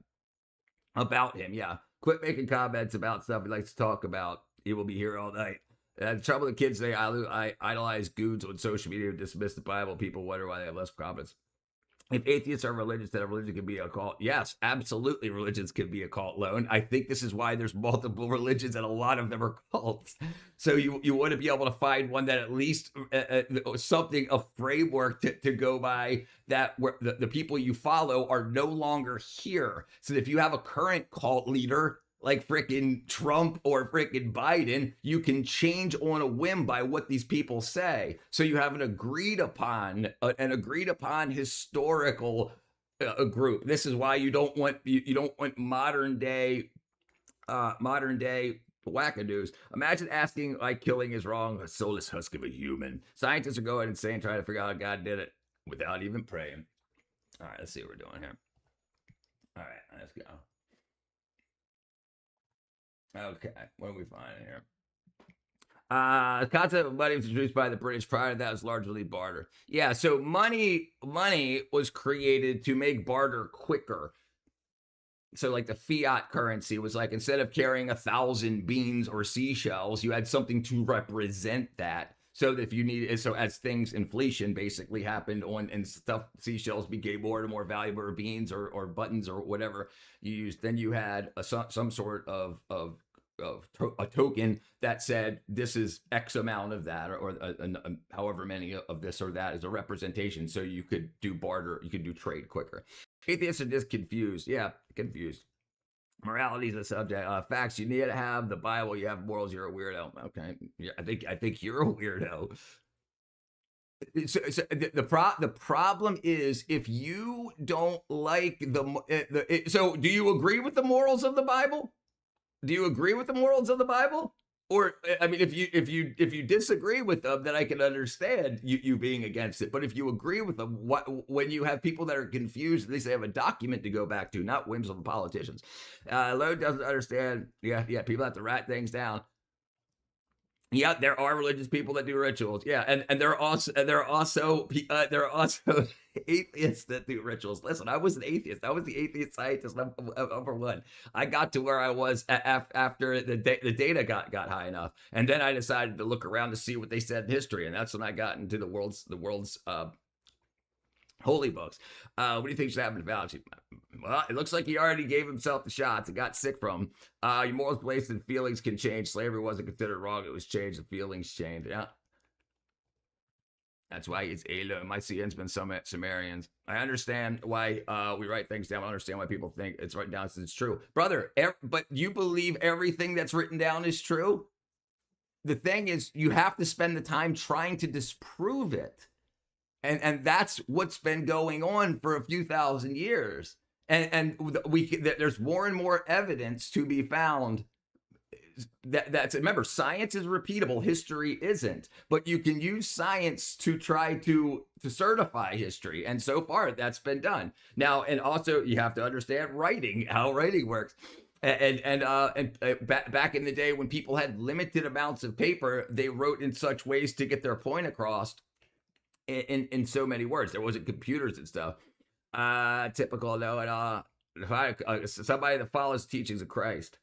About him, yeah. Quit making comments about stuff he likes to talk about. He will be here all night. The trouble with kids today, I idolize goons on social media who dismiss the Bible. People wonder why they have less confidence. If atheists are religious, then a religion can be a cult. Yes, absolutely, religions can be a cult, Lone. I think this is why there's multiple religions and a lot of them are cults. So you want to be able to find one that at least something, a framework to go by, that where the people you follow are no longer here. So if you have a current cult leader like frickin' Trump or frickin' Biden, you can change on a whim by what these people say. So you have an agreed upon historical group. This is why you don't want modern day wackadoos. Imagine asking why killing is wrong, a soulless husk of a human. Scientists are going insane trying to figure out how God did it without even praying. All right, let's see what we're doing here. All right, let's go. Okay, what are we finding here? The concept of money was introduced by the British. Prior to that, it was largely barter. Yeah, so money was created to make barter quicker. So like the fiat currency was like, instead of carrying 1,000 beans or seashells, you had something to represent that. So that if you need, so as inflation basically happened and stuff, seashells became more and more valuable, or beans or buttons or whatever you used, then you had some sort of a token that said this is X amount of that, or however many of this or that is a representation. So you could do barter, you could do trade quicker. Atheists are just confused. Yeah, confused. Morality is a subject. Facts. You need to have the Bible. You have morals. You're a weirdo. Okay. Yeah, I think you're a weirdo. So the problem is, if you don't like so do you agree with the morals of the Bible? Do you agree with the morals of the Bible? Or, I mean, if you disagree with them, then I can understand you being against it. But if you agree with them, when you have people that are confused, at least they have a document to go back to, not whims of the politicians. Lone doesn't understand. Yeah, people have to write things down. Yeah, there are religious people that do rituals. Yeah, and there are also atheists that do rituals. Listen, I was an atheist. I was the atheist scientist number one. I got to where I was after the data got high enough, and then I decided to look around to see what they said in history, and that's when I got into the world's holy books. What do you think should happen to Fauci? Well, it looks like he already gave himself the shots and got sick from them. Your morals, beliefs, and feelings can change. Slavery wasn't considered wrong. It was changed. The feelings changed. Yeah. That's why it's Elo. My CN's been Sumerians. I understand why we write things down. I understand why people think it's written down since it's true. Brother, but you believe everything that's written down is true? The thing is, you have to spend the time trying to disprove it. And that's what's been going on for a few thousand years. And there's more and more evidence to be found. Remember, science is repeatable, history isn't. But you can use science to try to certify history. And so far, that's been done. Now, and also, you have to understand writing, how writing works. And back in the day when people had limited amounts of paper, they wrote in such ways to get their point across. In so many words. There wasn't computers and stuff. Typical, no, somebody that follows teachings of Christ.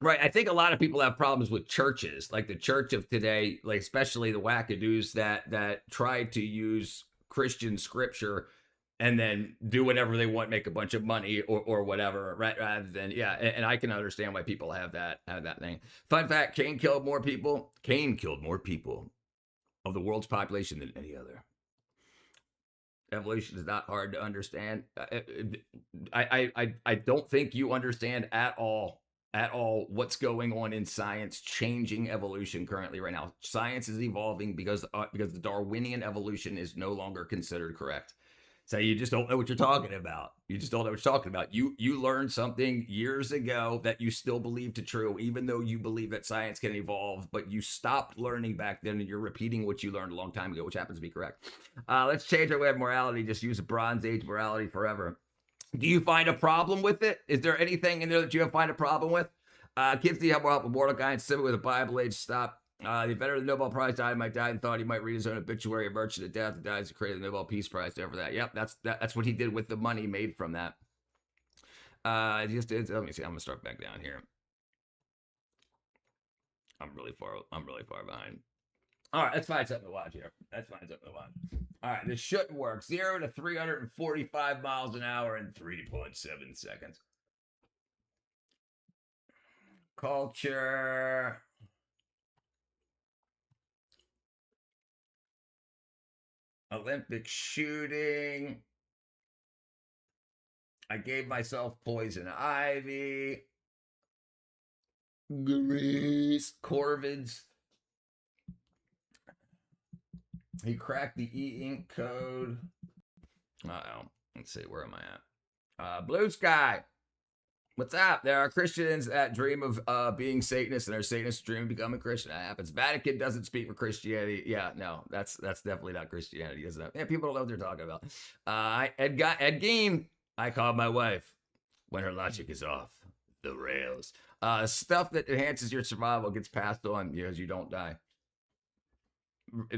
Right. I think a lot of people have problems with churches, like the church of today, like especially the wackadoos that try to use Christian scripture and then do whatever they want, make a bunch of money or whatever, right? Rather than and I can understand why people have that thing. Fun fact: Cain killed more people. Cain killed more people of the world's population than any other. Evolution is not hard to understand. I don't think you understand at all what's going on in science changing evolution currently right now. Science is evolving because the Darwinian evolution is no longer considered correct. So you just don't know what you're talking about. You just don't know what you're talking about. You learned something years ago that you still believe to true, even though you believe that science can evolve, but you stopped learning back then and you're repeating what you learned a long time ago, which happens to be correct. Let's change our way of morality. Just use a Bronze Age morality forever. Do you find a problem with it? Is there anything in there that you find a problem with? Kids need help more help with mortal guidance, similar with a Bible age stop. The inventor of the Nobel Prize died and thought he might read his own obituary, emerged to death, and dies to create the Nobel Peace Prize for that. Yep, that's what he did with the money made from that. Let me see. I'm gonna start back down here. I'm really far behind. All right, let's find something to watch here. All right, this should work. 0 to 345 miles an hour in 3.7 seconds. Culture. Olympic shooting. I gave myself poison ivy. Grease. Corvids. He cracked the e-ink code. Uh-oh. Let's see. Where am I at? Blue Sky. What's up? There are Christians that dream of being Satanists, and there are Satanists that dream of becoming Christian. That happens. Vatican doesn't speak for Christianity. Yeah, no, that's definitely not Christianity, isn't it? Yeah, people don't know what they're talking about. Ed Gein, I called my wife when her logic is off the rails. Stuff that enhances your survival gets passed on because you don't die.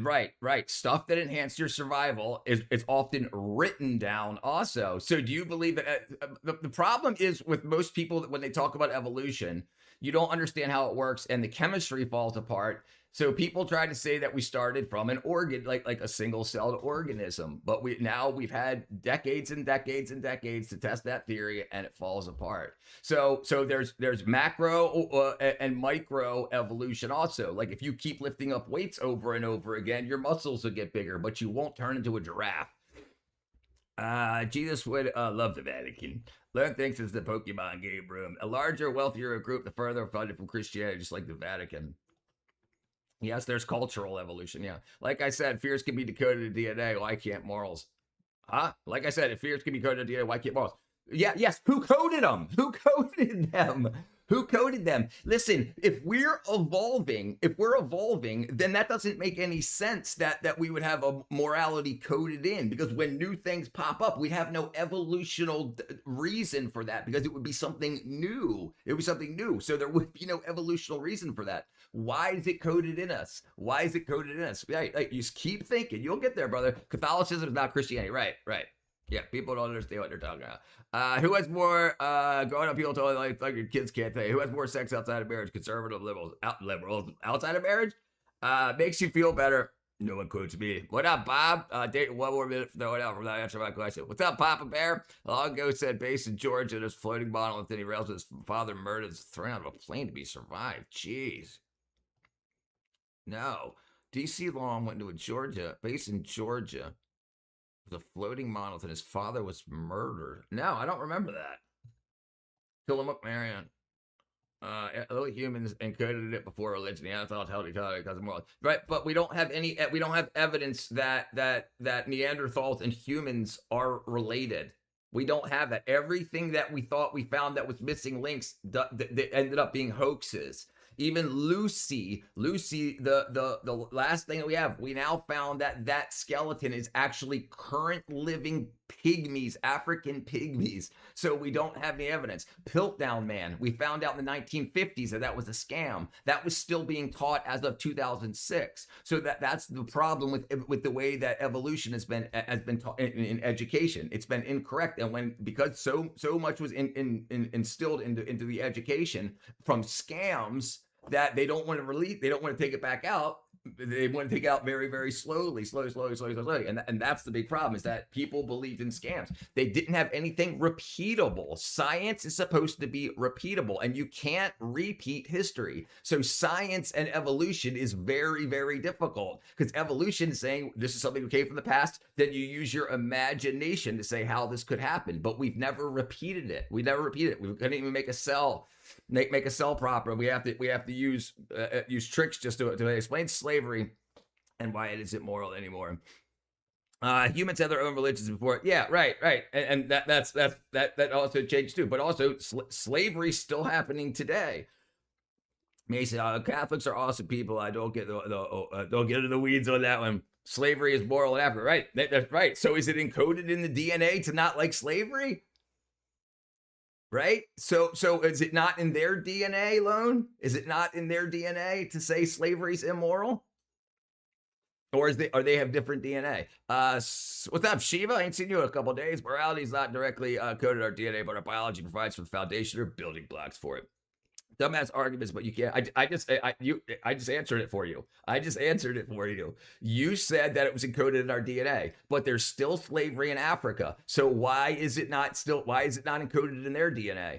Right. Stuff that enhanced your survival is often written down also. So do you believe that the problem is with most people that when they talk about evolution, you don't understand how it works and the chemistry falls apart. So people try to say that we started from an organ, like a single-celled organism, but we've had decades and decades and decades to test that theory, and it falls apart. So there's macro and micro evolution also. Like if you keep lifting up weights over and over again, your muscles will get bigger, but you won't turn into a giraffe. Jesus would love the Vatican. Learn things as the Pokemon game room. A larger, wealthier group, the further funded from Christianity, just like the Vatican. Yes, there's cultural evolution. Yeah. Like I said, fears can be decoded in DNA. Why can't morals? Huh? Like I said, if fears can be coded in DNA, why can't morals? Yeah, yes. Who coded them? Who coded them? Who coded them? Listen, if we're evolving, then that doesn't make any sense that we would have a morality coded in, because when new things pop up, we have no evolutional reason for that, because it would be something new. It would be something new. So there would be no evolutional reason for that. Why is it coded in us? Right, you just keep thinking. You'll get there, brother. Catholicism is not Christianity. Right. Yeah, people don't understand what they're talking about. Who has more, growing up, people told me like your kids can't tell you. Who has more sex outside of marriage? Conservative, liberals, outside of marriage? Makes you feel better. No one quotes me. What up, Bob? Date one more minute for throwing out from that answer my question. What's up, Papa Bear? Long ago said base in Georgia, this floating bottle with any rails, his father murdered, thrown out of a plane to be survived. Jeez. No. DC Long went to a base in Georgia. The floating models, and his father was murdered. No, I don't remember that. Tillamook Marion. Early humans encoded it before religion. Yeah, that's all because of moral. Right, but we don't have evidence that Neanderthals and humans are related. We don't have that. Everything that we thought we found that was missing links that ended up being hoaxes. even Lucy, the last thing that we have, we now found that that skeleton is actually current living pygmies, African pygmies. So we don't have any evidence. Piltdown Man, we found out in the 1950s that was a scam. That was still being taught as of 2006. So that's the problem with the way that evolution has been taught in education. It's been incorrect, and because so much was instilled into the education from scams that they don't want to release, they don't want to take it back out. They want to take it out very, very slowly. And that's the big problem, is that people believed in scams. They didn't have anything repeatable. Science is supposed to be repeatable, and you can't repeat history. So science and evolution is very, very difficult, because evolution is saying this is something that came from the past. Then you use your imagination to say how this could happen, but we've never repeated it. We couldn't even make a cell. Make a cell proper. We have to use tricks just to explain slavery and why it isn't moral anymore. Humans had their own religions before. Yeah, right. And that also changed too. But also slavery still happening today. Mason, Catholics are awesome people. I don't get don't get into the weeds on that one. Slavery is moral and after. Right. That's right. So is it encoded in the DNA to not like slavery? Right? So is it not in their DNA, Lone? Is it not in their DNA to say slavery's immoral? Or they have different DNA? What's up, Shiva? I ain't seen you in a couple days. Morality is not directly coded in our DNA, but our biology provides for the foundation or building blocks for it. Dumbass arguments, but you can't. I just answered it for you. You said that it was encoded in our DNA, but there's still slavery in Africa. So why is it not encoded in their DNA?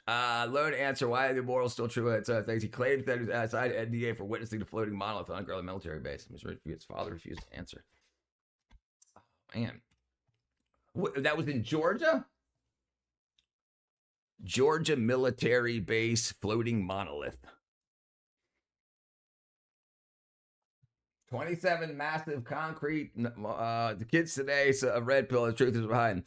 Lone answer, why are the morals still true? It's things he claims that he was outside NDA for witnessing the floating monolith on a military base. His father refused to answer. Oh, man. That was in Georgia? Georgia military base floating monolith. 27 massive concrete. The kids today, so a red pill. The truth is behind.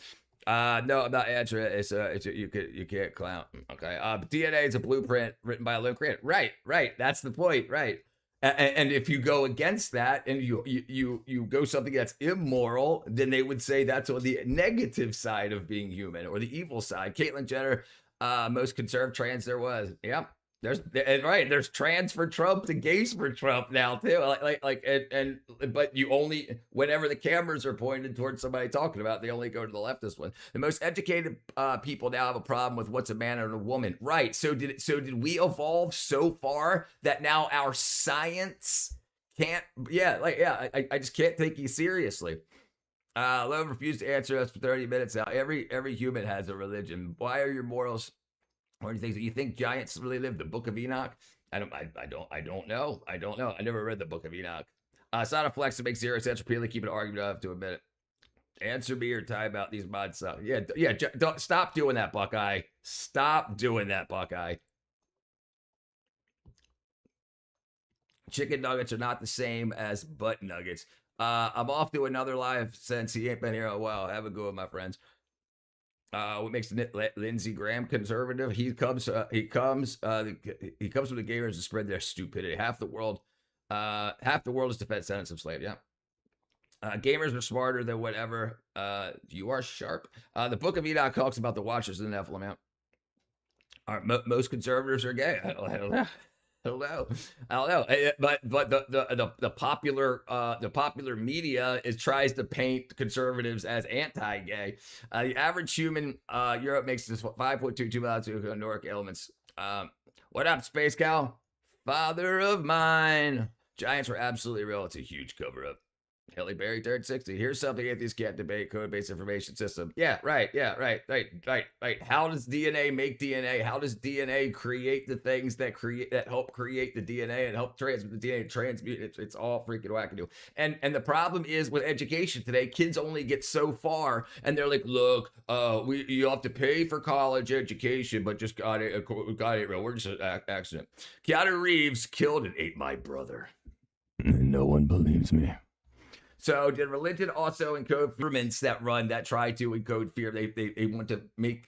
No, I'm not answering it. It's you can't clown. Okay. DNA is a blueprint written by a lone creator. Right. That's the point. Right. And if you go against that and you go something that's immoral, then they would say that's on the negative side of being human, or the evil side. Caitlyn Jenner, most conservative trans there was. Yep. There's trans for Trump to gays for Trump now too. But you only, whenever the cameras are pointed towards somebody talking about it, they only go to the leftist one. The most educated people now have a problem with what's a man and a woman. Right. So did we evolve so far that now our science can't? I just can't take you seriously. Love refused to answer us for 30 minutes now. Every human has a religion. Why are your morals? Or do you think giants really lived? The Book of Enoch? I don't know. I never read the Book of Enoch. It's not a flex to make zero sense. Repeatedly keep an argument up to a minute. Answer me or tie about these mods stuff. Yeah. Don't stop doing that, Buckeye. Stop doing that, Buckeye. Chicken nuggets are not the same as butt nuggets. I'm off to another live since he ain't been here in a while. Have a good one, my friends. What makes Lindsey Graham conservative? He comes from the gamers to spread their stupidity. Half the world is defense sentence of slave. Yeah. Gamers are smarter than whatever. You are sharp. The Book of Enoch talks about the Watchers of the Nephilim. Most conservatives are gay. I don't know. But the popular media tries to paint conservatives as anti-gay. The average human, Europe makes this 5.22 miles to caloric elements. What up, Space Cow? Father of mine. Giants were absolutely real. It's a huge cover-up. Haley Berry turned 60. Here's something atheists can't debate: code-based information system. Yeah, right. How does DNA make DNA? How does DNA create the things that help create the DNA and help transmit the DNA, transmute it? It's all freaking wackadoo. And the problem is with education today, kids only get so far, and they're like, look, you have to pay for college education, but just got it real. We're just an accident. Keanu Reeves killed and ate my brother. No one believes me. So did religion also encode governments that try to encode fear? They want to make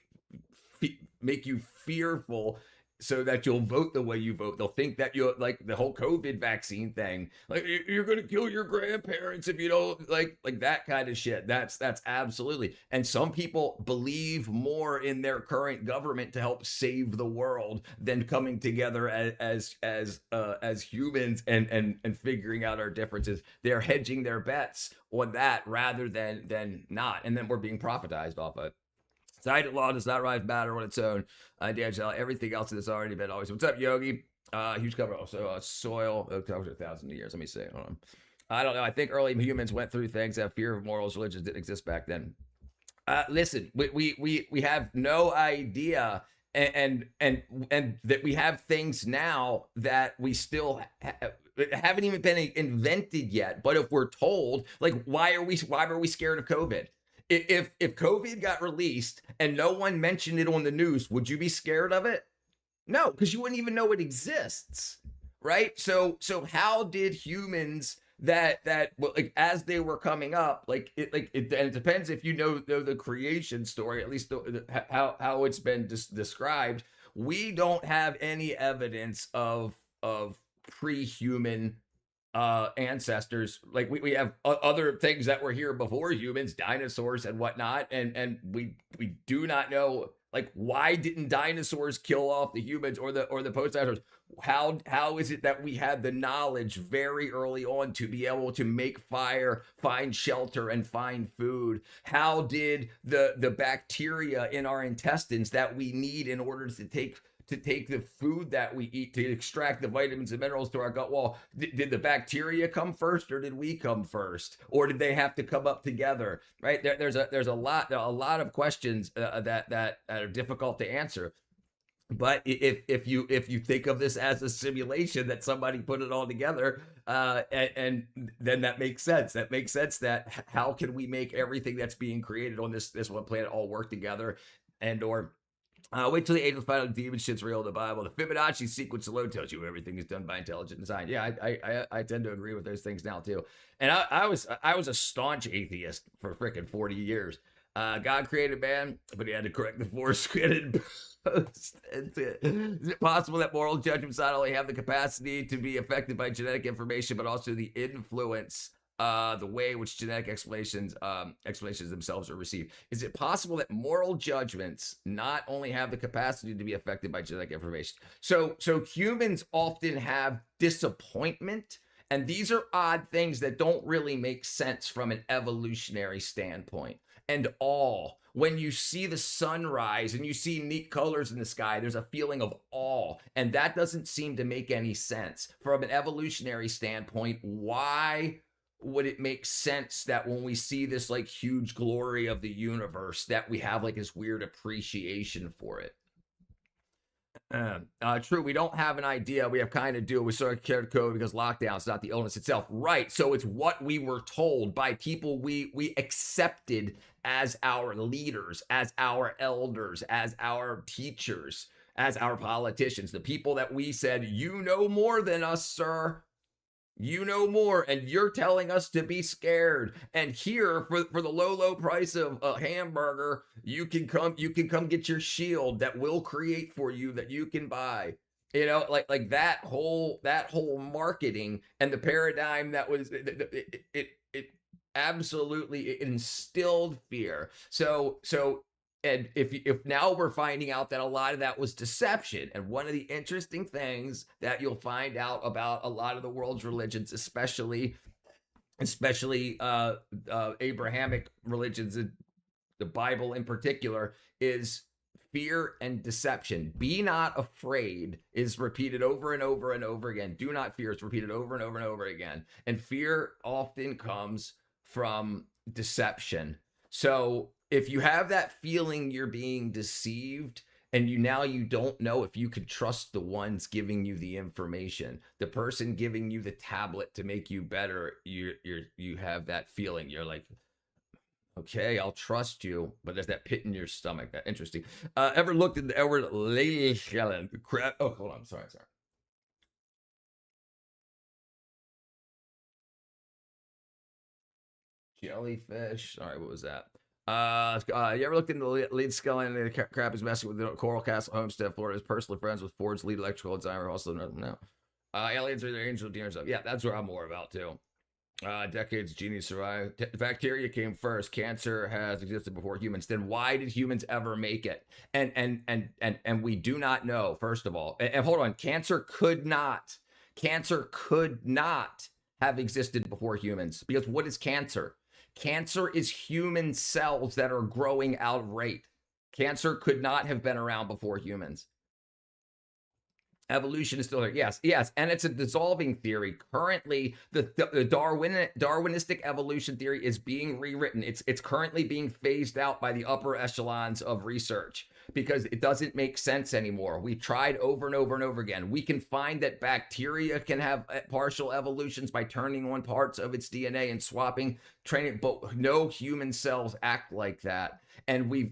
you fearful so that you'll vote the way you vote. They'll think that you're like the whole COVID vaccine thing, like you're gonna kill your grandparents if you don't like that kind of shit. That's absolutely. And some people believe more in their current government to help save the world than coming together as humans and figuring out our differences. They're hedging their bets on that rather than not, and then we're being profitized off of it. Scientific law does not rise matter on its own. D'Angelo, everything else has already been always. What's up, Yogi? Huge cover. Also, soil. It covers 1,000 years. Let me see. Hold on. I don't know. I think early humans went through things that fear of morals, religions didn't exist back then. Listen, we have no idea, and that we have things now that we still haven't even been invented yet. But if we're told, like, why are we scared of COVID? If COVID got released and no one mentioned it on the news, would you be scared of it? No, because you wouldn't even know it exists, right? So how did humans that like as they were coming up, and it depends if you know the creation story, at least how it's been described. We don't have any evidence of pre-human ancestors. Like we have other things that were here before humans, dinosaurs and whatnot, and we do not know, like, why didn't dinosaurs kill off the humans or the post dinosaurs? How is it that we had the knowledge very early on to be able to make fire, find shelter, and find food? How did the bacteria in our intestines that we need in order to take the food that we eat to extract the vitamins and minerals to our gut wall, did the bacteria come first, or did we come first, or did they have to come up together? Right? There's a lot of questions that are difficult to answer. But if you think of this as a simulation that somebody put it all together, and then that makes sense. That makes sense. That how can we make everything that's being created on this one planet all work together, or wait till the angels find out the demon shit's real in the Bible. The Fibonacci sequence alone tells you everything is done by intelligent design. Yeah, I tend to agree with those things now too. And I was a staunch atheist for freaking 40 years. God created man, but he had to correct the force created. Is it possible that moral judgments not only have the capacity to be affected by genetic information, but also the influence the way in which genetic explanations themselves are received? Is it possible that moral judgments not only have the capacity to be affected by genetic information? So humans often have disappointment, and these are odd things that don't really make sense from an evolutionary standpoint. And awe. When you see the sunrise and you see neat colors in the sky, there's a feeling of awe. And that doesn't seem to make any sense. From an evolutionary standpoint, why would it make sense that when we see this like huge glory of the universe, that we have like this weird appreciation for it? True, we don't have an idea. We have kind of do. We sort of cared code because lockdown is not the illness itself. Right. So it's what we were told by people we accepted as our leaders, as our elders, as our teachers, as our politicians, the people that we said, you know more than us, sir. You know more, and you're telling us to be scared. And here, for the low price of a hamburger, you can come get your shield that we'll create for you that you can buy. You know, like that whole marketing and the paradigm that was it absolutely instilled fear. So. And if now we're finding out that a lot of that was deception, and one of the interesting things that you'll find out about a lot of the world's religions, especially Abrahamic religions, the Bible in particular, is fear and deception. Be not afraid is repeated over and over and over again. Do not fear is repeated over and over and over again. And fear often comes from deception. So if you have that feeling you're being deceived, and you don't know if you could trust the ones giving you the information, the person giving you the tablet to make you better, you have that feeling. You're like, okay, I'll trust you, but there's that pit in your stomach. That interesting. Ever looked at the Edward Lady Shellen? Oh, hold on. Sorry. Jellyfish. All right, what was that? You ever looked into the lead skeleton? The crap is messing with the Coral Castle Homestead, Florida. Is personally friends with Ford's lead electrical designer. Also, no. Aliens are the angel demons. Yeah, that's what I'm more about too. Decades genies survive. Bacteria came first. Cancer has existed before humans. Then why did humans ever make it? And we do not know. First of all, and hold on, cancer could not have existed before humans, because what is cancer? Cancer is human cells that are growing out of rate. Cancer could not have been around before humans. Evolution is still there. Yes, and it's a dissolving theory. Currently, the Darwinistic evolution theory is being rewritten. It's currently being phased out by the upper echelons of research because it doesn't make sense anymore. We've tried over and over and over again. We can find that bacteria can have partial evolutions by turning on parts of its DNA and swapping, training, but no human cells act like that. And we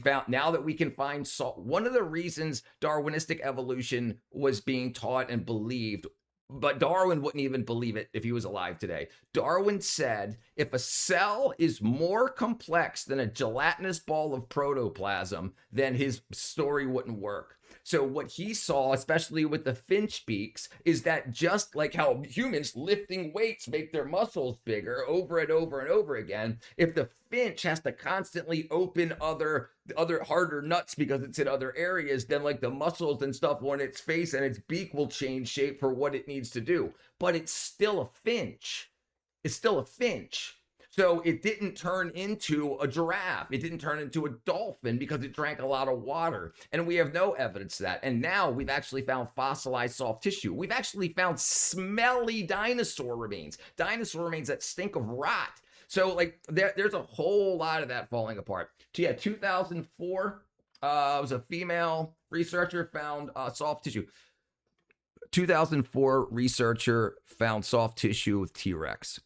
found, now that we can find salt, one of the reasons Darwinistic evolution was being taught and believed, but Darwin wouldn't even believe it if he was alive today. Darwin said, if a cell is more complex than a gelatinous ball of protoplasm, then his story wouldn't work. So what he saw, especially with the finch beaks, is that just like how humans lifting weights make their muscles bigger over and over and over again, if the finch has to constantly open other harder nuts because it's in other areas, then like the muscles and stuff on its face and its beak will change shape for what it needs to do. But it's still a finch. It's still a finch. So it didn't turn into a giraffe. It didn't turn into a dolphin because it drank a lot of water. And we have no evidence of that. And now we've actually found fossilized soft tissue. We've actually found smelly dinosaur remains that stink of rot. So like there's a whole lot of that falling apart. So yeah, 2004 was a female researcher found soft tissue. 2004 researcher found soft tissue with T-Rex.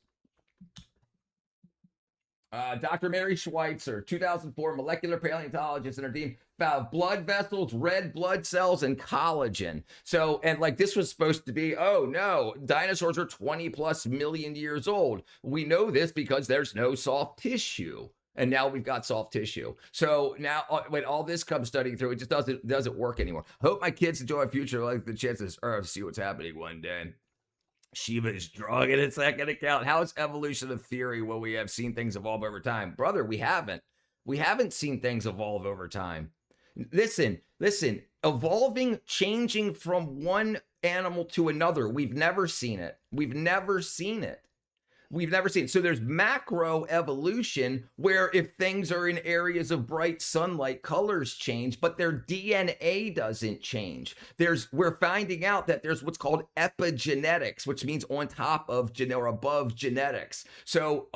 Dr. Mary Schweitzer, 2004, molecular paleontologist, and her team found blood vessels, red blood cells, and collagen. So, and like this was supposed to be, oh no, dinosaurs are 20 plus million years old. We know this because there's no soft tissue. And now we've got soft tissue. So now when all this comes studying through, it just doesn't work anymore. Hope my kids enjoy a future like the chances are to see what's happening one day. Shiva is drawing its second account. How is evolution a theory when we have seen things evolve over time? Brother, we haven't. We haven't seen things evolve over time. Listen, evolving, changing from one animal to another. We've never seen it. So there's macro evolution where if things are in areas of bright sunlight, colors change, but their DNA doesn't change. We're finding out that there's what's called epigenetics, which means on top of or above genetics. So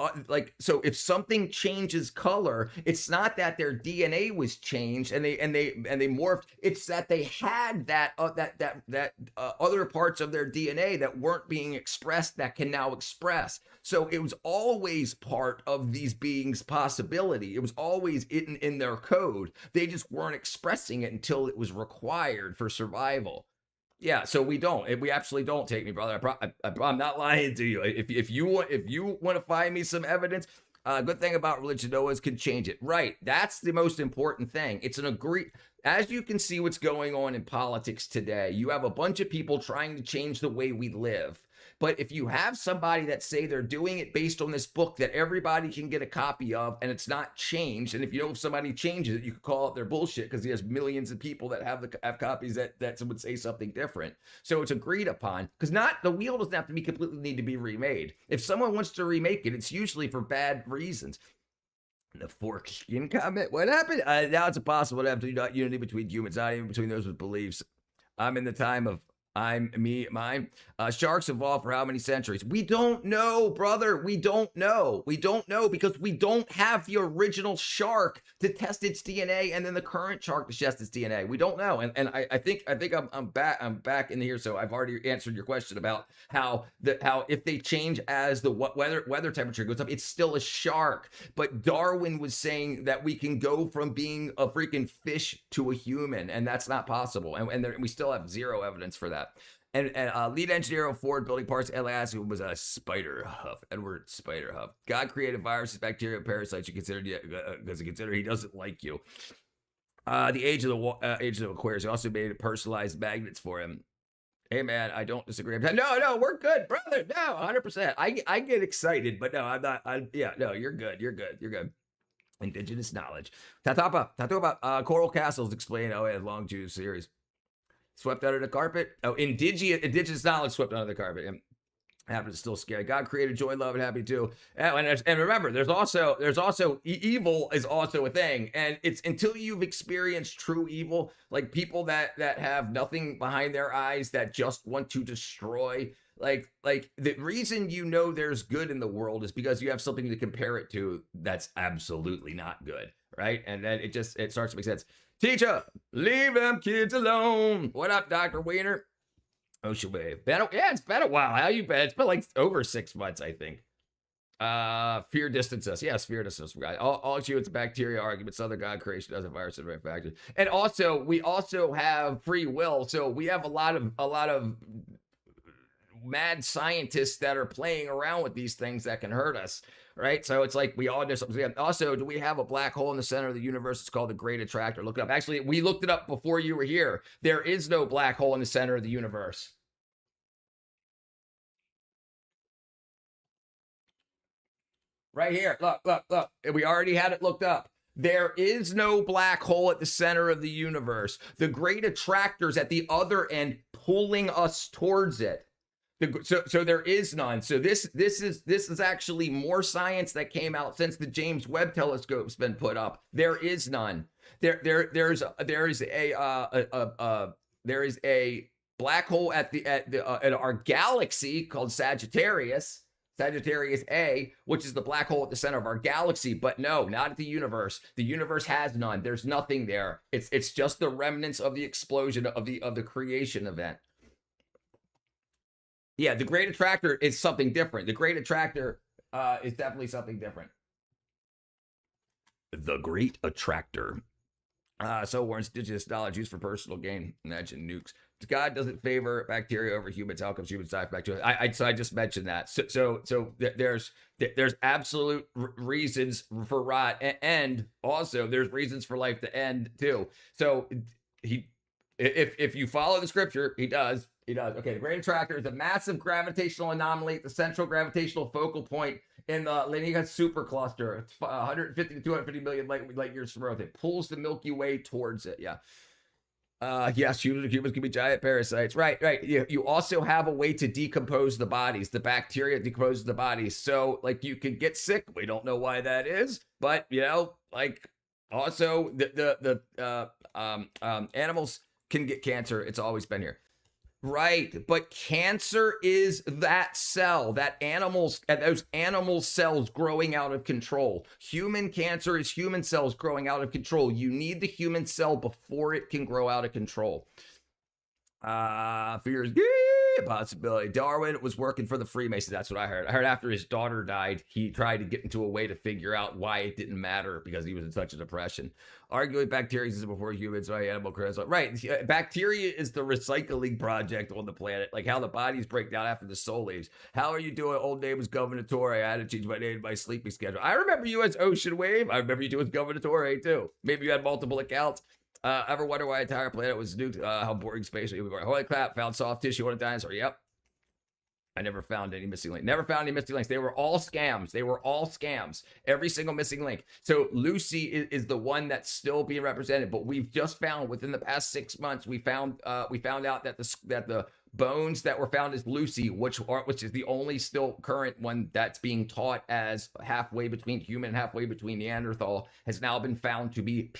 so if something changes color, it's not that their DNA was changed and they morphed. It's that they had that other parts of their DNA that weren't being expressed that can now express. So it was always part of these beings' possibility. It was always in their code. They just weren't expressing it until it was required for survival. Yeah, so we absolutely don't, take me, brother. I'm not lying to you. If you want to find me some evidence, good thing about religion, no one can change it. Right, that's the most important thing. It's an agreed. As you can see what's going on in politics today, you have a bunch of people trying to change the way we live. But if you have somebody that say they're doing it based on this book that everybody can get a copy of and it's not changed, and if you know if somebody changes it, you could call it their bullshit because there's millions of people that have copies that would say something different. So it's agreed upon, because the wheel doesn't have to be need to be remade. If someone wants to remake it, it's usually for bad reasons. The foreskin comment, what happened? Now it's impossible to have unity between humans, not even between those with beliefs. I'm in the time of mine. Sharks evolved for how many centuries? We don't know, brother. We don't know because we don't have the original shark to test its DNA and then the current shark to test its DNA. We don't know. And I think I'm back in here. So I've already answered your question about how if they change as the weather temperature goes up, it's still a shark. But Darwin was saying that we can go from being a freaking fish to a human, and that's not possible. And we still have zero evidence for that. And lead engineer of Ford Building Parts Alaska was a Edward Spiderhuff. God created viruses, bacteria, parasites. You considered because he doesn't like you. The age of the Aquarius. He also made personalized magnets for him. Hey man, I don't disagree. No, we're good, brother. No, 100%. I get excited, but no, I'm not. No, you're good. You're good. Indigenous knowledge. Tatapa. Coral Castles explain. Oh, yeah, Long Jew series. Swept under the carpet. Oh, indigenous knowledge swept under the carpet. And happens to still scary. God created joy, love, and happy too. And remember, there's also evil is also a thing. And it's until you've experienced true evil, like people that have nothing behind their eyes, that just want to destroy. Like the reason you know there's good in the world is because you have something to compare it to that's absolutely not good, right? And then it starts to make sense. Teacher, leave them kids alone. What up, Dr. Wiener? Ocean Wave. It's been a while. How you been? It's been like over 6 months, I think. Fear distance us. Yes, fear distance. All you, it's a bacteria argument. Other God creation doesn't virus and manufacture. And also, we also have free will. So we have a lot of mad scientists that are playing around with these things that can hurt us, right? So it's like we all know something. Also, do we have a black hole in the center of the universe? It's called the Great Attractor. Look it up. Actually, we looked it up before you were here. There is no black hole in the center of the universe. Right here. Look. We already had it looked up. There is no black hole at the center of the universe. The Great Attractor's at the other end pulling us towards it. So there is none. So this is actually more science that came out since the James Webb Telescope's been put up. There is none. There is a black hole at our galaxy called Sagittarius A, which is the black hole at the center of our galaxy. But no, not at the universe. The universe has none. There's nothing there. It's just the remnants of the explosion of the creation event. Yeah, the Great Attractor is something different. The Great Attractor is definitely something different. The Great Attractor. So warns indigenous knowledge used for personal gain. Imagine nukes. God doesn't favor bacteria over humans. How comes humans die from bacteria? So I just mentioned that. So there's absolute reasons for rot, and also there's reasons for life to end too. So if you follow the scripture, he does. Okay, the Great Attractor is a massive gravitational anomaly at the central gravitational focal point in the Laniga supercluster. It's 150 to 250 million light years from Earth. It pulls the Milky Way towards it. Yeah. Yes, humans can be giant parasites. Right. You also have a way to decompose the bodies. The bacteria decomposes the bodies. So, like, you can get sick. We don't know why that is, but also the animals can get cancer. It's always been here. Right, but cancer is that cell, those animal cells growing out of control. Human cancer is human cells growing out of control. You need the human cell before it can grow out of control. Fears, possibility. Darwin was working for the Freemasons. That's what I heard. I heard after his daughter died, he tried to get into a way to figure out why it didn't matter because he was in such a depression. Arguably, bacteria is before humans, right? Animal curse. Right. Bacteria is the recycling project on the planet, like how the bodies break down after the soul leaves. How are you doing? Old name was Governatore. I had to change my name to my sleeping schedule. I remember you as Ocean Wave. I remember you as Governatore too. Maybe you had multiple accounts. Ever wonder why the entire planet was nuked? How boring space we were. Holy crap, found soft tissue on a dinosaur. Yep. I never found any missing links. Never found any missing links. They were all scams. Every single missing link. So Lucy is the one that's still being represented. But we've just found within the past 6 months, we found out that the bones that were found as Lucy, which is the only still current one that's being taught as halfway between human and halfway between Neanderthal, has now been found to be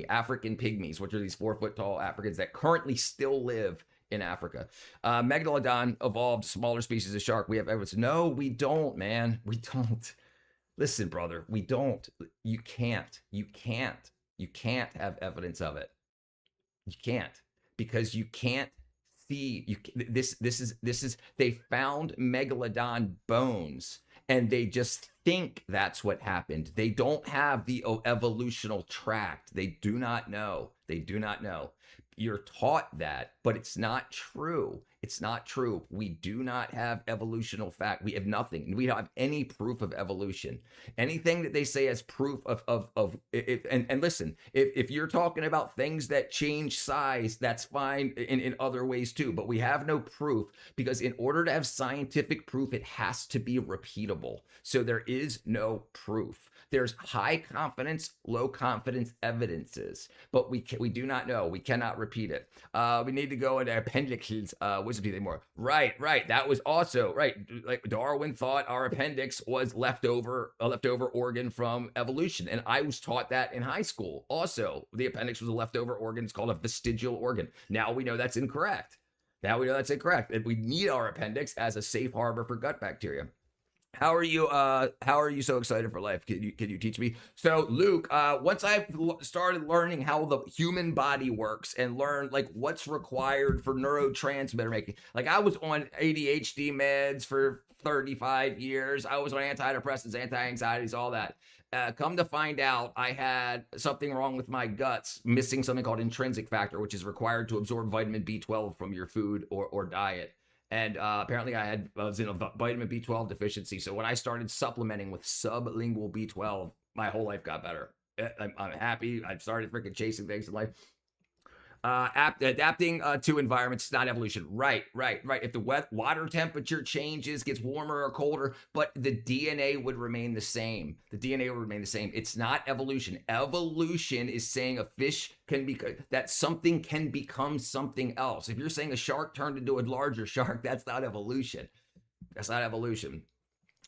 African pygmies, which are these 4 foot tall Africans that currently still live in Africa. Megalodon evolved smaller species of shark. We have evidence. No, we don't, man. We don't. Listen, brother, we don't. You can't have evidence of it. You can't, because you can't see. This is they found megalodon bones and they just think that's what happened. They don't have the evolutional tract. They do not know. You're taught that but it's not true. It's not true. We do not have evolutional fact. We have nothing. We don't have any proof of evolution. Anything that they say as proof and listen, if you're talking about things that change size, that's fine in other ways too, but we have no proof, because in order to have scientific proof, it has to be repeatable. So there is no proof. There's high confidence, low confidence evidences, but we do not know. We cannot repeat it. We need to go into appendixes. What's it more? Right. That was also right. Like Darwin thought our appendix was a leftover organ from evolution, and I was taught that in high school. Also, the appendix was a leftover organ. It's called a vestigial organ. Now we know that's incorrect. And we need our appendix as a safe harbor for gut bacteria. How are you so excited for life? Can you teach me? So Luke, once I've started learning how the human body works and learn like what's required for neurotransmitter making, like I was on ADHD meds for 35 years. I was on antidepressants, anti-anxieties, all that. Come to find out, I had something wrong with my guts, missing something called intrinsic factor, which is required to absorb vitamin B12 from your food or diet. And apparently I was in a vitamin B12 deficiency. So when I started supplementing with sublingual B12, my whole life got better. I'm happy. I've started freaking chasing things in life. Adapting to environments, not evolution. Right. If the water temperature changes, gets warmer or colder, but the DNA would remain the same. It's not evolution. Evolution is saying a fish that something can become something else. If you're saying a shark turned into a larger shark, that's not evolution.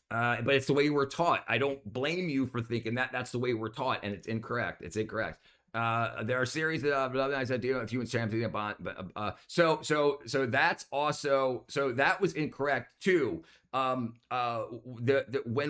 But it's the way we're taught. I don't blame you for thinking that's the way we're taught, and it's incorrect. There are series of I deal with humans champion so that's also, so that was incorrect too. When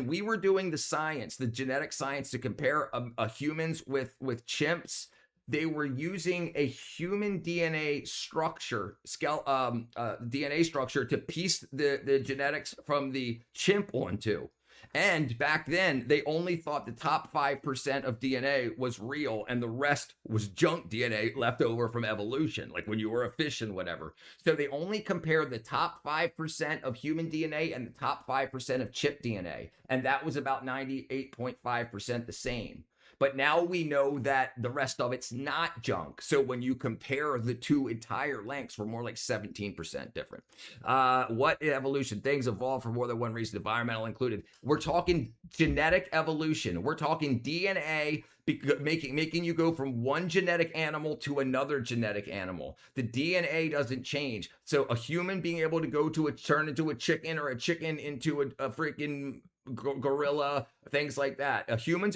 we were doing the genetic science to compare humans with chimps, they were using a human DNA structure, DNA structure to piece the genetics from the chimp onto. And back then, they only thought the top 5% of DNA was real and the rest was junk DNA left over from evolution, like when you were a fish and whatever. So they only compared the top 5% of human DNA and the top 5% of chimp DNA. And that was about 98.5% the same. But now we know that the rest of it's not junk. So when you compare the two entire lengths, we're more like 17% different. What evolution? Things evolve for more than one reason, environmental included. We're talking genetic evolution. We're talking DNA making you go from one genetic animal to another genetic animal. The DNA doesn't change. So a human being able to turn into a chicken, or a chicken into a freaking gorilla, things like that. A human.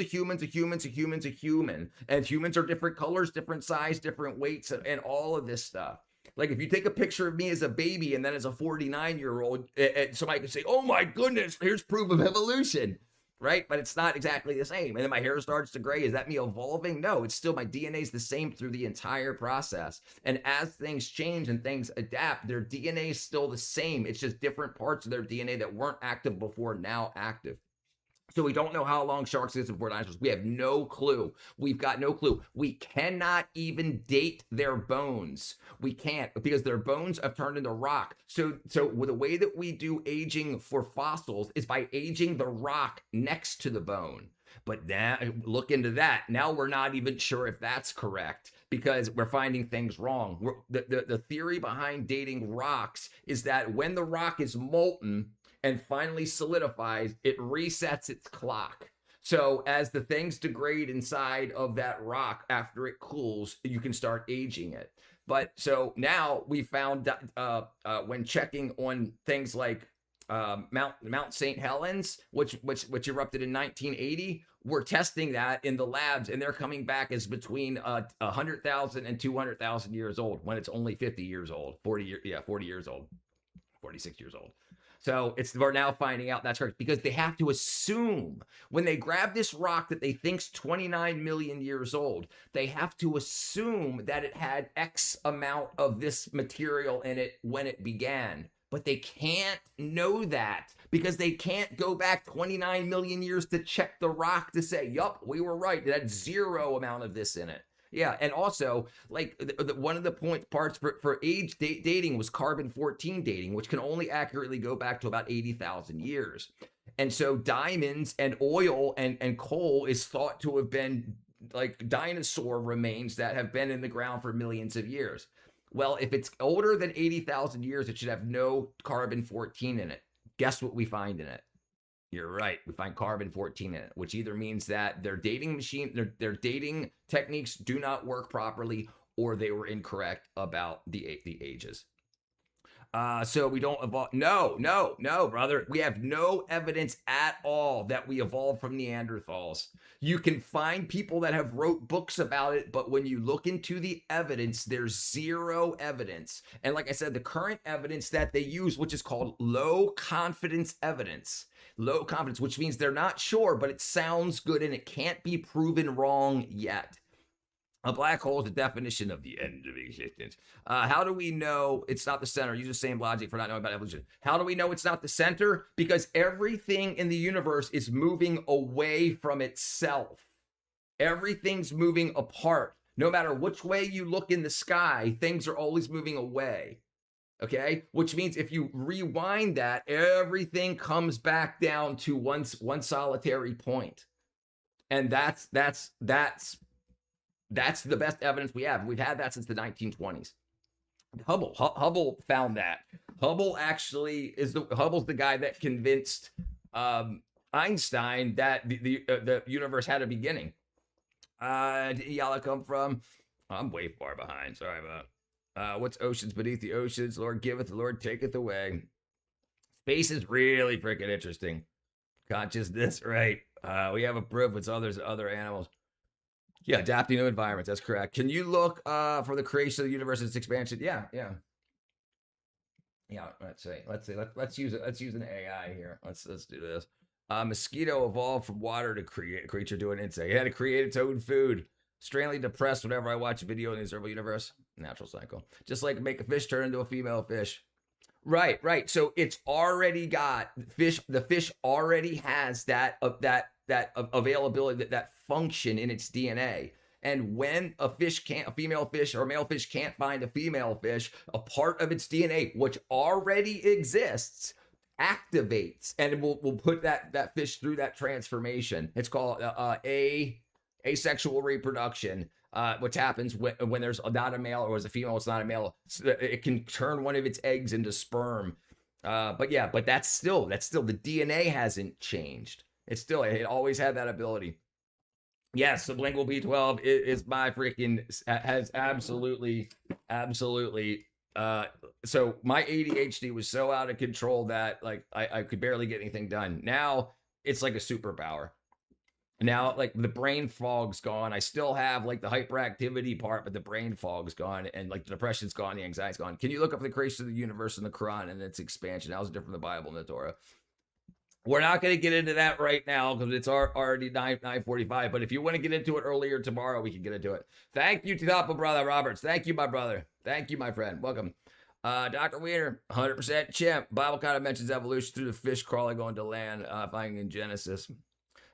And humans are different colors, different size, different weights, and all of this stuff. Like if you take a picture of me as a baby and then as a 49-year-old, somebody could say, oh my goodness, here's proof of evolution, right? But it's not exactly the same. And then my hair starts to gray. Is that me evolving? No, it's still, my DNA is the same through the entire process. And as things change and things adapt, their DNA is still the same. It's just different parts of their DNA that weren't active before, now active. So we don't know how long sharks existed before dinosaurs. We have no clue. We've got no clue. We cannot even date their bones. We can't, because their bones have turned into rock. So with the way that we do aging for fossils is by aging the rock next to the bone. But now look into that. Now we're not even sure if that's correct, because we're finding things wrong. The theory behind dating rocks is that when the rock is molten and finally solidifies, it resets its clock. So as the things degrade inside of that rock after it cools, you can start aging it. But so now we found when checking on things like Mount St. Helens, which erupted in 1980, we're testing that in the labs, and they're coming back as between 100,000 and 200,000 years old, when it's only 50 years old, 40 years old, 46 years old. So we're now finding out that's correct, because they have to assume when they grab this rock that they think's 29 million years old, they have to assume that it had X amount of this material in it when it began. But they can't know that, because they can't go back 29 million years to check the rock to say, yup, we were right. It had zero amount of this in it. Yeah, and also like one of the parts for age dating was carbon-14 dating, which can only accurately go back to about 80,000 years. And so diamonds and oil and coal is thought to have been like dinosaur remains that have been in the ground for millions of years. Well, if it's older than 80,000 years, it should have no carbon-14 in it. Guess what we find in it? You're right. We find carbon-14 in it, which either means that their dating techniques do not work properly, or they were incorrect about the ages. So we don't evolve. No, brother. We have no evidence at all that we evolved from Neanderthals. You can find people that have wrote books about it, but when you look into the evidence, there's zero evidence. And like I said, the current evidence that they use, which is called low confidence evidence, which means they're not sure, but it sounds good and it can't be proven wrong yet. A black hole is the definition of the end of existence. How do we know it's not the center? Use the same logic for not knowing about evolution. How do we know it's not the center? Because everything in the universe is moving away from itself. Everything's moving apart. No matter which way you look in the sky, things are always moving away. Okay? Which means if you rewind that, everything comes back down to one solitary point. And that's the best evidence we have. We've had that since the 1920s. Hubble found that. Hubble actually Hubble's the guy that convinced Einstein that the universe had a beginning. Did y'all come from? I'm way far behind. Sorry about. What's oceans beneath the oceans? Lord giveth, the Lord taketh away. Space is really freaking interesting. Consciousness, right? We have a proof with other animals. Yeah, adapting to environments. That's correct. Can you look for the creation of the universe and its expansion? Yeah. Let's use it. Let's use an AI here. Let's do this. Mosquito evolved from water to create a creature doing insect. It had to create its own food. Strangely depressed whenever I watch a video in the observable universe. Natural cycle. Just like make a fish turn into a female fish. Right. So it's already got fish. The fish already has that availability, that function in its DNA. And when a female fish or a male fish can't find a female fish, a part of its DNA, which already exists, activates, and we'll put that fish through that transformation. It's called asexual reproduction. Which happens when there's not a male, or as a female, it's not a male. So it can turn one of its eggs into sperm. But that's still the DNA hasn't changed. It always had that ability. Yes, sublingual B12 is my freaking has absolutely. So my ADHD was so out of control that like I could barely get anything done. Now it's like a superpower. Now, like the brain fog's gone. I still have like the hyperactivity part, but the brain fog's gone, and like the depression's gone, the anxiety's gone. Can you look up the creation of the universe in the Quran and its expansion? How's it different from the Bible and the Torah? We're not going to get into that right now because it's already 9:45. But if you want to get into it earlier tomorrow, we can get into it. Thank you to Papa Brother Roberts. Thank you, my brother. Thank you, my friend. Welcome. Dr. Wiener, 100% chimp. Bible kind of mentions evolution through the fish crawling onto land, finding in Genesis.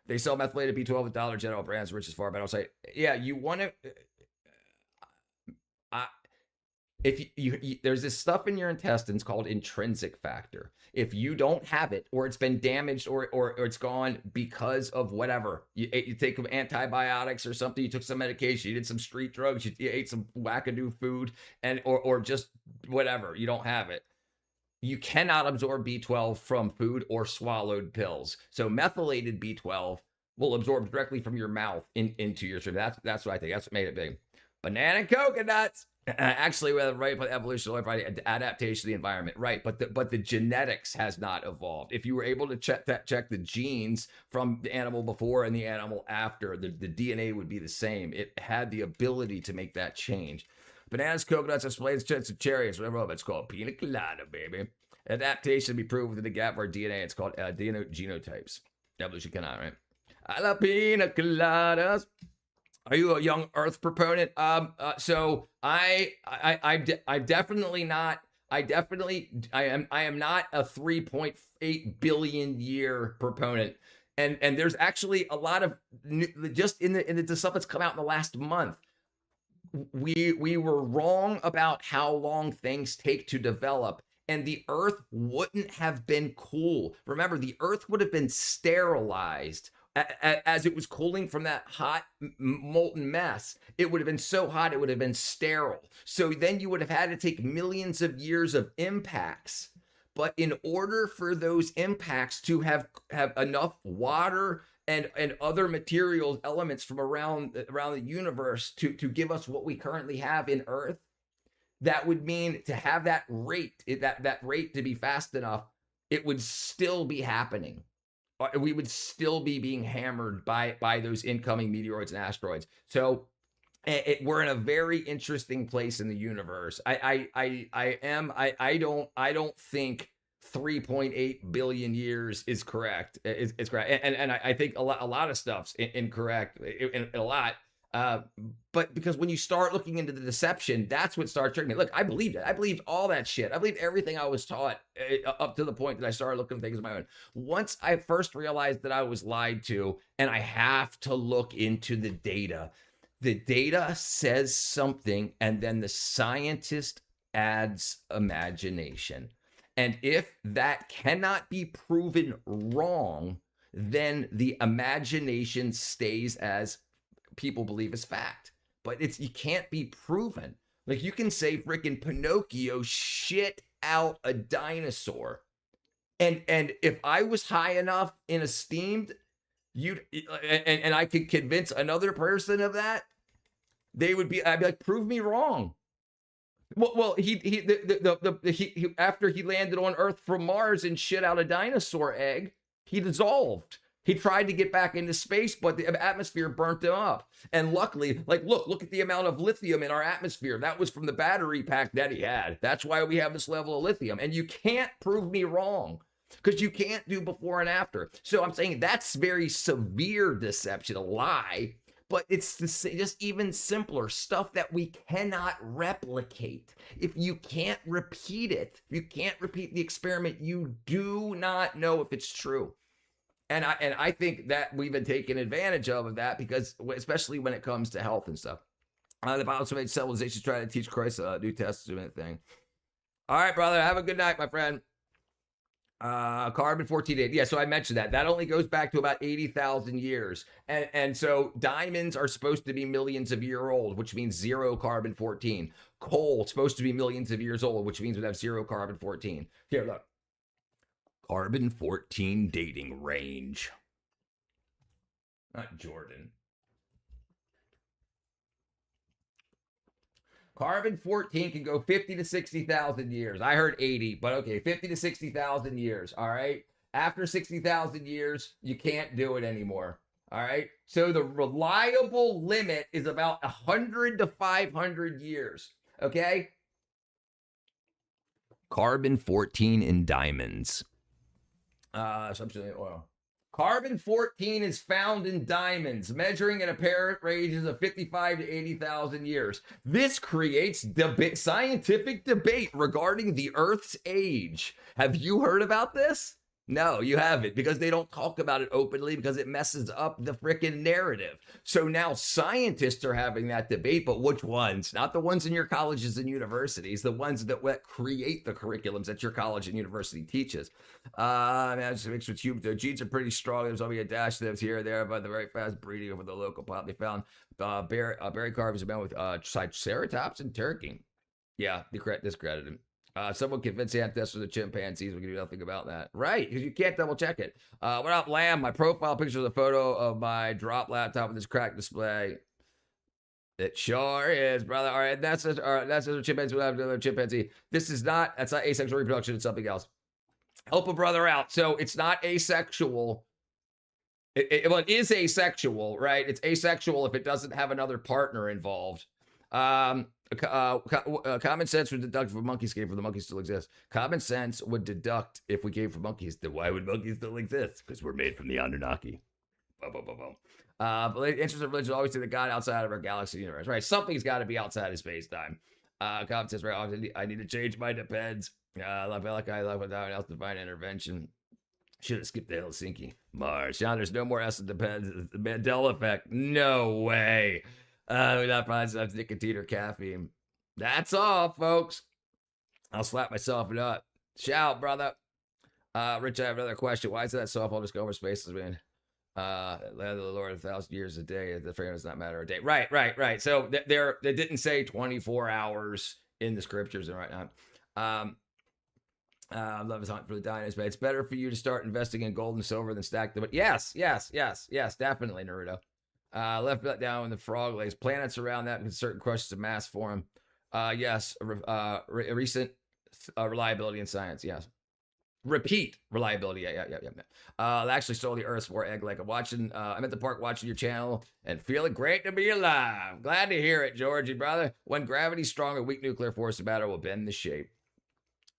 They sell methylated B12 at Dollar General brands, rich as far, but I'll say, yeah, you want to. If you there's this stuff in your intestines called intrinsic factor. If you don't have it, or it's been damaged, or it's gone because of whatever, you take antibiotics or something, you took some medication, you did some street drugs, you ate some wackadoo food, and or just whatever, you don't have it. You cannot absorb B12 from food or swallowed pills. So methylated B12 will absorb directly from your mouth into your stream. That's what I think. That's what made it big. Banana and coconuts. Actually, right, but evolution, right, adaptation to the environment, right? But the genetics has not evolved. If you were able to check the genes from the animal before and the animal after, the DNA would be the same. It had the ability to make that change. Bananas, coconuts, displays, cherries, whatever it's called. Pina colada, baby. Adaptation to be proved within the gap of our DNA. It's called genotypes. Evolution cannot, right? I love pina coladas. Are you a young Earth proponent? So I'm definitely not. I am not a 3.8 billion year proponent. And there's actually a lot of just in the stuff that's come out in the last month. we were wrong about how long things take to develop, and the earth wouldn't have been cool. Remember, the earth would have been sterilized as it was cooling from that hot molten mess. It would have been so hot it would have been sterile. So then you would have had to take millions of years of impacts. But in order for those impacts to have enough water and other materials, elements from around the universe to give us what we currently have in Earth, that would mean to have that rate, that rate to be fast enough, it would still be happening. We would still be being hammered by those incoming meteoroids and asteroids. So we're in a very interesting place in the universe. I don't think 3.8 billion years is correct. It's correct, and I think a lot of stuff's incorrect in a lot. But because when you start looking into the deception, that's what starts triggering me. Look, I believed it. I believed all that shit. I believed everything I was taught up to the point that I started looking at things on my own. Once I first realized that I was lied to, and I have to look into the data. The data says something, and then the scientist adds imagination. And if that cannot be proven wrong, then the imagination stays as people believe as fact. But you can't be proven. Like, you can say freaking Pinocchio shit out a dinosaur. And if I was high enough and esteemed, and I could convince another person of that, I'd be like, prove me wrong. Well, he after he landed on Earth from Mars and shit out a dinosaur egg, he dissolved. He tried to get back into space, but the atmosphere burnt him up. And luckily, like, look at the amount of lithium in our atmosphere. That was from the battery pack that he had. That's why we have this level of lithium. And you can't prove me wrong, because you can't do before and after. So I'm saying that's very severe deception, a lie. But it's just even simpler stuff that we cannot replicate. If you can't repeat it, if you can't repeat the experiment, you do not know if it's true. And I think that we've been taking advantage of that, because especially when it comes to health and stuff. The Bible-Semitic civilizations try to teach Christ's New Testament thing. All right, brother. Have a good night, my friend. Carbon 14 yeah, so I mentioned that only goes back to about 80,000 years, and so diamonds are supposed to be millions of years old, which means 0 carbon 14. Coal supposed to be millions of years old, which means we have 0 carbon 14. Here, look, carbon 14 dating range, not Jordan. Carbon 14 can go 50 to 60,000 years. I heard 80, but okay, 50 to 60,000 years. All right. After 60,000 years, you can't do it anymore. All right. So the reliable limit is about 100 to 500 years. Okay. Carbon 14 in diamonds. Substitute oil. Carbon 14 is found in diamonds, measuring in apparent ranges of 55 to 80,000 years. This creates scientific debate regarding the Earth's age. Have you heard about this? No, you haven't, because they don't talk about it openly, because it messes up the freaking narrative. So now scientists are having that debate, but which ones? Not the ones in your colleges and universities, the ones that create the curriculums that your college and university teaches. Man, just mixed with human. The genes are pretty strong. There's only a dash that's here or there, but the very fast breeding over the local pop. They found berry carvings of men with Triceratops and turkey. Yeah, discredited him. Someone convinced the ancestors of chimpanzees. We can do nothing about that. Right, because you can't double check it. What up, Lamb? My profile picture is a photo of my drop laptop with this cracked display. It sure is, brother. All right, that's a chimpanzee. We'll have another chimpanzee. That's not asexual reproduction. It's something else. Help a brother out. So it's not asexual. Well, it is asexual, right? It's asexual if it doesn't have another partner involved. Common sense would deduct if a monkey came from the monkeys still exist. Common sense would deduct if we came from monkeys. Then why would monkeys still exist? Because we're made from the Anunnaki. But the interest of religion always to the God outside of our galaxy universe. Right? Something's got to be outside of space time. Common sense, right? I need to change my depends. I feel like I love without else divine intervention. Should have skipped the Helsinki. Mars. Sean, there's no more S that depends. The Mandela effect. No way. Without probably some nicotine or caffeine. That's all, folks. I'll slap myself it up. Shout, brother. Rich, I have another question. Why is that softball just go over spaces, man? Land of the Lord 1,000 years a day. The frame does not matter a day. Right. So they didn't say 24 hours in the scriptures and right now. Love is hunt for the diamonds, but it's better for you to start investing in gold and silver than stack them. But yes, definitely, Naruto. Left that down in the frog legs. Planets around that because certain crushes of mass form. Yes. Recent reliability in science. Yes. Repeat reliability. Yeah. I actually stole the Earth's war egg. Like I'm at the park watching your channel and feeling great to be alive. Glad to hear it, Georgie, brother. When gravity's strong, a weak nuclear force of matter will bend the shape.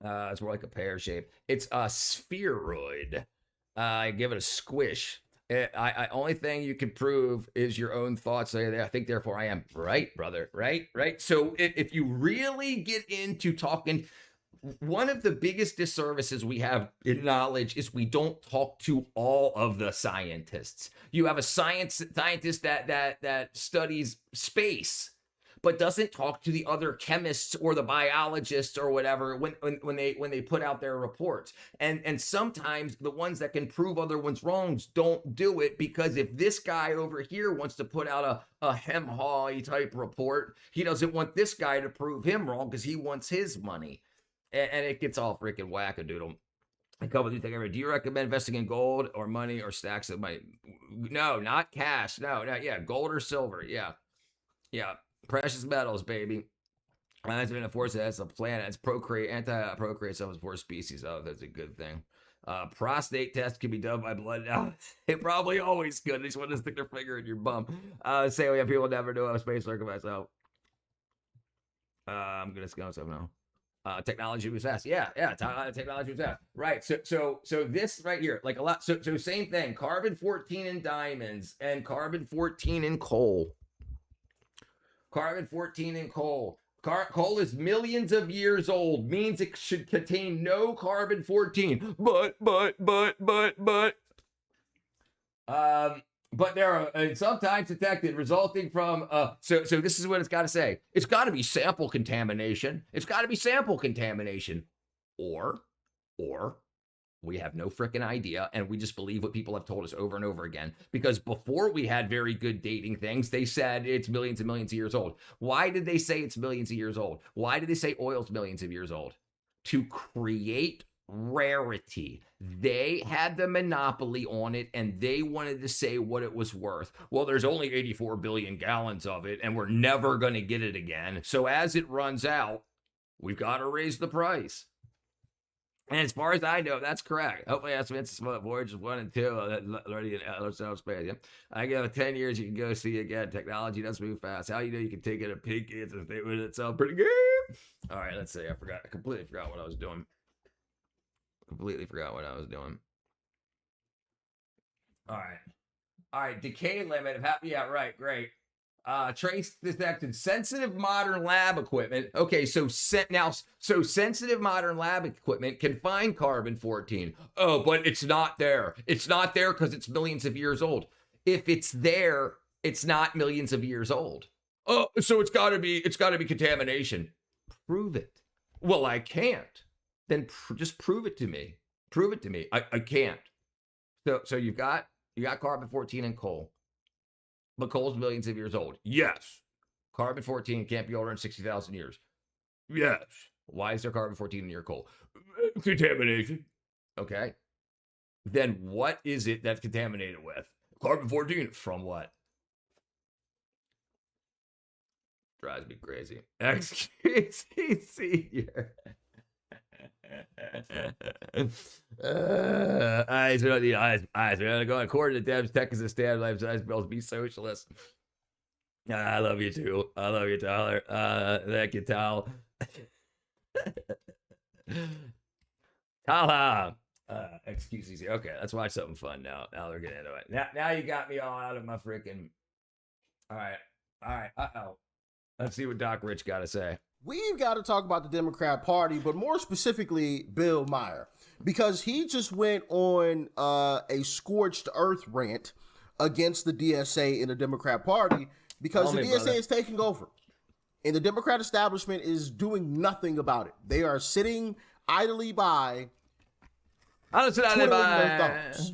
It's more like a pear shape. It's a spheroid. I give it a squish. I only thing you can prove is your own thoughts. I think, therefore, I am. Right, brother. Right. So if you really get into talking, one of the biggest disservices we have in knowledge is we don't talk to all of the scientists. You have a scientist that studies space, but doesn't talk to the other chemists or the biologists or whatever when they put out their reports. And sometimes the ones that can prove other ones wrongs don't do it, because if this guy over here wants to put out a hem-haw type report, he doesn't want this guy to prove him wrong because he wants his money. And it gets all freaking wackadoodle. A couple of you think, do you recommend investing in gold or money or stacks of money? No, not cash. No, yeah, gold or silver. Yeah. Precious metals, baby. That's been a force that's a planet. It's anti-procreate self-support species. Oh, that's a good thing. Prostate test can be done by blood. Now, it probably always could. They just want to stick their finger in your bum. Say we have people never know how space circumvent myself. I'm gonna go something now. Technology was fast. Yeah. Technology was fast. Right. So this right here, like a lot. So same thing. Carbon 14 in diamonds and carbon 14 in coal. Carbon 14 in coal. Coal is millions of years old. Means it should contain no carbon 14. But there are sometimes detected resulting from so this is what it's got to say. It's got to be sample contamination. Or we have no freaking idea, and we just believe what people have told us over and over again. Because before we had very good dating things, they said it's millions and millions of years old. Why did they say it's millions of years old? Why did they say oil's millions of years old? To create rarity. They had the monopoly on it, and they wanted to say what it was worth. Well, there's only 84 billion gallons of it, and we're never going to get it again. So as it runs out, we've got to raise the price. And as far as I know, that's correct. Hopefully that's Vince's Voyages 1 and 2 already in outer space. Yeah. I give it 10 years, you can go see again. Technology does move fast. How you know you can take it a peek? It's a statement itself pretty good. All right, let's see. I completely forgot what I was doing. All right. Decay limit of yeah, right, great. Trace detected sensitive modern lab equipment. Okay, so sensitive modern lab equipment can find carbon 14. Oh, but it's not there. It's not there because it's millions of years old. If it's there, it's not millions of years old. Oh, so it's got to be contamination. Prove it. Well, I can't. Then just prove it to me. I can't. So you got carbon 14 in coal. But coal's millions of years old. Yes. Carbon 14 can't be older than 60,000 years. Yes. Why is there carbon 14 in your coal? Contamination. Okay. Then what is it that's contaminated with? Carbon 14 from what? Drives me crazy. XQC Senior. Eyes are the eyes. We're gonna go according to Deb's Tech is a stand life size bills be socialist. I love you too. I love you, Tyler. Thank you, Tal. Tala. Excuses. Okay, let's watch something fun now. Now they're getting into it. Now you got me all out of my freaking. All right. Let's see what Doc Rich got to say. We've got to talk about the Democrat Party, but more specifically, Bill Maher, because he just went on a scorched earth rant against the DSA in the Democrat Party, because Tell the me, DSA brother. is taking over. And the Democrat establishment is doing nothing about it. They are sitting idly by, twiddling their thumbs.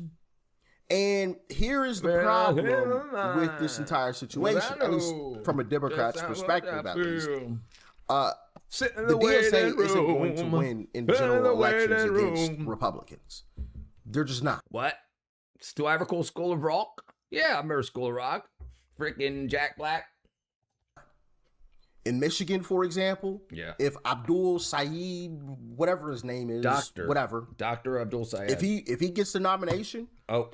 And here is the problem with this entire situation, at least from a Democrat's perspective, at least. The DSA isn't going to win in general elections against Republicans. They're just not. What? Do I ever call School of Rock? Yeah, I remember School of Rock. Freaking Jack Black. In Michigan, for example, Yeah. if Abdul Saeed, whatever his name is, Dr. Abdul Saeed. if he gets the nomination, oh,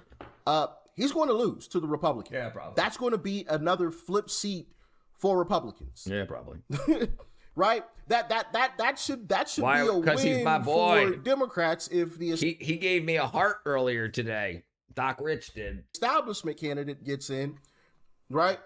he's going to lose to the Republican. Yeah, probably. That's going to be another flip seat for Republicans. yeah, probably. Right? That should Why? be a 'Cause win he's my boy. for Democrats if the He gave me a heart earlier today. Doc Rich did. establishment candidate gets in, right?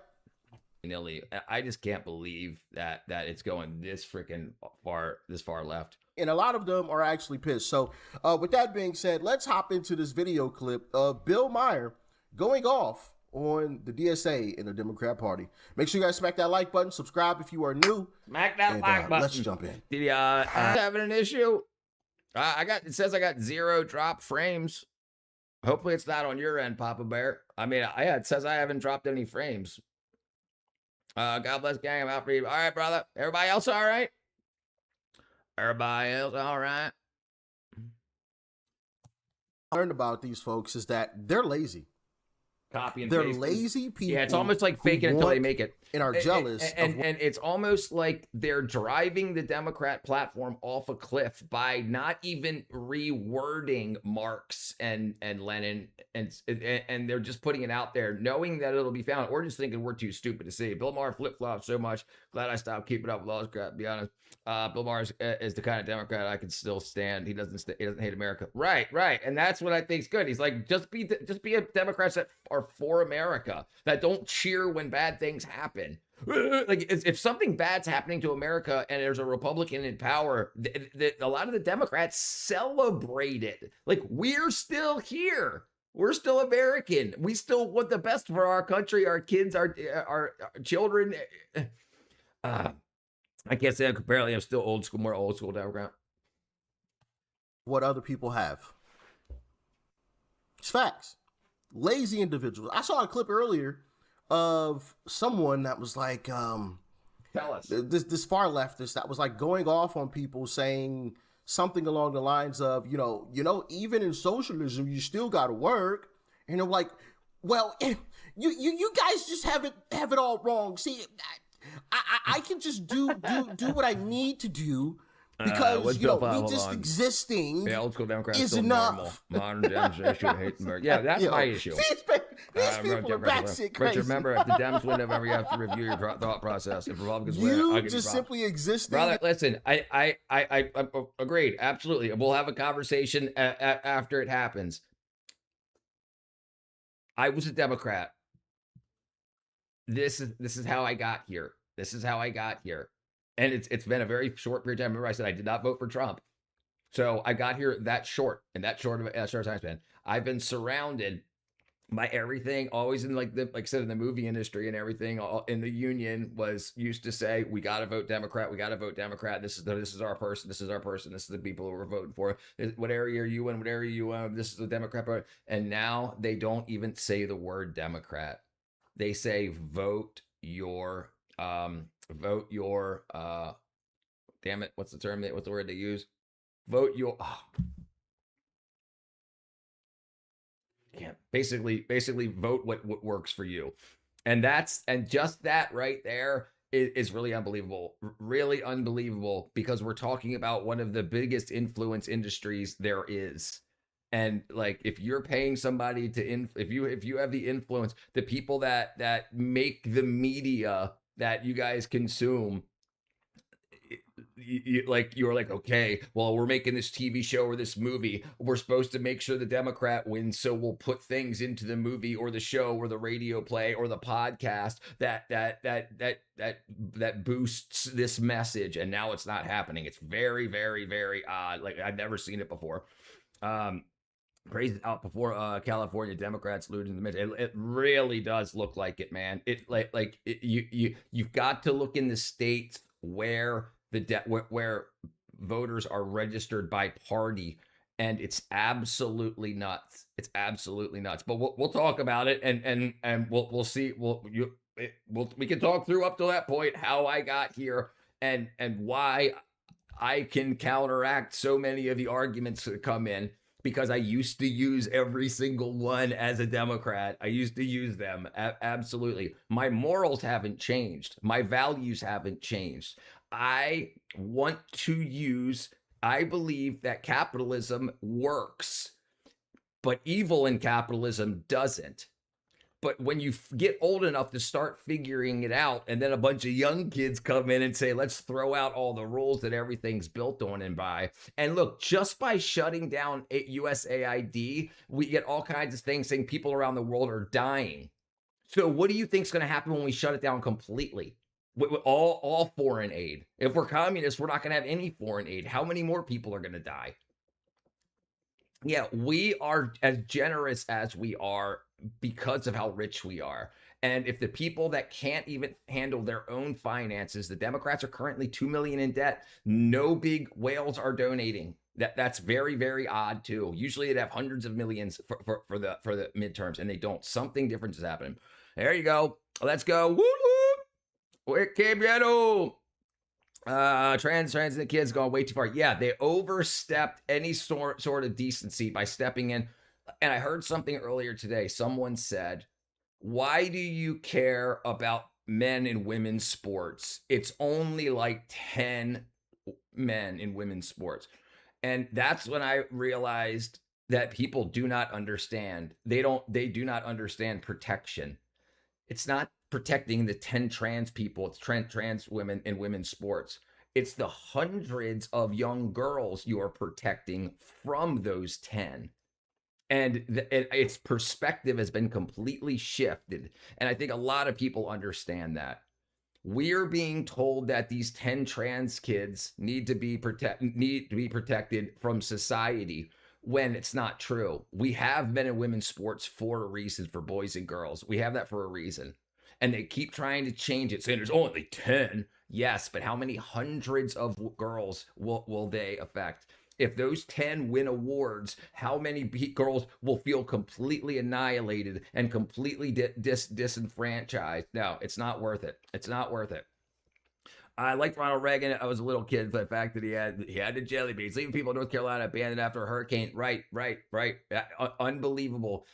Nilly, I just can't believe that it's going this freaking far left. And a lot of them are actually pissed. So with that being said, let's hop into this video clip of Bill Maher going off on the DSA in the Democrat Party. Make sure you guys smack that like button, subscribe if you are new. Smack that And, like button. let's jump in. Did you having an issue? It says I got 0 drop frames. Hopefully it's not on your end, Papa Bear. I mean, it says I haven't dropped any frames. God bless gang. I'm out for you. All right, brother. Everybody else all right? Everybody else all right? Learned about these folks is that they're lazy. Copy and They're paste. lazy people. Yeah, it's almost like who faking until they want make it. and are jealous. And it's almost like they're driving the Democrat platform off a cliff by not even rewording Marx and Lenin, and they're just putting it out there, knowing that it'll be found, or just thinking we're too stupid to see. Bill Maher flip-flops so much. Glad I stopped keeping up with all this crap, to be honest. Bill Maher is the kind of Democrat I can still stand. He doesn't hate America. Right. And that's what I think is good. He's like, just be a Democrats that are for America, that don't cheer when bad things happen. Like if something bad's happening to America and there's a Republican in power, a lot of the Democrats celebrate it. Like, we're still here. We're still American. We still want the best for our country, our kids, our children. I can't say apparently I'm still more old school Democrat. what other people have. It's facts. Lazy individuals. I saw a clip earlier of someone that was like, Tell us. this far leftist that was like going off on people, saying something along the lines of, you know, even in socialism, you still got to work. And they're like, well, you guys just have it all wrong. See, I can just do what I need to do because me just existing old school Democrats is still enough. Modern Dems hate America. Yeah, that's my issue. These people are batshit crazy. But remember, if the Dems win November, you have to review your thought process. If Republicans win, You I'll give just you simply existing. Brother, listen, I agreed. Absolutely. We'll have a conversation after it happens. I was a Democrat. This is how I got here. And it's been a very short period of time. Remember, I said I did not vote for Trump. So I got here that short time span. I've been surrounded by everything, always in like I said, in the movie industry and everything. In the union was used to say, we got to vote Democrat. This is our person. This is the people who we're voting for. What area are you in? What area you in? This is the Democrat party. And now they don't even say the word Democrat. They say vote your damn it, what's the word they use? Vote your basically vote what works for you. And just that right there is really unbelievable because we're talking about one of the biggest influence industries there is. And like, if you're paying somebody if you have the influence, the people that make the media that you guys consume, you're like, okay, well, we're making this TV show or this movie. We're supposed to make sure the Democrat wins, so we'll put things into the movie or the show or the radio play or the podcast that boosts this message. And now it's not happening. It's very, very, very odd. Like, I've never seen it before. Praise out before California Democrats losing the midterm. It really does look like it, man. It you've got to look in the states where where voters are registered by party, and it's absolutely nuts. It's absolutely nuts. But we'll talk about it, and we'll see. We can talk through up to that point how I got here and why I can counteract so many of the arguments that come in, because I used to use every single one as a Democrat. I used to use them. Absolutely. My morals haven't changed. My values haven't changed. I believe that capitalism works, but evil in capitalism doesn't. But when you get old enough to start figuring it out, and then a bunch of young kids come in and say, let's throw out all the rules that everything's built on and by. And look, just by shutting down USAID, we get all kinds of things saying people around the world are dying. So what do you think is going to happen when we shut it down completely? With all foreign aid. If we're communists, we're not going to have any foreign aid. How many more people are going to die? Yeah, we are as generous as we are because of how rich we are. And if the people that can't even handle their own finances, the Democrats are currently 2 million in debt. No big whales are donating. That's very, very odd too. Usually they'd have hundreds of millions for the midterms, and they don't. Something different is happening. There you go. Let's go. Woo woo. Trans and the kids going way too far. Yeah, they overstepped any sort of decency by stepping in. And I heard something earlier today. Someone said, why do you care about men and women's sports? It's only like 10 men in women's sports. And that's when I realized that people do not understand. They do not understand protection. It's not protecting the 10 trans people. It's trans women in women's sports. It's the hundreds of young girls you are protecting from those 10. And its perspective has been completely shifted. And I think a lot of people understand that. We're being told that these 10 trans kids need to be protected from society, when it's not true. We have men and women's sports for a reason, for boys and girls. We have that for a reason. And they keep trying to change it, saying there's only 10. Yes, but how many hundreds of girls will they affect? If those 10 win awards, how many girls will feel completely annihilated and completely disenfranchised? No, it's not worth it. It's not worth it. I liked Ronald Reagan. I was a little kid, but the fact that he had the jelly beans, leaving people in North Carolina abandoned after a hurricane. Right. Unbelievable.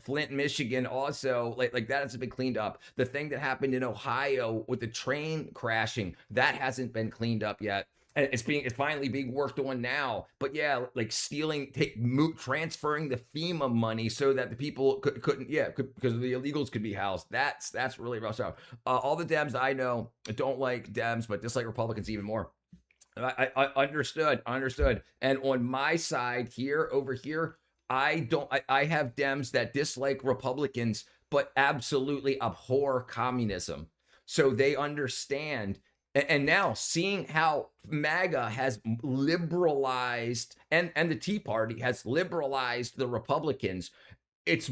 Flint, Michigan, also like that hasn't been cleaned up. The thing that happened in Ohio with the train crashing, that hasn't been cleaned up yet. And it's finally being worked on now. But yeah, like transferring the FEMA money so that the people couldn't, because the illegals could be housed. That's really rough stuff. All the Dems I know don't like Dems, but dislike Republicans even more. I understood. And on my side over here, I have Dems that dislike Republicans, but absolutely abhor communism. So they understand. And now seeing how MAGA has liberalized and the Tea Party has liberalized the Republicans, it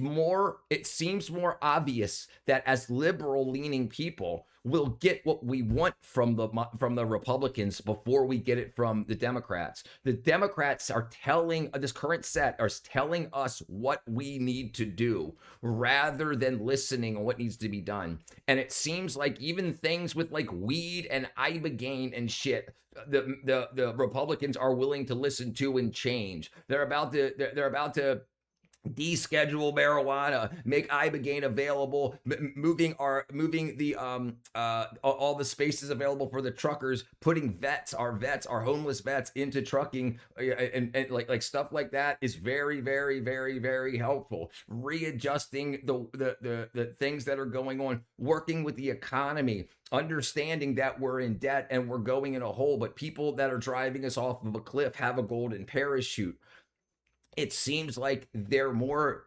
seems more obvious that as liberal leaning people, we'll get what we want from the Republicans before we get it from the Democrats. The Democrats are this current set are telling us what we need to do rather than listening on what needs to be done. And it seems like even things with like weed and Ibogaine and shit, the Republicans are willing to listen to and change. They're about to deschedule marijuana, make Ibogaine available, moving the all the spaces available for the truckers, putting our homeless vets into trucking, and like stuff like that is very, very, very, very helpful. Readjusting the things that are going on, working with the economy, understanding that we're in debt and we're going in a hole, but people that are driving us off of a cliff have a golden parachute. It seems like they're more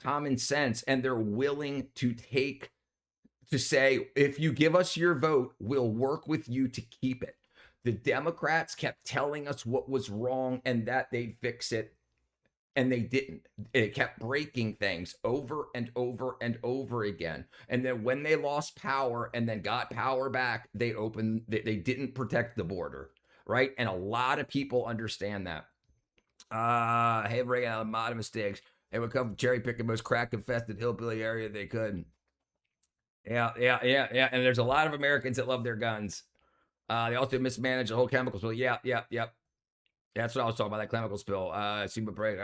common sense, and they're willing to say, if you give us your vote, we'll work with you to keep it. The Democrats kept telling us what was wrong and that they'd fix it. and they didn't. It kept breaking things over and over and over again. And then when they lost power and then got power back, they didn't protect the border, right? And a lot of people understand that. Hey, bringing out a lot of mistakes. They would come cherry pick the most crack infested hillbilly area they could. Yeah. And there's a lot of Americans that love their guns. They also mismanage the whole chemical spill. Yeah. That's what I was talking about, that chemical spill. Seem a break.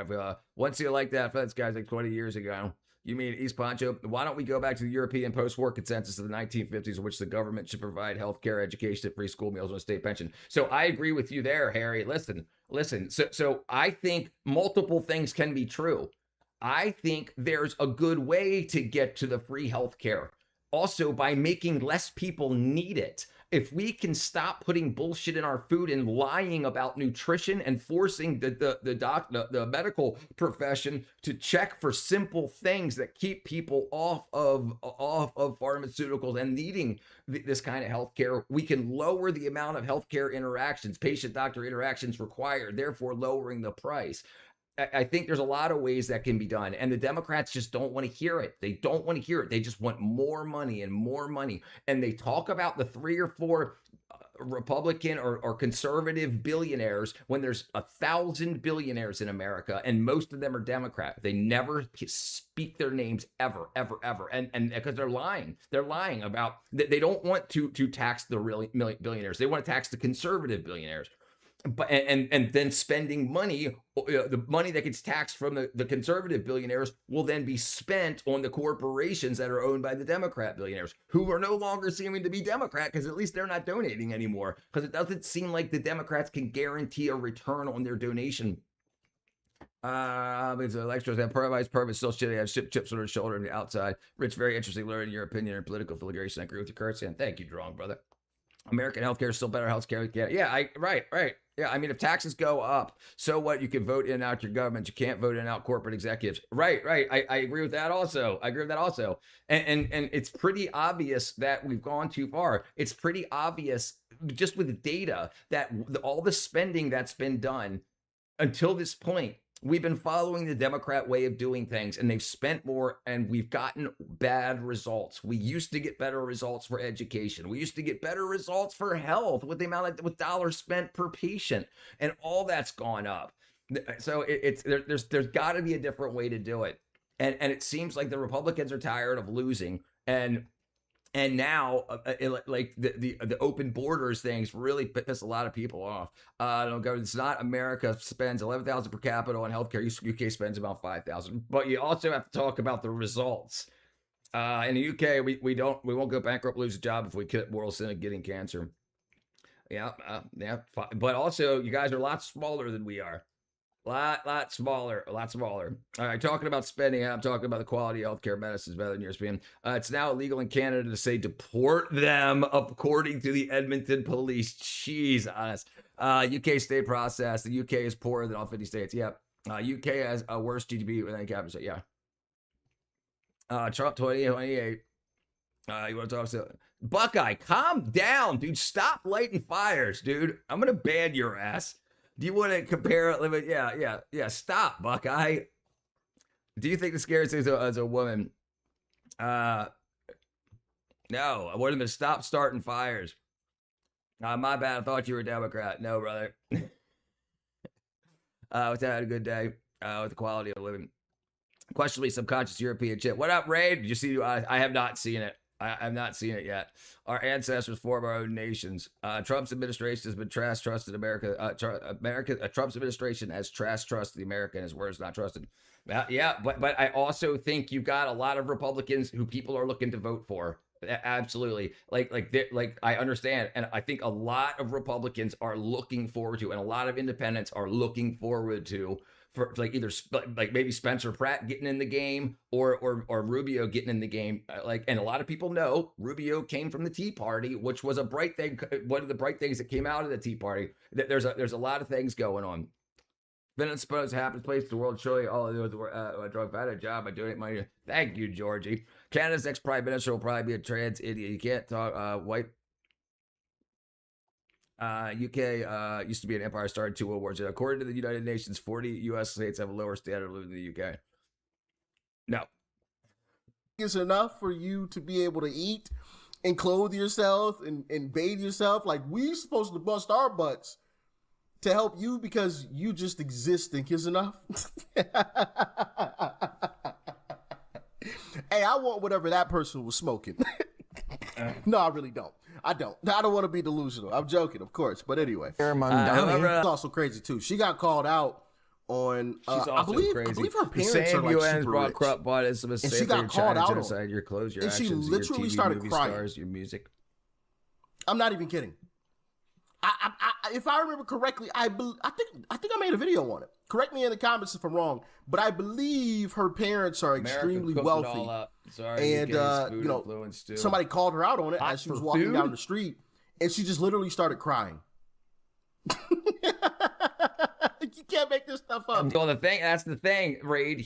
Once you like that, that's guys like 20 years ago. You mean East Poncho? Why don't we go back to the European post-war consensus of the 1950s, in which the government should provide health care, education, free school meals, and a state pension? So I agree with you there, Harry. Listen. So I think multiple things can be true. I think there's a good way to get to the free health care. Also, by making less people need it. If we can stop putting bullshit in our food and lying about nutrition and forcing the medical profession to check for simple things that keep people off of pharmaceuticals and needing this kind of healthcare, we can lower the amount of healthcare interactions, patient-doctor interactions required, therefore lowering the price. I think there's a lot of ways that can be done, and the Democrats just don't want to hear it. They don't want to hear it. They just want more money and more money. And they talk about the 3 or 4 Republican or conservative billionaires when there's 1,000 billionaires in America, and most of them are Democrat. They never speak their names ever. And because they're lying. They're lying about, they don't want to tax the real billionaires. They want to tax the conservative billionaires. But and then spending money, the money that gets taxed from the conservative billionaires will then be spent on the corporations that are owned by the Democrat billionaires, who are no longer seeming to be Democrat, because at least they're not donating anymore, because it doesn't seem like the Democrats can guarantee a return on their donation. It's lectures have purpose still shit. They have chips on their shoulder and the outside. Rich, very interesting learning your opinion and political affiliation. I agree with your currency, and thank you, Drong, brother. American healthcare is still better healthcare. Yeah, right. Yeah, I mean, if taxes go up, so what? You can vote in and out your government. You can't vote in and out corporate executives. Right. I agree with that also. And it's pretty obvious that we've gone too far. It's pretty obvious just with the data that all the spending that's been done until this point, we've been following the Democrat way of doing things, and they've spent more, and we've gotten bad results. We used to get better results for education. We used to get better results for health with the amount with dollars spent per patient, and all that's gone up. So there's got to be a different way to do it, and it seems like the Republicans are tired of losing, and now, like the open borders things really piss a lot of people off. It's not America spends $11,000 per capita on healthcare. UK spends about $5,000. But you also have to talk about the results. In the UK, we won't go bankrupt, lose a job if we commit moral sin of getting cancer. Yeah. But also, you guys are a lot smaller than we are. Lot smaller. All right, talking about spending, I'm talking about the quality of healthcare medicine is better than European. It's now illegal in Canada to say deport them, according to the Edmonton police. Jeez, honest. UK state process. The UK is poorer than all 50 states. Yep. UK has a worse GDP than any capital. Yeah. Trump 2028. You want to talk to Buckeye? Calm down, dude. Stop lighting fires, dude. I'm gonna ban your ass. Do you want to compare it? Yeah. Stop, Buckeye. Do you think the scariest thing as a woman? No. I want him to stop starting fires. My bad. I thought you were a Democrat. No, brother. Without a good day. With the quality of living. Questionably subconscious European shit. What up, Ray? Did you see? I have not seen it. I've not seen it yet. Our ancestors formed our own nations. Trump's administration has been trusted America. Trump's administration has trusted the America, and his words not trusted. Yeah, but I also think you've got a lot of Republicans who people are looking to vote for. Absolutely. Like I understand. And I think a lot of Republicans are looking forward to, and a lot of independents are looking forward to, for like either like maybe Spencer Pratt getting in the game or Rubio getting in the game. And a lot of people know Rubio came from the Tea Party, which was a bright thing. One of the bright things that came out of the Tea Party. There's a lot of things going on. Then suppose it happens, place the world surely all of those drug bad job by doing money. Thank you, Georgie. Canada's next prime minister will probably be a trans idiot. You can't talk white. UK used to be an empire, started 2 world wars. According to the United Nations, 40 U.S. states have a lower standard of living than the UK. No. It's enough for you to be able to eat and clothe yourself and bathe yourself. Like, we supposed to bust our butts to help you because you just existing is enough. Hey, I want whatever that person was smoking. No, I really don't. I don't want to be delusional. I'm joking, of course. But anyway, it's also crazy too. She got called out on. I believe her parents are like super rich. And she got called out on your clothes, your and actions, she literally your TV, started movie crying. stars, your music. I'm not even kidding. If I remember correctly, I think I made a video on it. Correct me in the comments if I'm wrong, but I believe her parents are extremely wealthy. Sorry, and you know, somebody called her out on it as she was walking down the street, and she just literally started crying. You can't make this stuff up. Well, that's the thing, Raid.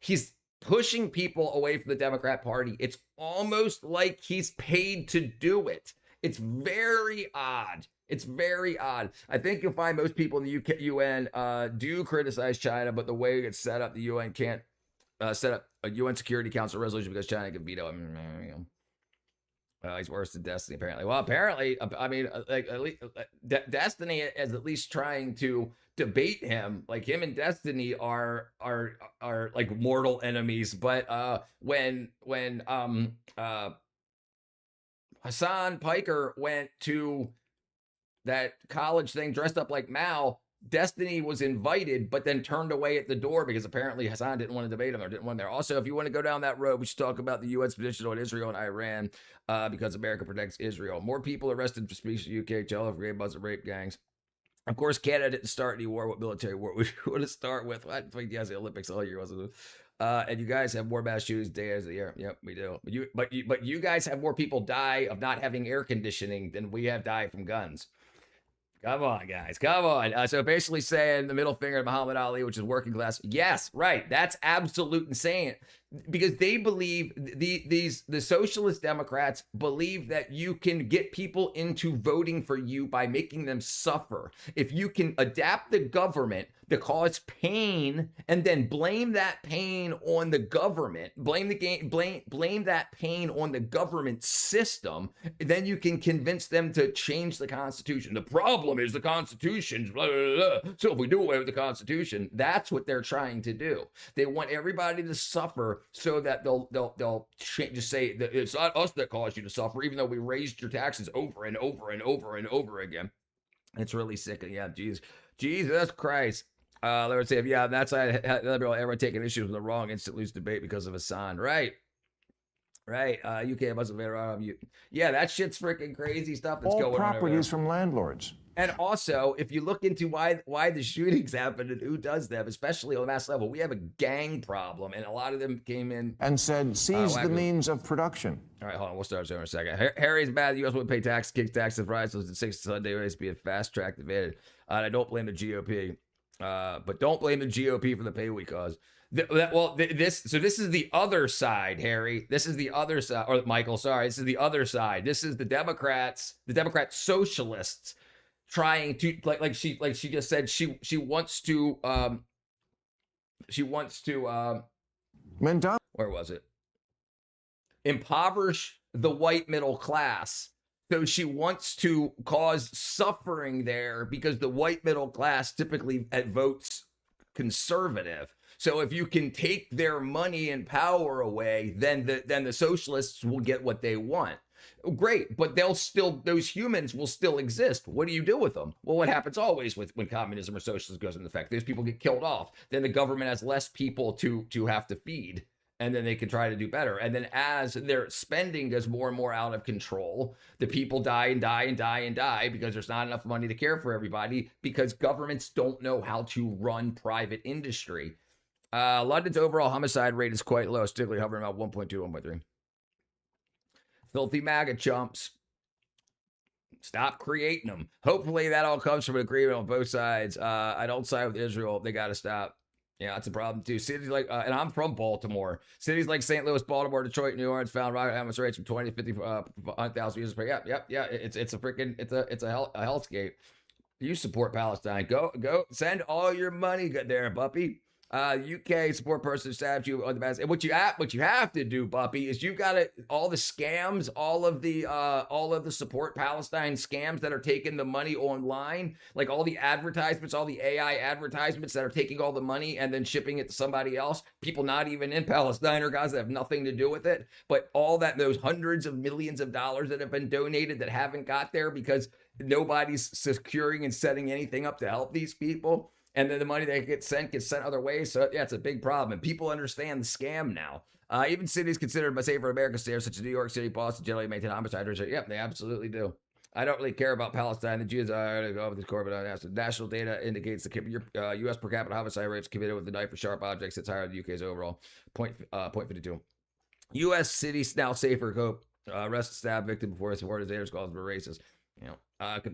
He's pushing people away from the Democrat Party. It's almost like he's paid to do it. It's very odd. It's very odd. I think you'll find most people in the UN do criticize China, but the way it's set up, the UN can't set up a UN Security Council resolution because China can veto him. He's worse than Destiny, apparently. Well, apparently, I mean, like at least Destiny is at least trying to debate him. Like, him and Destiny are like mortal enemies. But when Hassan Piker went to that college thing dressed up like Mao, Destiny was invited, but then turned away at the door because apparently Hassan didn't want to debate him or didn't want there. Also, if you want to go down that road, we should talk about the UN's position on Israel and Iran because America protects Israel. More people arrested for speech in the UK, jail for rape, buzz of rape gangs. Of course, Canada didn't start any war. What military war we want to start with? I think you guys the Olympics all year, wasn't it? And you guys have more mass shootings day as the year. Yep, we do. But you guys have more people die of not having air conditioning than we have died from guns. Come on, guys. Come on. So basically saying the middle finger to Muhammad Ali, which is working class. Yes, right. That's absolute insane. Because they believe, the socialist Democrats believe that you can get people into voting for you by making them suffer. If you can adapt the government to cause pain and then blame that pain on the government, blame that pain on the government system, then you can convince them to change the Constitution. The problem is the Constitution's blah, blah, blah. So if we do away with the Constitution, that's what they're trying to do. They want everybody to suffer so that they'll just say that it's not us that caused you to suffer, even though we raised your taxes over and over and over and over again. It's really sick. Yeah, Jesus Christ. Let's say, yeah, that's why everyone taking issues with the wrong instant lose debate because of Hassan. Right. UK must have been around. Yeah, that shit's freaking crazy stuff that's going on. All properties from landlords. And also, if you look into why the shootings happened and who does them, especially on the mass level, we have a gang problem, and a lot of them came in and said, seize the means of production. All right, hold on, we'll start in a second. Harry's bad. The U.S. would pay tax, kicks taxes, rise so the 6 Sunday race be a fast track debated. I don't blame the GOP, but don't blame the GOP for the pay we cause. This is the other side, Harry. This is the other side, or Michael. Sorry, this is the other side. This is the Democrat socialists trying to like she just said she wants to where was it? Impoverish the white middle class. So she wants to cause suffering there because the white middle class typically votes conservative. So if you can take their money and power away, then the socialists will get what they want. Great, but those humans will still exist. What do you do with them? Well, what happens always when communism or socialism goes into effect? Those people get killed off. Then the government has less people to have to feed, and then they can try to do better. And then as their spending goes more and more out of control, the people die and die and die and die because there's not enough money to care for everybody because governments don't know how to run private industry. London's overall homicide rate is quite low, still hovering about 1.2, 1.3. Filthy MAGA chumps. Stop creating them. Hopefully that all comes from an agreement on both sides. I don't side with Israel. They got to stop. Yeah, that's a problem too. Cities like, and I'm from Baltimore. Cities like St. Louis, Baltimore, Detroit, New Orleans found rocket atmosphere rates from 20 to 50, 100,000 users per. Yeah. It's a freaking, it's a hellscape. You support Palestine. Go. Send all your money there, Buppy. UK support person stabbed you on the best. And what you have to do, Buppy, is you've got to all the scams, all of the support Palestine scams that are taking the money online, like all the advertisements, all the AI advertisements that are taking all the money and then shipping it to somebody else. People not even in Palestine or Gaza have nothing to do with it, but all that those hundreds of millions of dollars that have been donated that haven't got there because nobody's securing and setting anything up to help these people. And then the money that gets sent other ways. So yeah, it's a big problem. And people understand the scam now. Even cities considered by safer American stairs, such as New York City, Boston, generally maintain homicide rates. Yep, they absolutely do. I don't really care about Palestine. The Jews are go with this corporate. National data indicates the U.S. per capita homicide rates committed with a knife or sharp objects. It's higher than the U.K.'s overall. Point 52. U.S. cities now safer. Go arrest stab victim before his supporters calls him a racist. You know,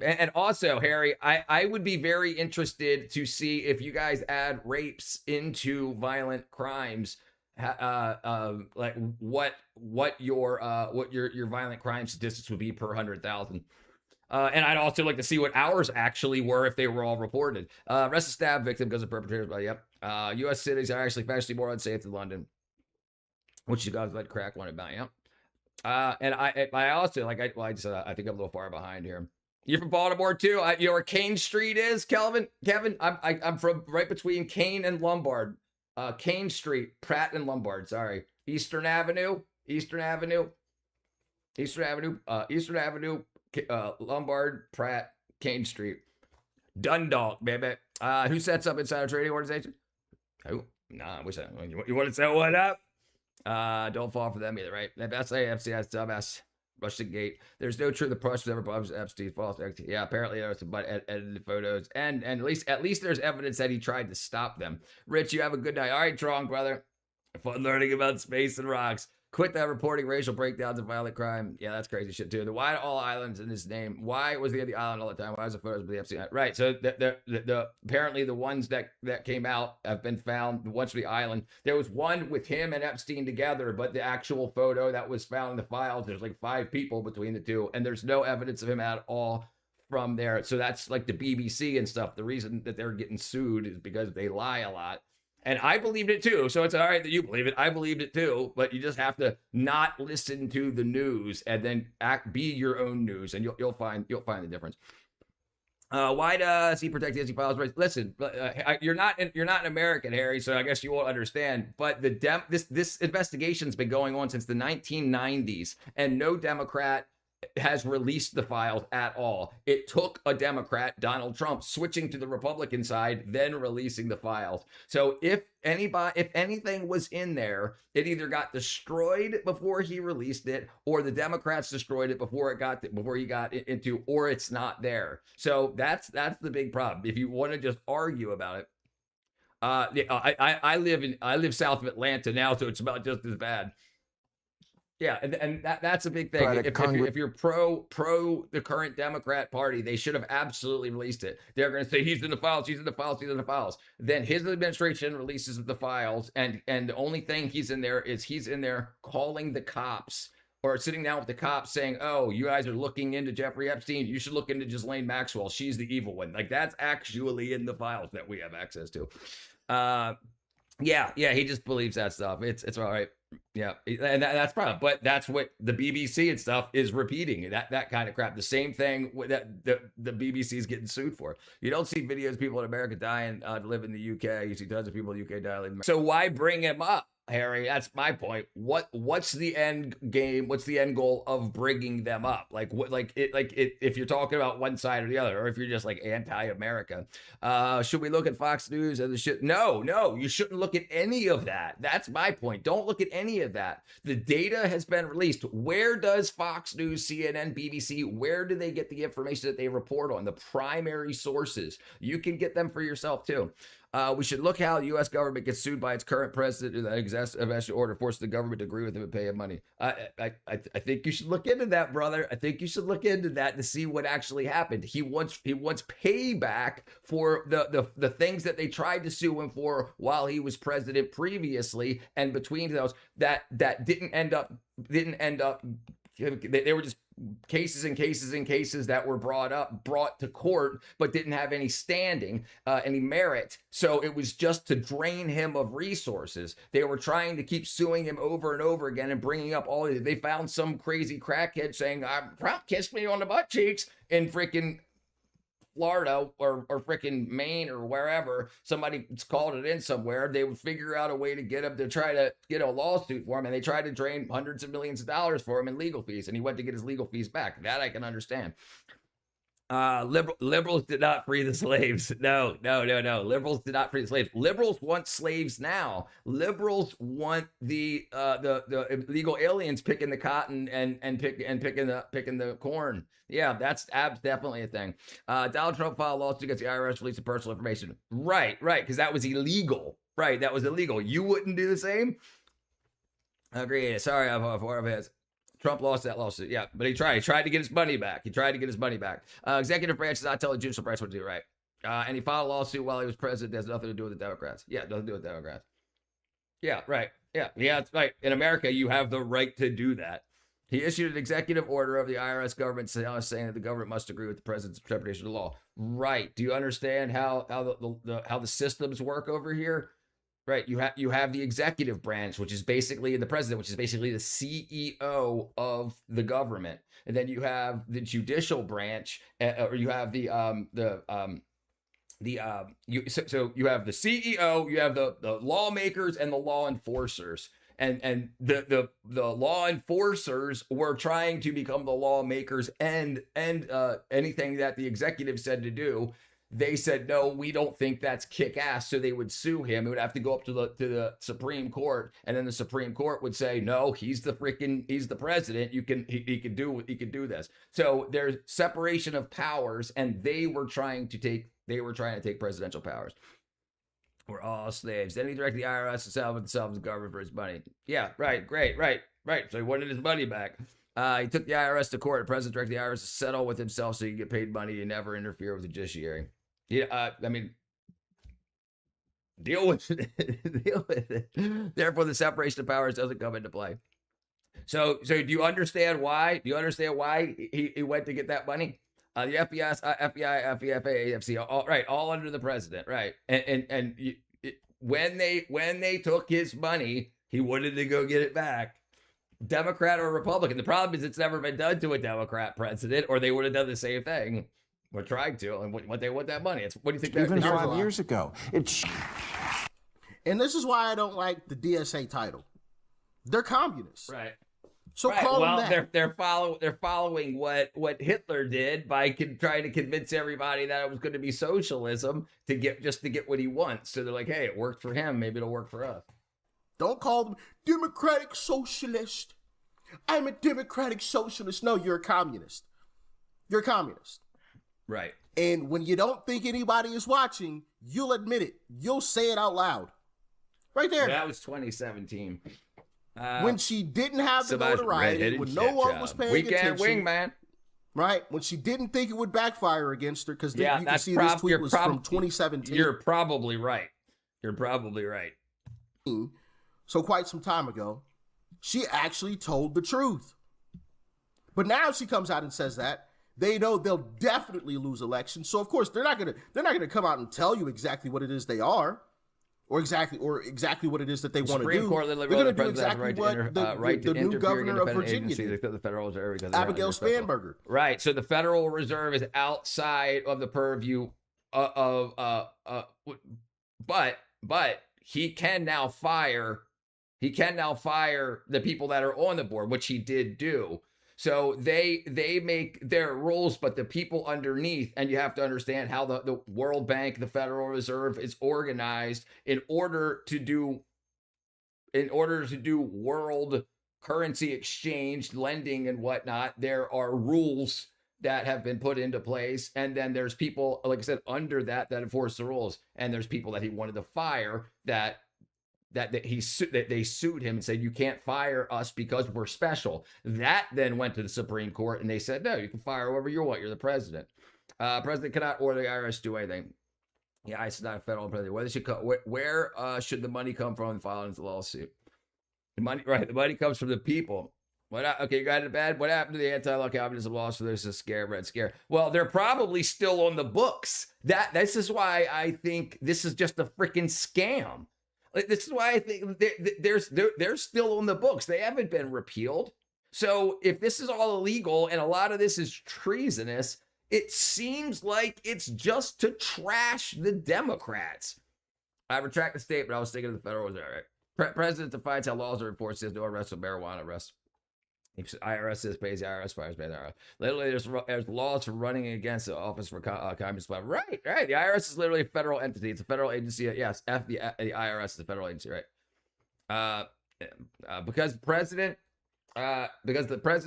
and also, Harry, I would be very interested to see if you guys add rapes into violent crimes, like what your violent crime statistics would be per 100,000. And I'd also like to see what ours actually were if they were all reported. Arrest a stab victim because of perpetrators. But yep, U.S. cities are actually vastly more unsafe than London, which you guys let crack one about. Yep. And I also like I think I'm a little far behind here. You're from Baltimore too. You know where Kane Street is, Kevin? I'm from right between Kane and Lombard. Kane Street, Pratt and Lombard. Sorry, Eastern Avenue, Lombard, Pratt, Kane Street, Dundalk, baby. Who sets up inside a trading organization? Who? Nah, wish that. You want to set one up? Don't fall for them either, right? That's AFCS dumbass. Rush the gate. There's no truth. The press ever published Epstein false. Yeah, apparently there was some edited photos, and at least there's evidence that he tried to stop them. Rich, you have a good night. All right, Trong, brother. Fun learning about space and rocks. Quit that reporting racial breakdowns and violent crime. Yeah, that's crazy shit too. Why all islands in his name? Why was he at the island all the time? Why was the photos of the FC? Right. So the apparently the ones that came out have been found. The ones for the island. There was one with him and Epstein together, but the actual photo that was found in the files, there's like 5 people between the two, and there's no evidence of him at all from there. So that's like the BBC and stuff. The reason that they're getting sued is because they lie a lot. And I believed it too. So it's all right that you believe it. I believed it too. But you just have to not listen to the news and then be your own news, and you'll find the difference. Why does he protect the files? Listen, you're not an American, Harry, so I guess you won't understand. But this investigation's been going on since the 1990s, and no Democrat has released the files at all. It took a Democrat, Donald Trump, switching to the Republican side, then releasing the files. So if anything was in there, it either got destroyed before he released it, or the Democrats destroyed it before he got into, or it's not there. So that's the big problem. If you want to just argue about it, I live south of Atlanta now, so it's about just as bad. Yeah, and that's a big thing. If you're pro the current Democrat Party, they should have absolutely released it. They're going to say he's in the files. Then his administration releases the files, and the only thing he's in there calling the cops or sitting down with the cops saying, "Oh, you guys are looking into Jeffrey Epstein. You should look into Ghislaine Maxwell. She's the evil one." Like that's actually in the files that we have access to. Yeah, he just believes that stuff. It's all right. Yeah, and that's problem. But that's what the BBC and stuff is repeating. That kind of crap. The same thing that the BBC is getting sued for. You don't see videos of people in America dying to live in the UK. You see tons of people in the UK dying. So why bring him up, Harry? That's my point. What's the end game? What's the end goal of bringing them up? If you're talking about one side or the other, or if you're just like anti-America, should we look at Fox News and the shit? No, you shouldn't look at any of that. That's my point. Don't look at any of that. The data has been released. Where does Fox News, CNN, BBC, where do they get the information that they report on? The primary sources. You can get them for yourself too. We should look how the U.S. government gets sued by its current president in the executive order forcing the government to agree with him and pay him money. I think you should look into that, brother. I think you should look into that to see what actually happened. He wants payback for the things that they tried to sue him for while he was president previously, and between those that didn't end up. They were just cases and cases and cases that were brought to court, but didn't have any standing, any merit. So it was just to drain him of resources. They were trying to keep suing him over and over again and bringing up all these. They found some crazy crackhead saying, Trump kissed me on the butt cheeks in freaking Florida or freaking Maine or wherever. Somebody called it in somewhere. They would figure out a way to get him to try to get a lawsuit for him, and they tried to drain hundreds of millions of dollars for him in legal fees, and he went to get his legal fees back. That I can understand. Liberals did not free the slaves. No. Liberals did not free the slaves. Liberals want slaves now. Liberals want the illegal aliens picking the cotton and picking the corn. Yeah, that's definitely a thing. Donald Trump filed a lawsuit against the IRS releasing personal information. Right, because that was illegal. Right, that was illegal. You wouldn't do the same? Agree. Sorry, I'm of his. Trump lost that lawsuit. Yeah, but he tried. He tried to get his money back. Executive branch does not tell the judicial branch what to do, right? And he filed a lawsuit while he was president. It has nothing to do with the Democrats. Yeah, nothing to do with Democrats. Yeah, right. Yeah, it's right. In America, you have the right to do that. He issued an executive order of the IRS government saying that the government must agree with the president's interpretation of the law. Right. Do you understand how the systems work over here? Right, you have the executive branch, which is basically the president, which is basically the CEO of the government, and then you have the judicial branch, or you have you have the CEO, you have the lawmakers and the law enforcers, and the law enforcers were trying to become the lawmakers, and anything that the executive said to do. They said, no, we don't think that's kick ass. So they would sue him. It would have to go up to the Supreme Court. And then the Supreme Court would say, no, he's the president. He could do this. So there's separation of powers, and they were trying to take presidential powers. We're all slaves. Then he directed the IRS to sell themselves the government for his money. Yeah, right, great, right. So he wanted his money back. He took the IRS to court. The president directed the IRS to settle with himself so he could get paid money and never interfere with the judiciary. Yeah, deal with it. Therefore, the separation of powers doesn't come into play. So do you understand why? Do you understand why he went to get that money? The FBI, FFA, AFC, all under the president, right? And when they took his money, he wanted to go get it back. Democrat or Republican. The problem is it's never been done to a Democrat president, or they would have done the same thing. We're trying to, and what they want that money. What do you think? Even 5 years ago, and this is why I don't like the DSA title. They're communists, right? So call them that. They're following what Hitler did by trying to convince everybody that it was going to be socialism to get what he wants. So they're like, hey, it worked for him, maybe it'll work for us. Don't call them democratic socialist. I'm a democratic socialist. No, you're a communist. You're a communist. Right. And when you don't think anybody is watching, you'll admit it. You'll say it out loud. Right there. That was 2017. When she didn't have the notoriety, when no one was paying attention. Wing, man. Right? When she didn't think it would backfire against her, because you can see this tweet was from 2017. You're probably right. So quite some time ago, she actually told the truth. But now she comes out and says that. They know they'll definitely lose elections. So of course they're not gonna come out and tell you exactly what it is they are, or exactly what it is that they want to do. They're going to do exactly what the new governor of Virginia did. The Federal Reserve, Abigail Spanberger. Right. So the Federal Reserve is outside of the purview but he can now fire the people that are on the board, which he did do. So they make their rules, but the people underneath, and you have to understand how the World Bank, the Federal Reserve is organized in order to do world currency exchange, lending and whatnot. There are rules that have been put into place, and then there's people, like I said, under that enforce the rules, and there's people that he wanted to fire that they sued him and said, you can't fire us because we're special. That then went to the Supreme Court, and they said, no, you can fire whoever you want. You're the president. President cannot order the IRS to do anything. Yeah, it's not a federal president. Where should the money come from following the lawsuit? The money comes from the people. Okay, you got it bad. What happened to the anti-law communism laws? So there's a red scare. Well, they're probably still on the books. This is why I think this is just a freaking scam. This is why I think they're still on the books. They haven't been repealed. So if this is all illegal and a lot of this is treasonous, it seems like it's just to trash the Democrats. I retract the statement. I was thinking of the federal reserve. Right? President defines how laws are enforced. Says no arrest of marijuana arrests. IRS says pays the IRS, fires pays the IRS. Literally, there's laws for running against the Office for Communist Plan. Right. The IRS is literally a federal entity. It's a federal agency. Yes, the IRS is a federal agency, right? Because the president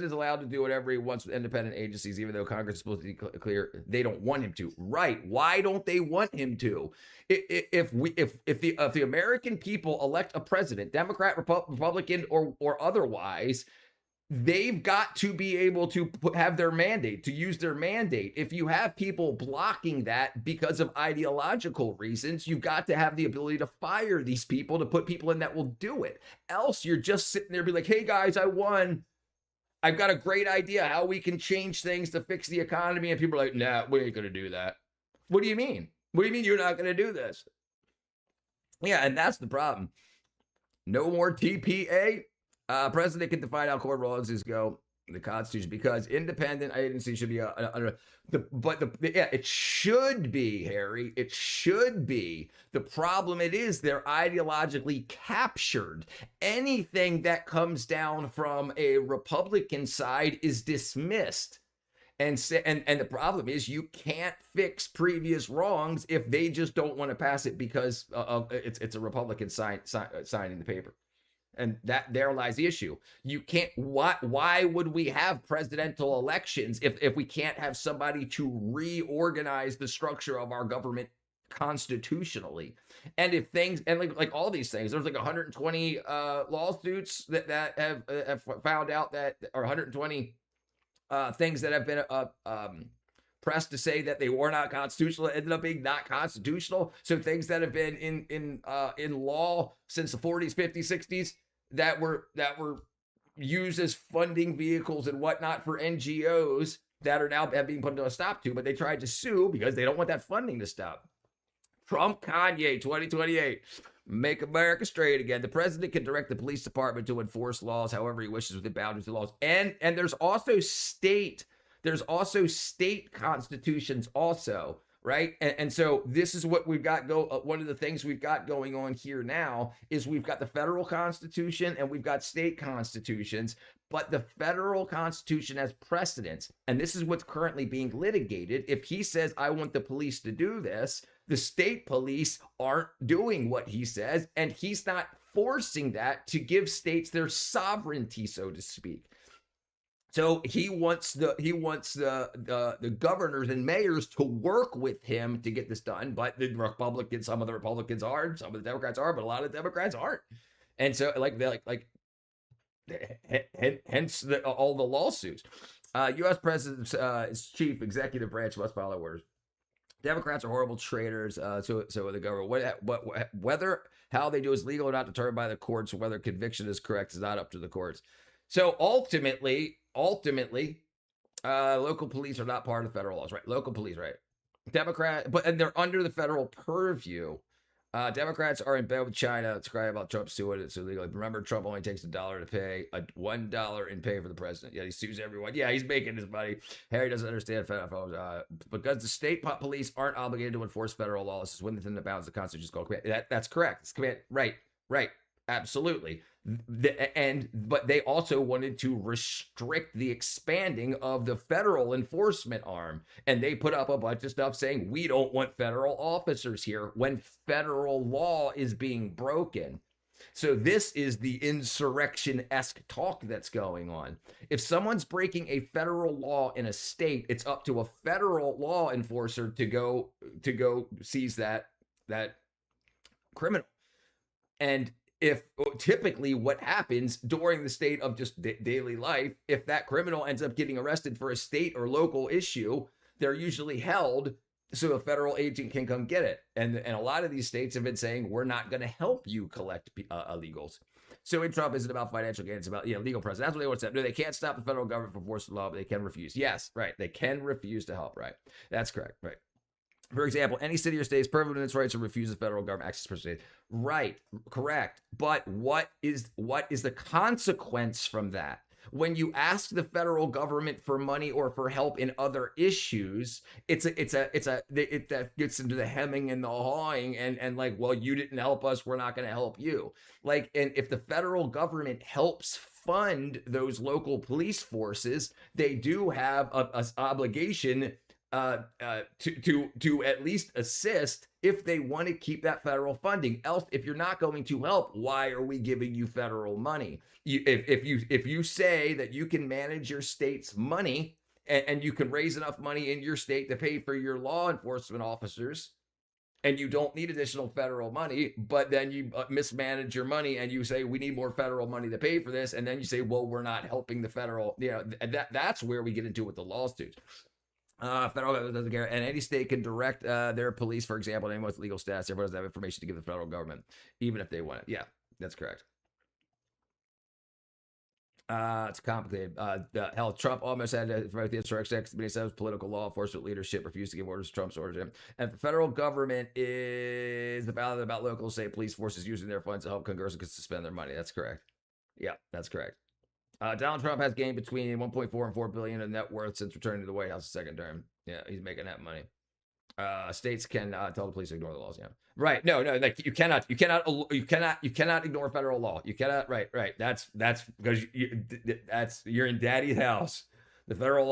is allowed to do whatever he wants with independent agencies, even though Congress is supposed to be clear they don't want him to. Right? Why don't they want him to? If the American people elect a president, Democrat, Republican, or otherwise, they've got to be able to have their mandate, to use their mandate. If you have people blocking that because of ideological reasons, you've got to have the ability to fire these people, to put people in that will do it. Else you're just sitting there be like, hey guys, I won. I've got a great idea how we can change things to fix the economy. And people are like, nah, we ain't going to do that. What do you mean? What do you mean you're not going to do this? Yeah, and that's the problem. No more TPA. President can define how court rules go the Constitution because independent agency should be under it should be, Harry. It should be. The problem they're ideologically captured. Anything that comes down from a Republican side is dismissed. And the problem is you can't fix previous wrongs if they just don't want to pass it because of it's a Republican signing the paper. And there lies the issue. You can't. Why would we have presidential elections if we can't have somebody to reorganize the structure of our government constitutionally? And if things and like all these things, there's like 120 lawsuits that have found out that, or 120 things that have been pressed to say that they were not constitutional, ended up being not constitutional. So things that have been in law since the 40s, 50s, 60s that were used as funding vehicles and whatnot for NGOs that are now being put into a stop to, but they tried to sue because they don't want that funding to stop. Trump, Kanye, 2028. Make America straight again. The president can direct the police department to enforce laws however he wishes within boundaries of the laws. And there's also state constitutions also, right? And so this is what we've got one of the things we've got going on here now is we've got the federal constitution and we've got state constitutions, but the federal constitution has precedents. And this is what's currently being litigated. If he says, I want the police to do this, the state police aren't doing what he says, and he's not forcing that to give states their sovereignty, so to speak. So he wants the governors and mayors to work with him to get this done. But some of the Republicans are, some of the Democrats are, but a lot of the Democrats aren't. And so hence all the lawsuits. U.S. President's chief executive branch must follow orders. Democrats are horrible traitors. So the government, whether how they do is legal or not determined by the courts, whether conviction is correct is not up to the courts. So ultimately, local police are not part of federal laws, right? Local police, right? And they're under the federal purview. Democrats are in bed with China. It's crying about Trump suing it. So legally, remember, Trump only takes $1 to pay, $1 in pay for the president. Yeah, he sues everyone. Yeah, he's making his money. Harry doesn't understand federal because the state police aren't obligated to enforce federal laws. This is within the bounds of the Constitution. Called command. That's correct. It's command. Right. Absolutely. But they also wanted to restrict the expanding of the federal enforcement arm. And they put up a bunch of stuff saying, we don't want federal officers here when federal law is being broken. So this is the insurrection-esque talk that's going on. If someone's breaking a federal law in a state, it's up to a federal law enforcer to go seize that criminal. And if typically what happens during the state of just daily life, if that criminal ends up getting arrested for a state or local issue, they're usually held so a federal agent can come get it. And a lot of these states have been saying, we're not going to help you collect illegals. So in Trump isn't about financial gain, it's about legal presence. That's what they want to say. No, they can't stop the federal government from enforcing the law, but they can refuse. Yes, right. They can refuse to help, right? That's correct, right. For example, any city or state is perfect in its rights to refuse the federal government access to state. Right, correct. But what is the consequence from that? When you ask the federal government for money or for help in other issues, it that gets into the hemming and the hawing and like, well, you didn't help us, we're not going to help you. Like, and if the federal government helps fund those local police forces, they do have a obligation to at least assist if they want to keep that federal funding. Else, if you're not going to help, why are we giving you federal money? If you say that you can manage your state's money and you can raise enough money in your state to pay for your law enforcement officers, and you don't need additional federal money, but then you mismanage your money and you say, we need more federal money to pay for this. And then you say, well, we're not helping the federal, that's where we get into with the lawsuits. Federal government doesn't care, and any state can direct their police, for example, anyone with legal status. Everyone doesn't have information to give the federal government, even if they want it. Yeah, that's correct. It's complicated. Hell, Trump almost had to promote the insurrection. But he said political law enforcement leadership refused to give orders to Trump's orders. And the federal government is about local state police forces using their funds to help Congress suspend their money. That's correct. Yeah, that's correct. Donald Trump has gained between 1.4 and 4 billion in net worth since returning to the White House the second term. Yeah, he's making that money. States can tell the police to ignore the laws. Yeah, right. No, like you cannot ignore federal law. You cannot. Right. That's because you're in daddy's house. The federal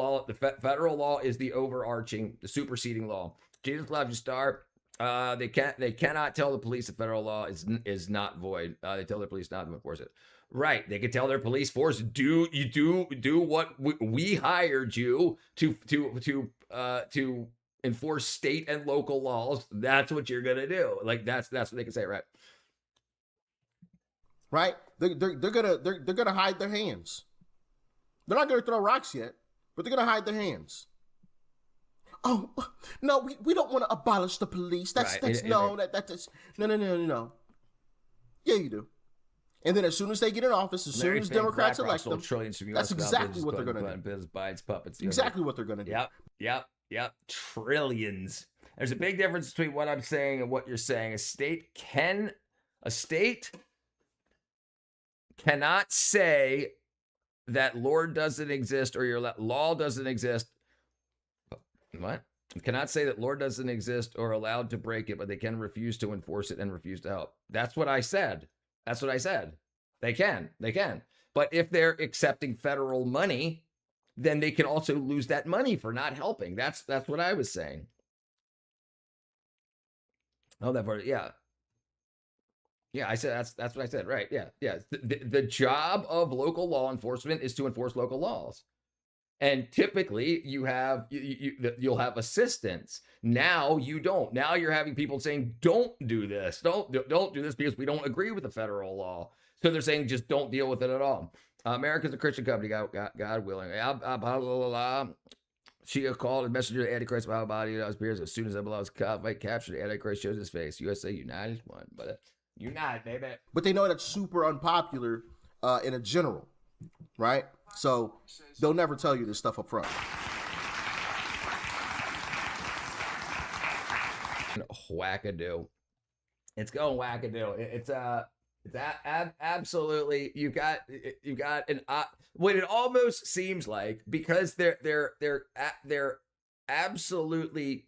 law is the overarching, the superseding law. Jesus loves you, star. They cannot tell the police the federal law is not void. They tell their police not to enforce it. Right. They could tell their police force, do what we hired you to enforce state and local laws. That's what you're gonna do. Like that's what they can say, right? Right. They're gonna hide their hands. They're not gonna throw rocks yet, but they're gonna hide their hands. Oh no, we don't want to abolish the police. That's no. Yeah, you do. And then as soon as they get in office, as soon as Democrats elect them, that's exactly what they're going to do. Biden's puppets. Exactly what they're going to do. Yep. Trillions. There's a big difference between what I'm saying and what you're saying. A state cannot say that Lord doesn't exist or your law doesn't exist. What? You cannot say that Lord doesn't exist or allowed to break it, but they can refuse to enforce it and refuse to help. That's what I said. They can. But if they're accepting federal money, then they can also lose that money for not helping. That's what I was saying. Oh, that part. Yeah. I said that's what I said. Right. Yeah. The job of local law enforcement is to enforce local laws. And typically you'll have assistance. Now you don't. Now you're having people saying, don't do this. Don't do this because we don't agree with the federal law. So they're saying just don't deal with it at all. America's a Christian company, God willing. She called a messenger of the Antichrist by body of peers as soon as I was captured. The Antichrist shows his face. USA United one, but unite, baby. But they know that's super unpopular in a general, right? So they'll never tell you this stuff up front. Wackadoo. It's going wackadoo. It's absolutely. You've got an what it almost seems like, because they're absolutely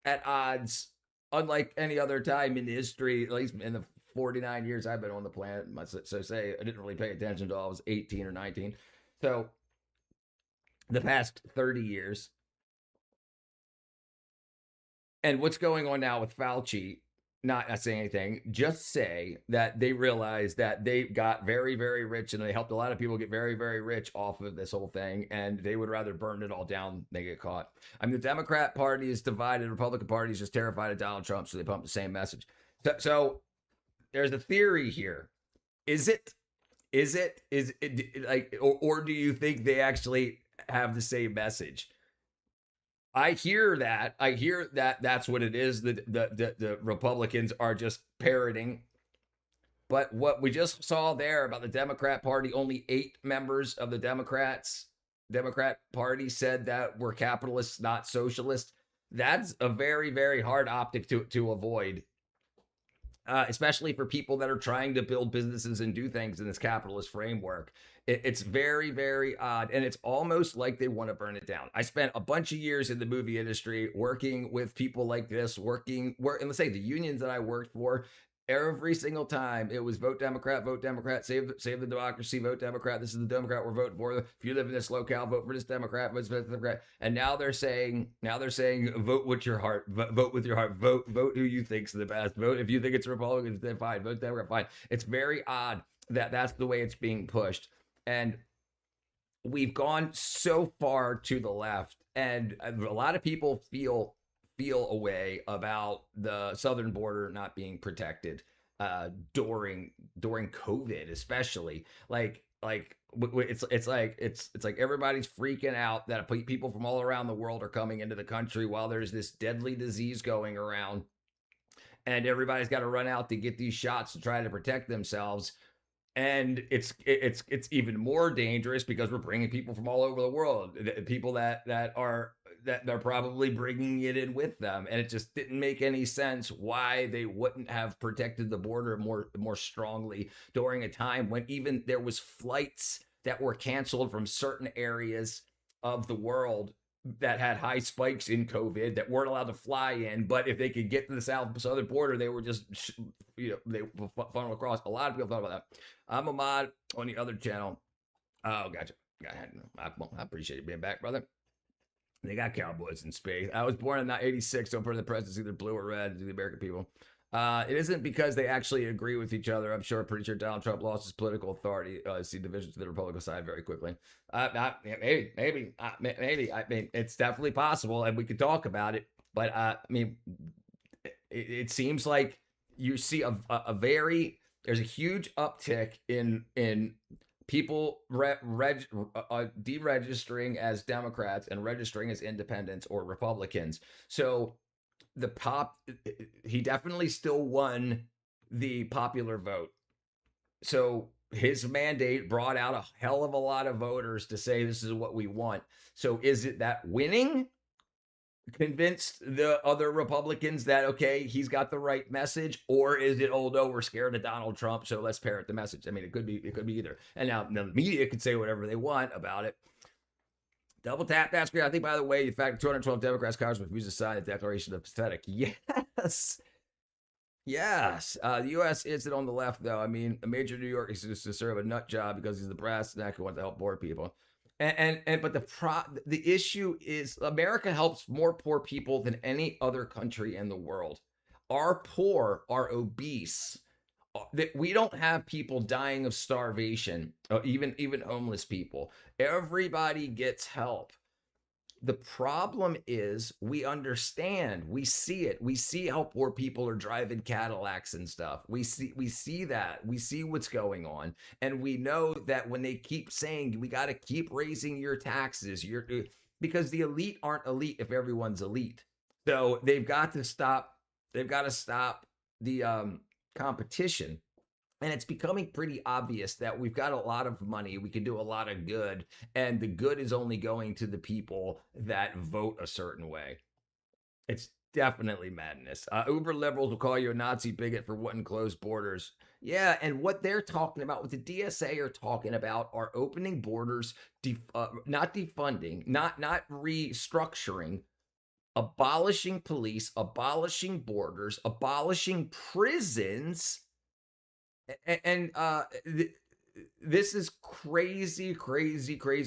at odds, unlike any other time in history, at least in the 49 years I've been on the planet. So say I didn't really pay attention until I was 18 or 19. So the past 30 years. And what's going on now with Fauci not saying anything, just say that they realized that they got very, very rich and they helped a lot of people get very, very rich off of this whole thing, and they would rather burn it all down than get caught. I mean, the Democrat Party is divided, the Republican Party is just terrified of Donald Trump, so they pump the same message. So there's a theory here. Is it like, or do you think they actually have the same message? I hear that that's what it is. The Republicans are just parroting. But what we just saw there about the Democrat Party, only 8 members of the Democrat Party said that we're capitalists, not socialists. That's a very, very hard optic to avoid. Especially for people that are trying to build businesses and do things in this capitalist framework. It's very, very odd. And it's almost like they want to burn it down. I spent a bunch of years in the movie industry working with people like this, and let's say the unions that I worked for, every single time it was vote Democrat, save the democracy, vote Democrat. This is the Democrat we're voting for. If you live in this locale, vote for this Democrat, vote for this Democrat. And now they're saying, vote with your heart, vote with your heart, vote who you think's the best. Vote if you think it's Republicans, then fine. Vote Democrat, fine. It's very odd that that's the way it's being pushed. And we've gone so far to the left, and a lot of people feel a way about the southern border not being protected during COVID, especially. Like it's like everybody's freaking out that people from all around the world are coming into the country while there's this deadly disease going around, and everybody's got to run out to get these shots to try to protect themselves. And it's even more dangerous because we're bringing people from all over the world, people that they're probably bringing it in with them. And it just didn't make any sense why they wouldn't have protected the border more strongly during a time when even there was flights that were canceled from certain areas of the world that had high spikes in COVID that weren't allowed to fly in. But if they could get to the southern border, they were just, they funneled across. A lot of people thought about that. I'm a mod on the other channel. Oh, gotcha. I appreciate you being back, brother. They got cowboys in space. I was born in 86, so for the president's either blue or red to the American people. It isn't because they actually agree with each other. I'm pretty sure Donald Trump lost his political authority. See divisions to the Republican side very quickly. Maybe. I mean, it's definitely possible, and we could talk about it. But I mean, it seems like you see there's a huge uptick in people deregistering as Democrats and registering as independents or Republicans. So he definitely still won the popular vote. So his mandate brought out a hell of a lot of voters to say this is what we want. So is it that winning convinced the other Republicans that, okay, he's got the right message, or is it, oh no, we're scared of Donald Trump, so let's parrot the message? I mean, it could be either. And now the media could say whatever they want about it. Double tap that screen. I think, by the way, the fact that 212 Democrats Congress refused to sign the Declaration of pathetic. Yes. The U.S. isn't on the left, though. I mean, a major New York is just to serve a nut job because he's the brass neck who wants to help poor people. But the issue is America helps more poor people than any other country in the world. Our poor are obese. We don't have people dying of starvation, even homeless people. Everybody gets help. The problem is we understand, we see it. We see how poor people are driving Cadillacs and stuff. We see that. We see what's going on. And we know that when they keep saying, we got to keep raising your taxes, because the elite aren't elite if everyone's elite. So they've got to stop the competition. And it's becoming pretty obvious that we've got a lot of money. We can do a lot of good. And the good is only going to the people that vote a certain way. It's definitely madness. Uber liberals will call you a Nazi bigot for wanting closed borders. Yeah, and what they're talking about, what the DSA are talking about, are opening borders, not defunding, not restructuring, abolishing police, abolishing borders, abolishing prisons. And this is crazy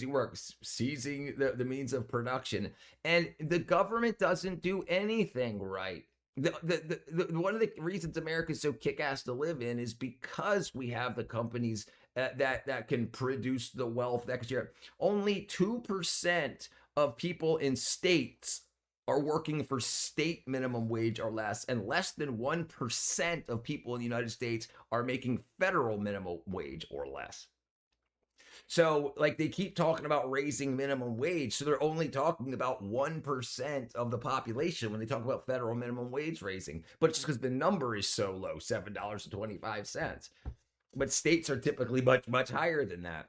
work, seizing the means of production. And the government doesn't do anything right. One of the reasons America is so kick-ass to live in is because we have the companies that can produce the wealth next year. Only 2% of people in states are working for state minimum wage or less, and less than 1% of people in the United States are making federal minimum wage or less. So, like, they keep talking about raising minimum wage. So they're only talking about 1% of the population when they talk about federal minimum wage raising. But it's just because the number is so low, $7.25. But states are typically much higher than that.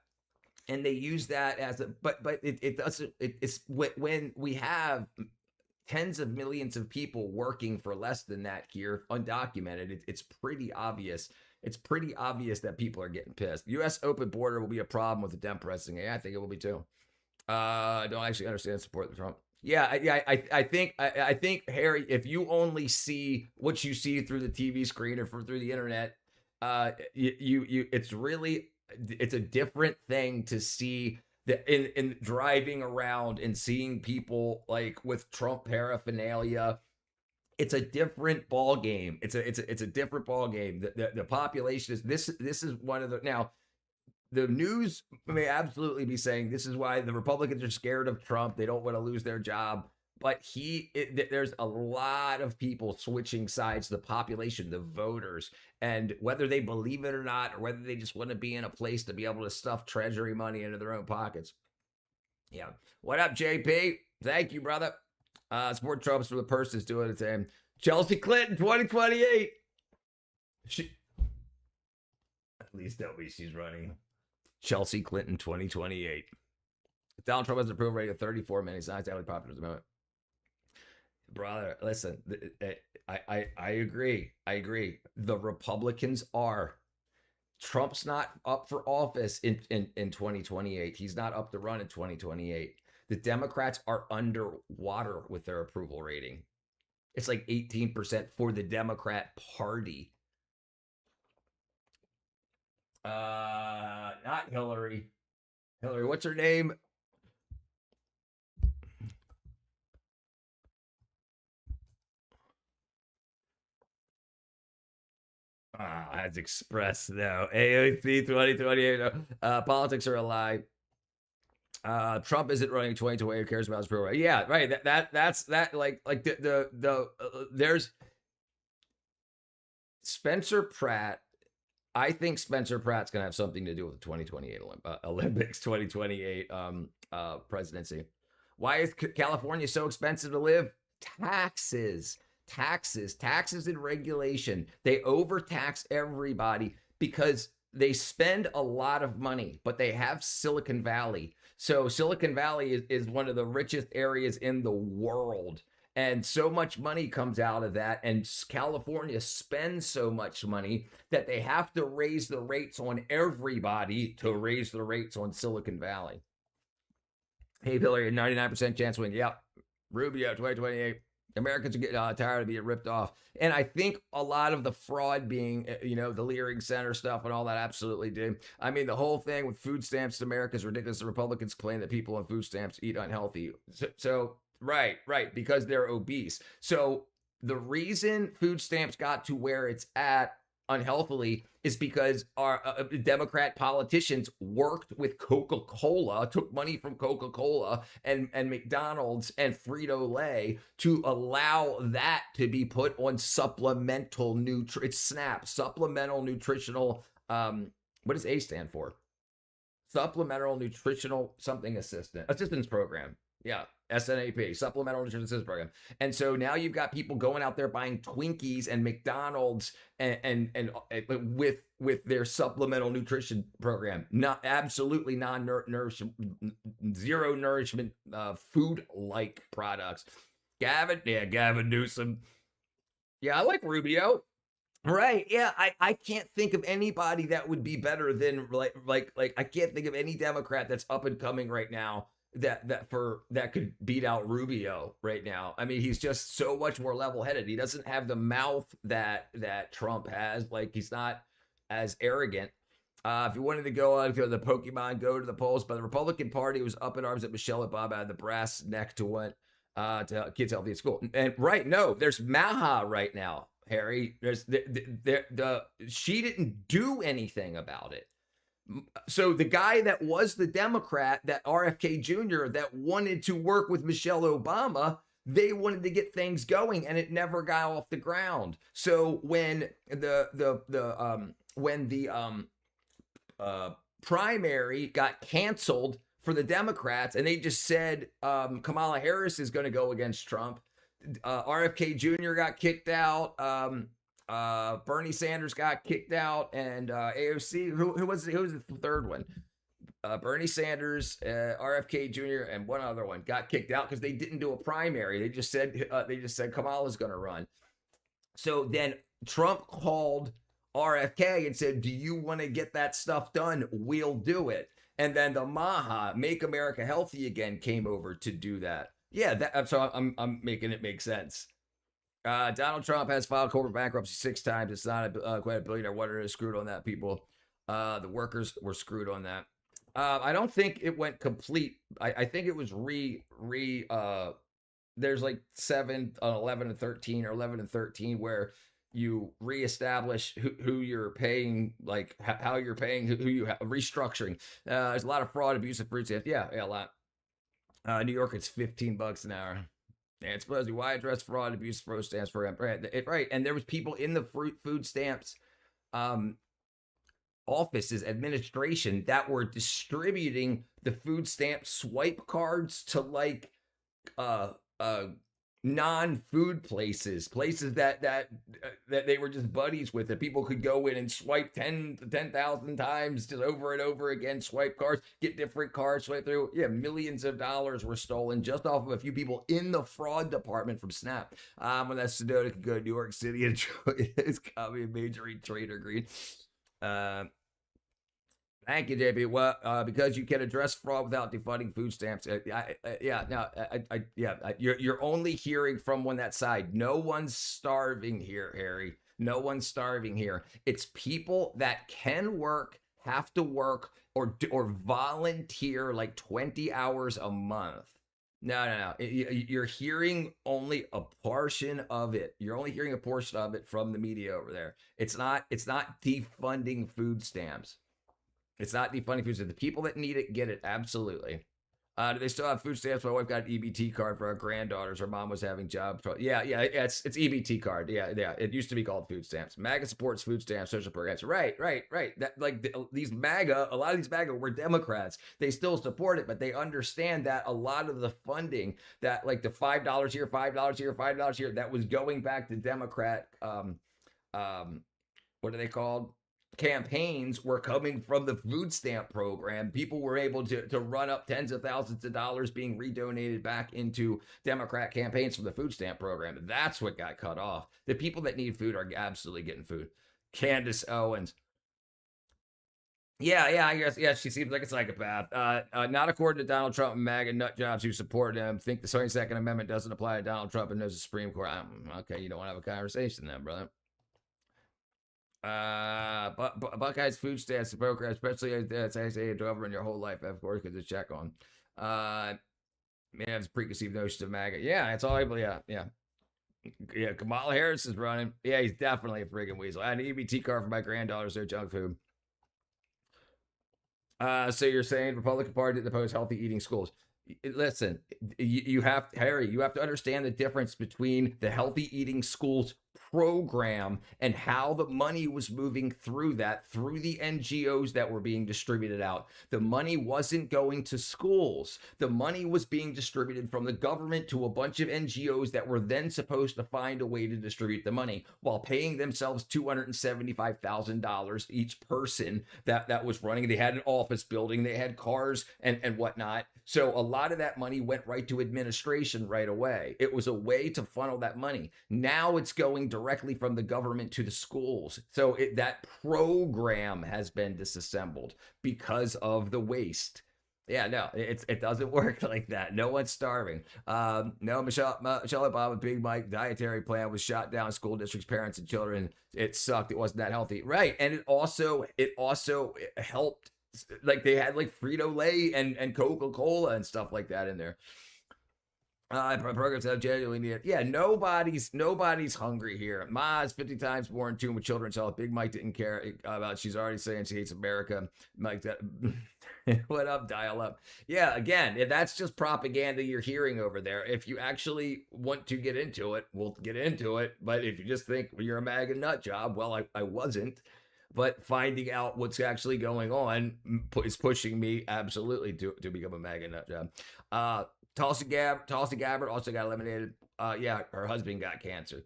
And they use that as a, but it doesn't, it's when we have tens of millions of people working for less than that here, undocumented, it's pretty obvious. It's pretty obvious that people are getting pissed. U.S. open border will be a problem with the Dem pressing. Yeah, I think it will be too. Don't actually understand support the Trump. Yeah, I think Harry, if you only see what you see through the TV screen or through the internet, it's a different thing to see in driving around and seeing people like with Trump paraphernalia. It's a different ball game. It's a different ball game. The population is this is one of the, now the news may absolutely be saying this is why the Republicans are scared of Trump. They don't want to lose their job. But there's a lot of people switching sides, the population, the voters, and whether they believe it or not, or whether they just want to be in a place to be able to stuff treasury money into their own pockets. Yeah. What up, JP? Thank you, brother. Support Trump's for the person's doing the same. Chelsea Clinton, 2028. At least tell me she's running. Chelsea Clinton, 2028. Donald Trump has an approval rating of 34 minutes. Not exactly popular at the moment. Brother, listen, I agree. I agree. The Republicans are. Trump's not up for office in 2028. He's not up to run in 2028. The Democrats are underwater with their approval rating. It's like 18% for the Democrat Party. Not Hillary. Hillary, what's her name? As expressed now. AOC 2028. Politics are a lie. Trump isn't running 2028. Who cares about his program? Yeah, right. That's like there's Spencer Pratt. I think Spencer Pratt's gonna have something to do with the 2028 Olympics, 2028 presidency. Why is California so expensive to live? Taxes and regulation. They overtax everybody because they spend a lot of money, but they have Silicon Valley. So Silicon Valley is one of the richest areas in the world. And so much money comes out of that. And California spends so much money that they have to raise the rates on everybody to raise the rates on Silicon Valley. Hey, Hillary, 99% chance win. Yep. Rubio, 2028. Americans are getting tired of being ripped off. And I think a lot of the fraud being, the Leering Center stuff and all that absolutely did. I mean, the whole thing with food stamps in America is ridiculous. The Republicans claim that people on food stamps eat unhealthy. So right, because they're obese. So the reason food stamps got to where it's at unhealthily is because our Democrat politicians worked with Coca-Cola, took money from Coca-Cola and McDonald's and Frito-Lay to allow that to be put on supplemental it's SNAP, supplemental nutritional, what does A stand for? Supplemental Nutritional something assistance program. Yeah, SNAP, Supplemental Nutrition Assistance Program. And so now you've got people going out there buying Twinkies and McDonald's and with their supplemental nutrition program. Not absolutely zero nourishment food-like products. Gavin Newsom. Yeah, I like Rubio. Right. Yeah. I can't think of anybody that would be better than like I can't think of any Democrat that's up and coming right now that could beat out Rubio right now. I mean, he's just so much more level-headed. He doesn't have the mouth that Trump has. Like, he's not as arrogant. If you wanted to go on to the Pokemon Go to the polls, but the Republican Party was up in arms that Michelle Obama had the brass neck to what to kids healthy at school. And no, there's Maha right now, Harry. There's she didn't do anything about it. So the guy that was the Democrat, that RFK Jr., that wanted to work with Michelle Obama, they wanted to get things going, and it never got off the ground. So when the primary got canceled for the Democrats, and they just said Kamala Harris is going to go against Trump, RFK Jr. got kicked out. Bernie Sanders got kicked out, and AOC, who was the third one? Bernie Sanders, RFK Jr., and one other one got kicked out because they didn't do a primary. They just said Kamala's going to run. So then Trump called RFK and said, "Do you want to get that stuff done? We'll do it." And then the Maha, Make America Healthy Again, came over to do that. Yeah, so I'm making it make sense. Donald Trump has filed corporate bankruptcy 6 times. It's not quite a billionaire. What are screwed on that, people? The workers were screwed on that. I don't think it went complete. I think it was there's like 7 on 11 and 13 or 11 and 13 where you reestablish who you're paying, like how you're paying, who you have, restructuring. There's a lot of fraud, abuse of fruit stamps. Yeah, a lot. New York, it's $15 an hour. And it's supposedly why address fraud, abuse, fruit stamps program. Right. And there was people in the food stamps offices, administration, that were distributing the food stamp swipe cards to like non-food places that they were just buddies with, that people could go in and swipe 10,000 times just over and over again, swipe cards, get different cards, swipe through. Yeah, millions of dollars were stolen just off of a few people in the fraud department from Snap. When that Sedona could go to New York City and it's copy a major trader green. Thank you, JP. Well, because you can address fraud without defunding food stamps. You're only hearing from that side. No one's starving here, Harry. No one's starving here. It's people that can work, have to work, or volunteer like 20 hours a month. No. You're hearing only a portion of it. You're only hearing a portion of it from the media over there. It's not defunding food stamps. It's not defunding food stamps. The people that need it get it, absolutely. Do they still have food stamps? My wife got an EBT card for our granddaughters. Her mom was having job trouble. Yeah, it's EBT card. Yeah. It used to be called food stamps. MAGA supports food stamps, social programs. Right. That these MAGA, a lot of these MAGA were Democrats. They still support it, but they understand that a lot of the funding, that like the $5 here, $5 here, $5 here, that was going back to Democrat. What are they called? Campaigns were coming from the food stamp program. People were able to run up tens of thousands of dollars being redonated back into Democrat campaigns from the food stamp program. That's what got cut off. The people that need food are absolutely getting food. Candace Owens. Yeah, I guess. Yeah, she seems like a psychopath. Not according to Donald Trump and MAGA nut jobs who support him. Think the 22nd Amendment doesn't apply to Donald Trump and knows the Supreme Court. Okay, you don't want to have a conversation then, brother. Buckeyes food stamps program, especially as I say, over in your whole life, of course, because it's check on. Man, it's preconceived notions of MAGA. Yeah, it's all able. Yeah. Kamala Harris is running. Yeah, he's definitely a freaking weasel. I had an EBT card for my granddaughters. Their junk food. So you're saying Republican Party didn't oppose healthy eating schools? Listen, you have to understand the difference between the healthy eating schools program and how the money was moving through the NGOs that were being distributed out. The money wasn't going to schools. The money was being distributed from the government to a bunch of NGOs that were then supposed to find a way to distribute the money while paying themselves $275,000 each person that was running. They had an office building, they had cars and whatnot. So a lot of that money went right to administration right away. It was a way to funnel that money. Now it's going directly from the government to the schools. So that program has been disassembled because of the waste. Yeah, no, it doesn't work like that. No one's starving. No, Michelle Obama's Big Mike dietary plan was shot down school districts, parents, and children. It sucked. It wasn't that healthy. Right. And it also helped. Like they had like Frito-Lay and Coca-Cola and stuff like that in there. Programs have genuinely needed. Yeah, nobody's hungry here. Ma's 50 times more in tune with children's health. Big Mike didn't care about. She's already saying she hates America. Mike, that what up? Dial up. Yeah, again, that's just propaganda you're hearing over there. If you actually want to get into it, we'll get into it. But if you just think you're a MAGA nut job, well, I wasn't. But finding out what's actually going on is pushing me absolutely to become a MAGA nut job. Tulsi Gabbard also got eliminated. Yeah, her husband got cancer.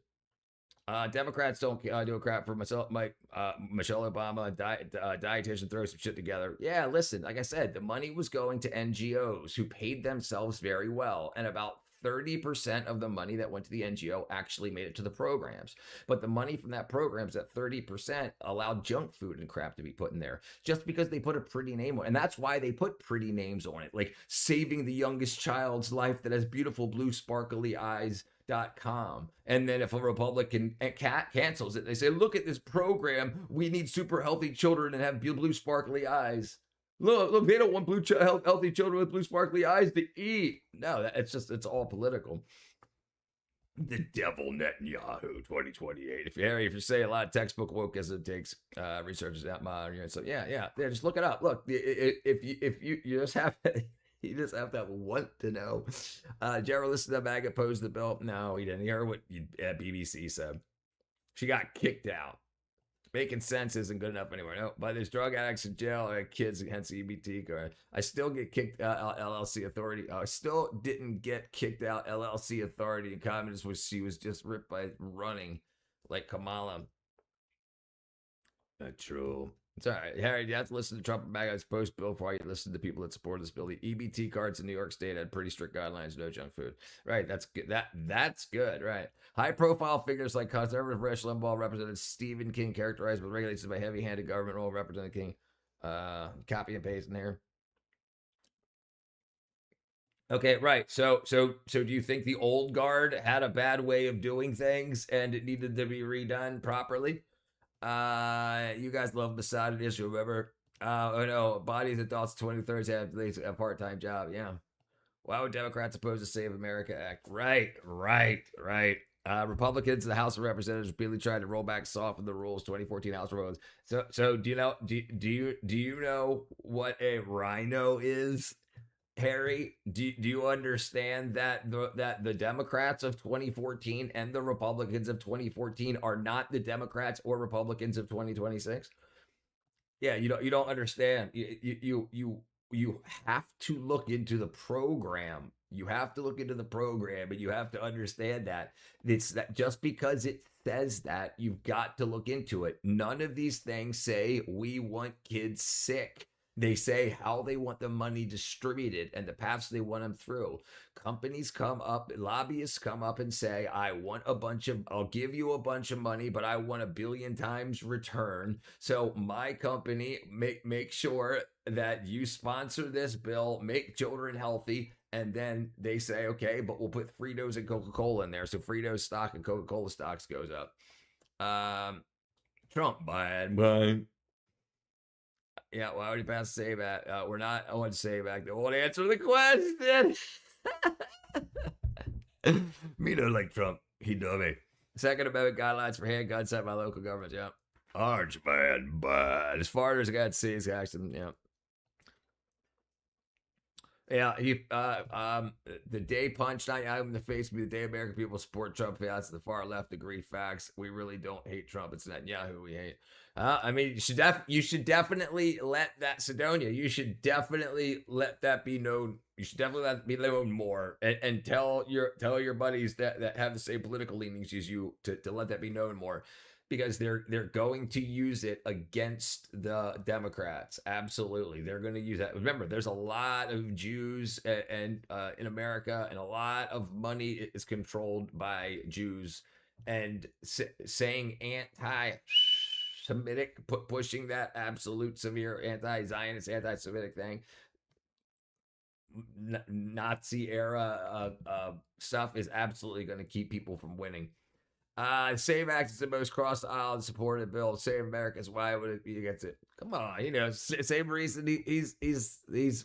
Democrats don't do a crap for Michelle Obama. Dietitian throw some shit together. Yeah, listen, like I said, the money was going to NGOs who paid themselves very well, and about 30% of the money that went to the NGO actually made it to the programs. But the money from that programs, that 30%, allowed junk food and crap to be put in there just because they put a pretty name on it. And that's why they put pretty names on it, like saving the youngest child's life that has beautiful blue sparkly eyes.com. And then if a Republican cancels it, they say, look at this program. We need super healthy children and have blue sparkly eyes. Look, they don't want healthy children with blue sparkly eyes to eat. No, it's all political. The devil Netanyahu 2028. If you say a lot of textbook wokeism takes researchers out modern. So yeah, just look it up. Look, if you just have you just have to want to know. Gerald listened to MAGA oppose the bill. No, he didn't. He heard what BBC said. She got kicked out. Making sense isn't good enough anymore. No, but there's drug addicts in jail or kids against EBT card. I still get kicked out LLC authority. I still didn't get kicked out LLC authority in comments where she was just ripped by running like Kamala. True. It's all right, Harry. You have to listen to Trump and MAGA's post bill before you listen to people that support this bill. The EBT cards in New York State had pretty strict guidelines, no junk food. Right, that's good. That's good. Right, high-profile figures like conservative Rush Limbaugh, Representative Stephen King, characterized with regulations by heavy-handed government rule. Representative King, copy and paste in here. Okay, right. So do you think the old guard had a bad way of doing things and it needed to be redone properly? You guys love besotted issue, remember? Oh no, bodies and thoughts 23rds have a part-time job. Yeah. Why would Democrats oppose the Save America Act? Right. Republicans in the House of Representatives repeatedly tried to roll back, soften the rules. 2014 House Republicans. So do you know what a rhino is? Harry, do you understand that the Democrats of 2014 and the Republicans of 2014 are not the Democrats or Republicans of 2026? Yeah, you don't understand. You have to look into the program. You have to look into the program, and you have to understand that it's that just because it says that, you've got to look into it. None of these things say we want kids sick. They say how they want the money distributed and the paths they want them through. Companies come up, lobbyists come up and say, I'll give you a bunch of money, but I want 1 billion times return. So my company, make sure that you sponsor this bill, make children healthy. And then they say, okay, but we'll put Fritos and Coca-Cola in there. So Fritos stock and Coca-Cola stocks goes up. Trump, bye. Yeah, why would he pass the Save Act? We're not on Save Act. They won't answer the question. Me don't like Trump. He dummy. Second Amendment guidelines for handguns set by local governments. Yeah. Orange man, but as far as I got to see, it's actually, yeah. Yeah, the day punched out in the face of me, the day American people support Trump. That's the far left agree facts. We really don't hate Trump. It's Netanyahu we hate. I mean, you should definitely let that Sidonia. You should definitely let that be known. You should definitely let it be known more, and tell your buddies that have the same political leanings as you to let that be known more. Because they're going to use it against the Democrats. Absolutely, they're going to use that. Remember, there's a lot of Jews and in America, and a lot of money is controlled by Jews. And saying anti-Semitic, pushing that absolute severe anti-Zionist, anti-Semitic thing, Nazi era stuff is absolutely going to keep people from winning. Save Act is the most cross aisle and supported bill. Save America is why would it be against it? Come on, same reason he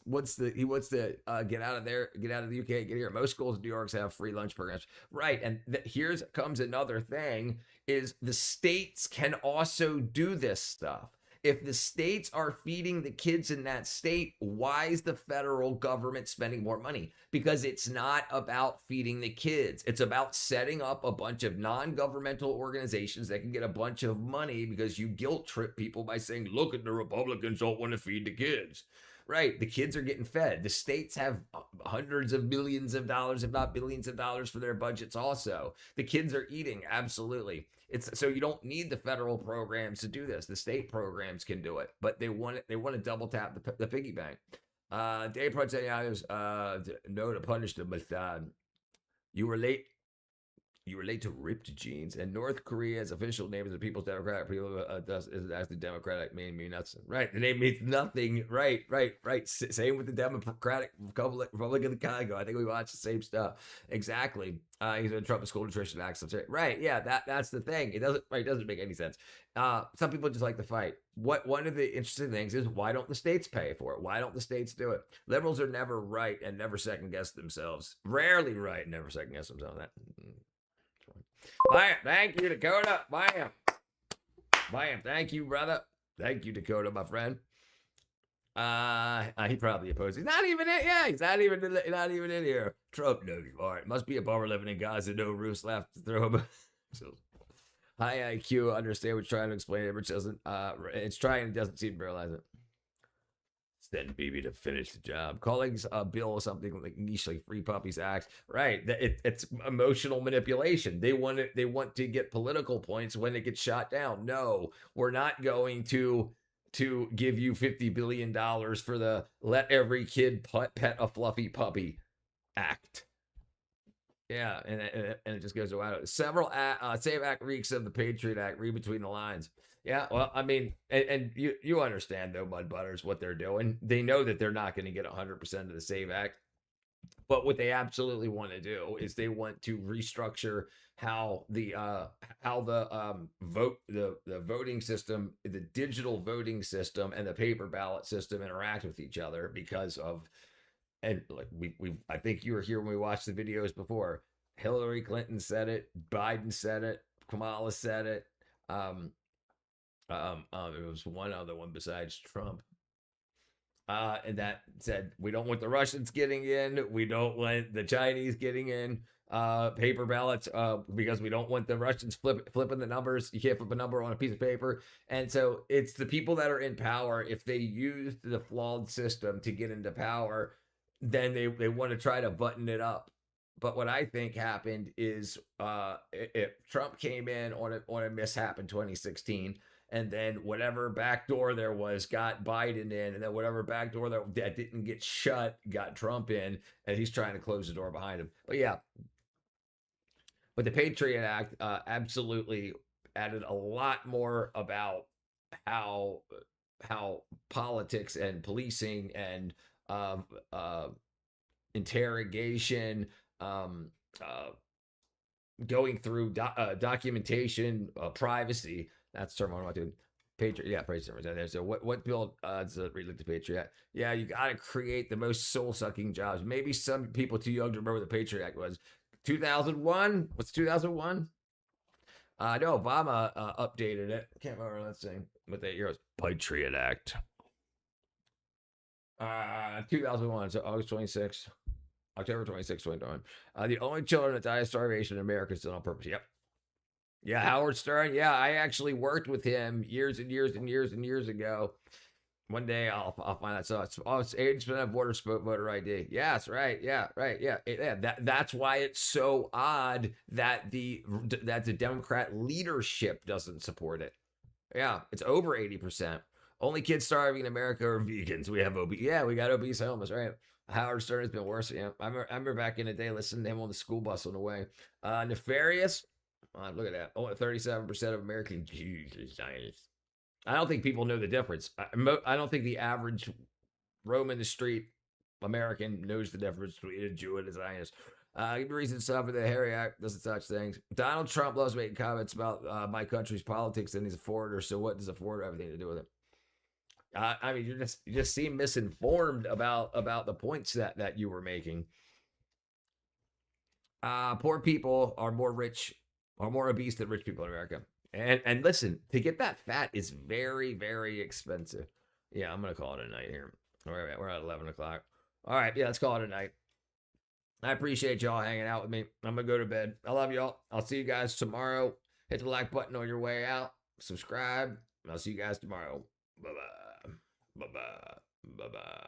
wants to get out of there, get out of the UK, get here. Most schools in New York have free lunch programs, right? And here's comes another thing: is the states can also do this stuff. If the states are feeding the kids in that state, why is the federal government spending more money? Because it's not about feeding the kids. It's about setting up a bunch of non-governmental organizations that can get a bunch of money because you guilt trip people by saying, look at the Republicans don't want to feed the kids. Right. The kids are getting fed. The states have hundreds of millions of dollars, if not billions of dollars for their budgets also. The kids are eating. Absolutely. So you don't need the federal programs to do this. The state programs can do it, but they want to double tap the piggy bank. Dave Prodzenos, no to punish them, but you were late. You relate to ripped jeans, and North Korea's official name is the People's Democratic. People is actually Democratic mean nothing. Right, the name means nothing. Right. Same with the Democratic Republic of the Congo. I think we watch the same stuff. Exactly. He's in Trump School Nutrition Act. Right. Yeah. That's the thing. It doesn't make any sense. Some people just like to fight. One of the interesting things is, why don't the states pay for it? Why don't the states do it? Liberals are never right and never second guess themselves. Rarely right and never second guess themselves. Bam. Thank you, Dakota. Bam. Thank you, brother. Thank you, Dakota, my friend. He probably opposed. He's not even in. Yeah, he's not even in here. Trump knows smart. Must be a bummer living in Gaza. No roofs left to throw him. High IQ. Understand what's trying to explain it, but doesn't. It's trying and doesn't seem to realize it. Send Bibi to finish the job. Calling a bill something like niche, like Free Puppies Act, right? It's emotional manipulation. They want to get political points when it gets shot down. No, we're not going to give you $50 billion for the let every kid pet a fluffy puppy act. Yeah, and it just goes around. Several Save Act reeks of the Patriot Act. Read between the lines. Yeah, well, I mean, and you understand, though, Mud Butters, what they're doing. They know that they're not going to get 100% of the Save Act. But what they absolutely want to do is they want to restructure how the voting system, the digital voting system, and the paper ballot system interact with each other because of, and like I think you were here when we watched the videos before. Hillary Clinton said it, Biden said it, Kamala said it. There was one other one besides Trump. And that said, we don't want the Russians getting in. We don't want the Chinese getting in. Paper ballots, because we don't want the Russians flipping the numbers. You can't flip a number on a piece of paper. And so it's the people that are in power. If they use the flawed system to get into power, then they want to try to button it up. But what I think happened is, if Trump came in on a mishap in 2016, and then whatever backdoor there was got Biden in, and then whatever backdoor that didn't get shut got Trump in, and he's trying to close the door behind him. But yeah, but the Patriot Act absolutely added a lot more about how politics and policing and interrogation, going through documentation, privacy. That's the term I want to do. Patriot, yeah, Patriot there. So what bill does it relate to Patriot Act? Yeah, you got to create the most soul-sucking jobs. Maybe some people too young to remember what the Patriot Act was. 2001? What's 2001? I know Obama updated it. I can't remember. Let's see what the year was. Patriot Act. 2001. So August 26th. October 26, 2021. The only children that die of starvation in America is done on purpose. Yep. Yeah, Howard Stern. Yeah, I actually worked with him years and years and years and years ago. One day I'll find that. So it's 80% of voters vote voter ID. Yes, right. Yeah, right. Yeah, that's why it's so odd that the Democrat leadership doesn't support it. Yeah, it's over 80%. Only kids starving in America are vegans. We have obese. Yeah, we got obese homeless, right? Howard Stern has been worse. Yeah, I remember back in the day listening to him on the school bus on the way. Nefarious. Look at that. Oh, 37% of Americans. Jesus. I don't think people know the difference. I don't think the average roam in the street American knows the difference between a Jew and a Zionist. Give me reason to suffer the Harry Act doesn't touch things. Donald Trump loves making comments about my country's politics, and he's a foreigner. So what does a foreigner have anything to do with it? I mean, you just seem misinformed about the points that you were making. Poor people are more obese than rich people in America. And listen, to get that fat is very, very expensive. Yeah, I'm gonna call it a night here. We're at 11 o'clock. All right, yeah, let's call it a night. I appreciate y'all hanging out with me. I'm gonna go to bed. I love y'all. I'll see you guys tomorrow. Hit the like button on your way out. Subscribe. And I'll see you guys tomorrow. Bye bye. Bye bye. Bye bye.